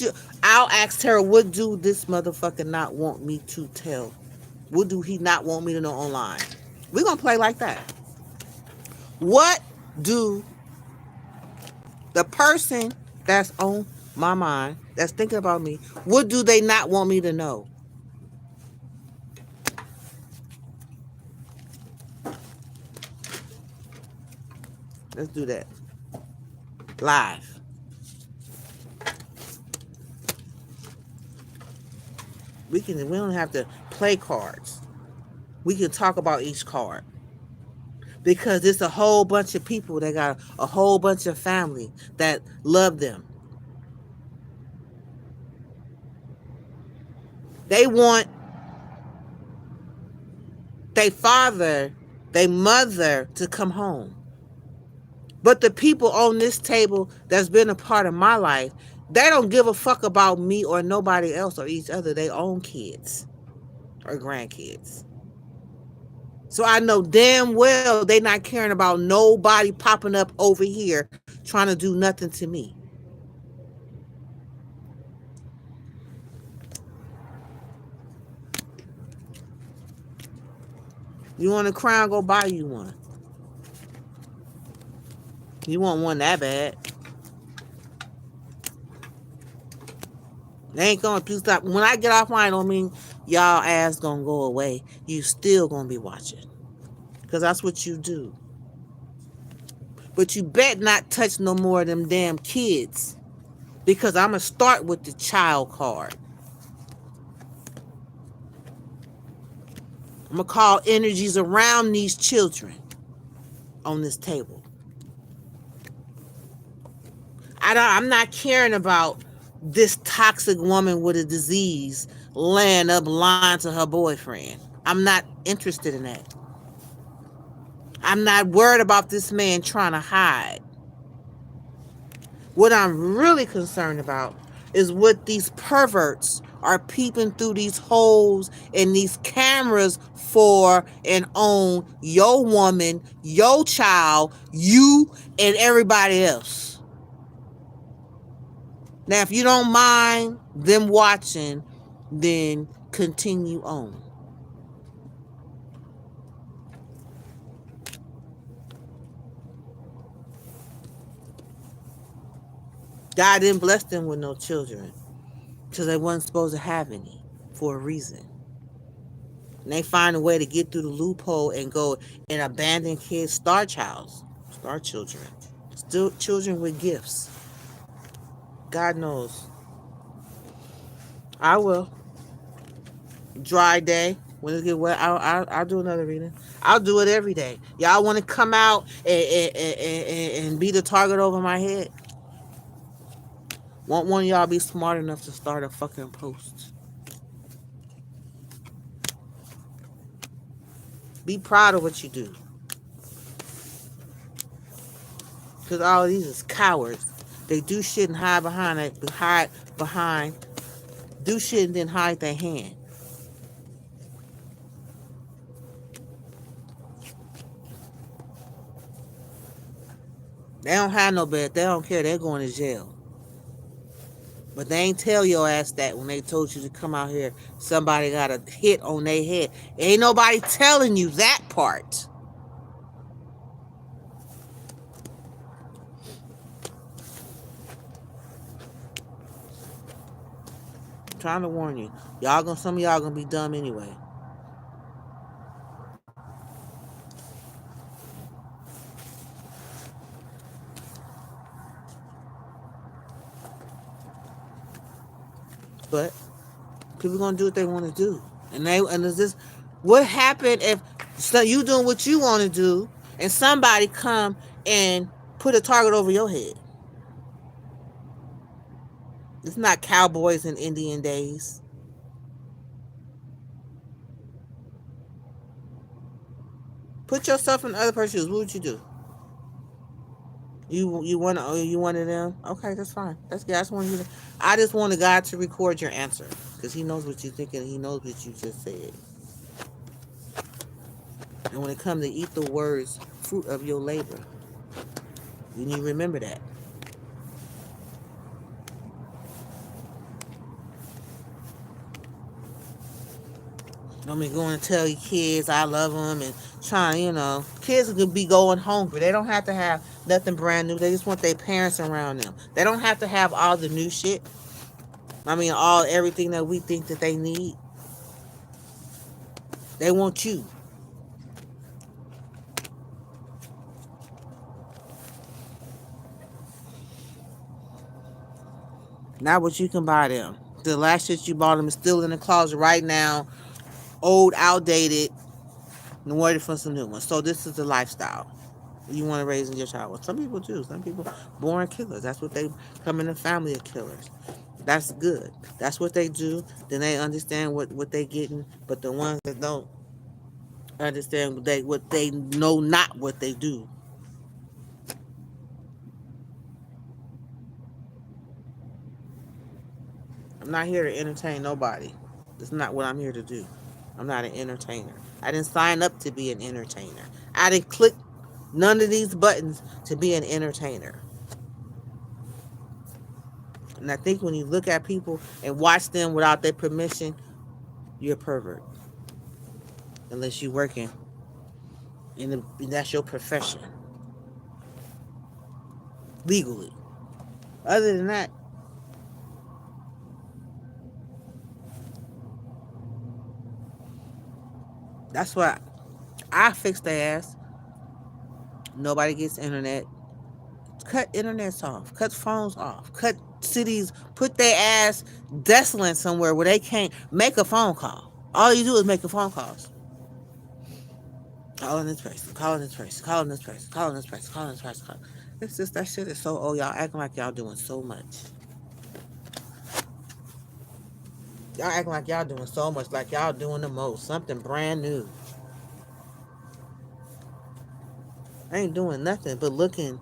you I'll ask Tara, what do this motherfucker not want me to tell? What do he not want me to know online? We're gonna play like that. What do the person that's on my mind, that's thinking about me, what do they not want me to know? Let's do that. Live. We don't have to play cards. We can talk about each card. Because it's a whole bunch of people that got a whole bunch of family that love them. They want their father, their mother to come home. But the people on this table that's been a part of my life, They don't give a fuck about me or nobody else or each other. They own kids or grandkids. So I know damn well they not caring about nobody popping up over here trying to do nothing to me. You want a crown? Go buy you one. You want one that bad? They ain't gonna please stop. When I get off mine, don't mean y'all ass gonna go away. You still gonna be watching, cause that's what you do. But you bet not touch no more of them damn kids, because I'm gonna start with the child card. I'm gonna call energies around these children on this table. I'm not caring about this toxic woman with a disease laying up lying to her boyfriend. I'm not interested in that. I'm not worried about this man trying to hide. What I'm really concerned about is what these perverts are peeping through these holes and these cameras for and on your woman, your child, you, and everybody else. Now, if you don't mind them watching, then continue on. God didn't bless them with no children because they wasn't supposed to have any for a reason. And they find a way to get through the loophole and go and abandon kids, star children, still children with gifts. God knows. I will. Dry day. When it get wet, I'll do another reading. I'll do it every day. Y'all want to come out and be the target over my head? Won't one of y'all be smart enough to start a fucking post? Be proud of what you do. Because all of these is cowards. They do shit and hide behind it, do shit and then hide their hand. They don't have no bed. They don't care. They're going to jail. But they ain't tell your ass that when they told you to come out here. Somebody got a hit on their head. Ain't nobody telling you that part. I'm trying to warn you. Some of y'all gonna be dumb anyway. But people gonna do what they want to do. And is this what happened if you doing what you want to do and somebody come and put a target over your head? It's not cowboys in Indian days. Put yourself in the other person's shoes. What would you do? You wanted them? Okay, that's fine. That's good. I just wanted God to record your answer because He knows what you're thinking. He knows what you just said. And when it comes to eat the words, fruit of your labor, you need to remember that. Don't be going to tell your kids I love them and trying, kids could be going hungry. They don't have to have nothing brand new. They just want their parents around them. They don't have to have all the new shit. Everything that we think that they need. They want you. Not what you can buy them. The last shit you bought them is still in the closet right now, old, outdated, and waiting for some new ones. So this is the lifestyle you want to raise in your child. Well, some people do. Some people born killers. That's what they come in a family of killers. That's good. That's what they do. Then they understand what they getting. But the ones that don't understand what they know not what they do. I'm not here to entertain nobody. That's not what I'm here to do. I'm not an entertainer. I didn't sign up to be an entertainer. I didn't click none of these buttons to be an entertainer. And I think when you look at people and watch them without their permission, you're a pervert. Unless you're working and that's your profession. Legally. Other than that, that's why I fix their ass. Nobody gets internet. Cut internets off. Cut phones off. Cut cities. Put their ass desolate somewhere where they can't make a phone call. All you do is make a phone calls. Calling this person. Calling this person. Calling this person. Calling this person. Calling this person. It's just that shit is so old. Y'all acting like y'all doing so much. Y'all acting like y'all doing so much. Like y'all doing the most. Something brand new. I ain't doing nothing but looking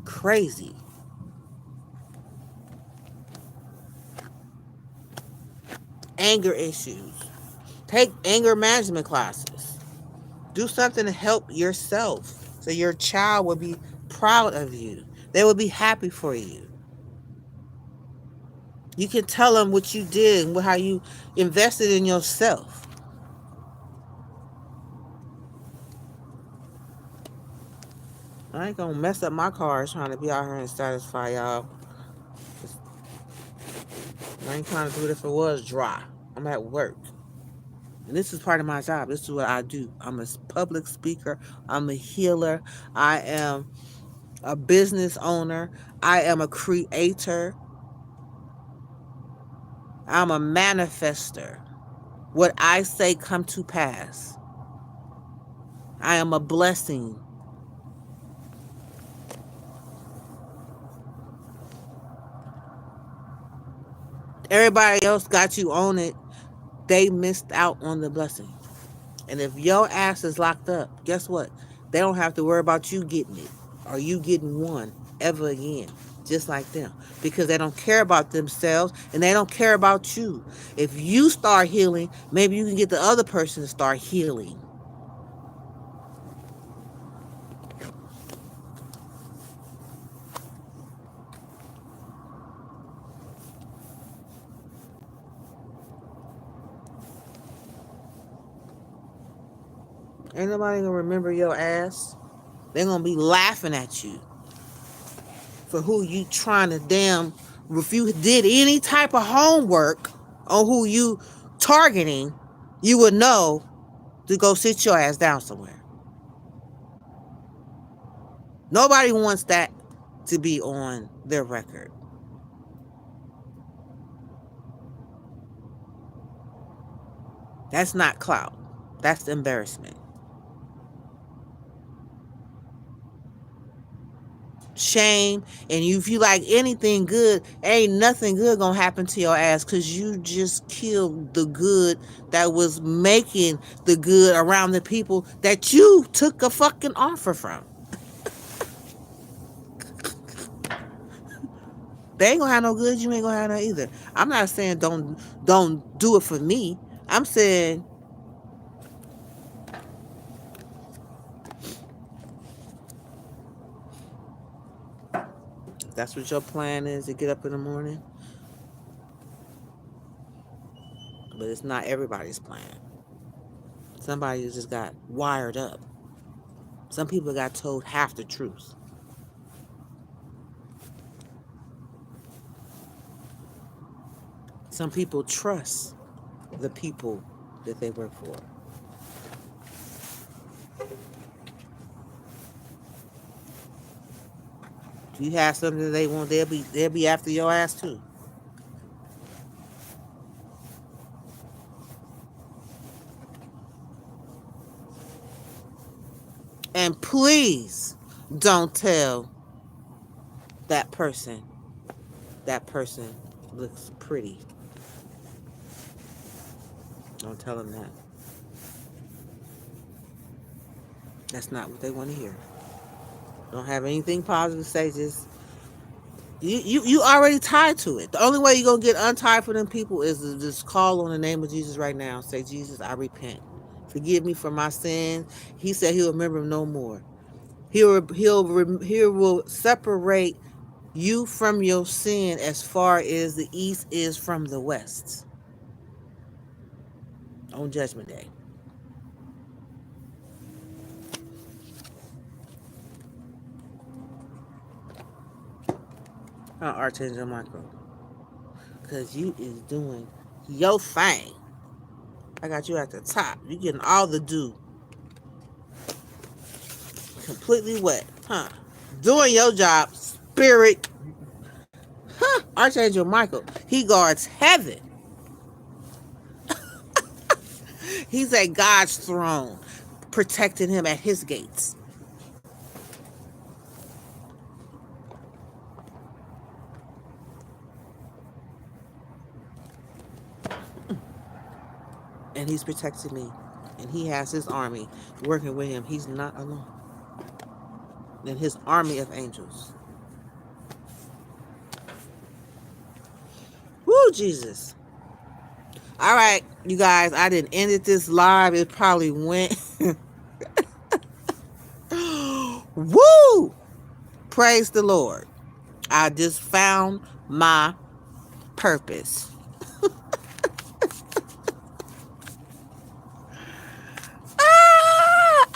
crazy. Anger issues. Take anger management classes. Do something to help yourself so your child will be proud of you. They will be happy for you. You can tell them what you did and how you invested in yourself. I ain't gonna mess up my cars trying to be out here and satisfy y'all. I ain't trying to do it if it was dry. I'm at work. And this is part of my job. This is what I do. I'm a public speaker. I'm a healer. I am a business owner. I am a creator. I'm a manifester. What I say come to pass. I am a blessing. Everybody else got you on it. They missed out on the blessing. And if your ass is locked up, guess what? They don't have to worry about you getting it or you getting one ever again, just like them, because they don't care about themselves and they don't care about you. If you start healing, maybe you can get the other person to start healing. Ain't nobody gonna remember your ass. They're gonna be laughing at you for who you trying to damn. If you did any type of homework on who you targeting, you would know to go sit your ass down somewhere. Nobody wants that to be on their record. That's not clout. That's embarrassment. Shame. And if you like anything good, ain't nothing good gonna happen to your ass because you just killed the good that was making the good around the people that you took a fucking offer from. They ain't gonna have no good, you ain't gonna have no either. I'm not saying don't do it for me. I'm saying if that's what your plan is to get up in the morning, but it's not everybody's plan. Somebody just got wired up. Some people got told half the truth. Some people trust the people that they work for. If you have something that they want, they'll be after your ass too. And please don't tell that person looks pretty. Don't tell them that. That's not what they want to hear. Don't have anything positive to say. Just You already tied to it. The only way you're gonna get untied for them people is to just call on the name of Jesus right now. Say, Jesus, I repent. Forgive me for my sins. He said he'll remember them no more. He will separate you from your sin as far as the east is from the west on Judgment Day. Archangel Michael, because you is doing your thing. I got you at the top. You getting all the dew, completely wet, huh? Doing your job, spirit. Huh? Archangel Michael, he guards heaven. He's at God's throne, protecting him at his gates. And he's protecting me. And he has his army working with him. He's not alone. And his army of angels. Woo, Jesus. All right, you guys, I didn't end it this live. It probably went. Woo! Praise the Lord. I just found my purpose.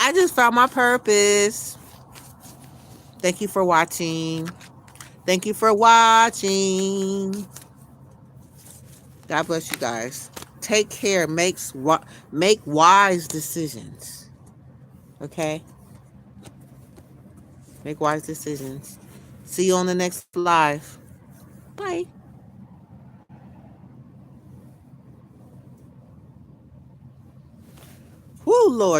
I just found my purpose. Thank you for watching. Thank you for watching. God bless you guys. Take care. Make wise decisions. Okay? Make wise decisions. See you on the next live. Bye. Woo, Lord.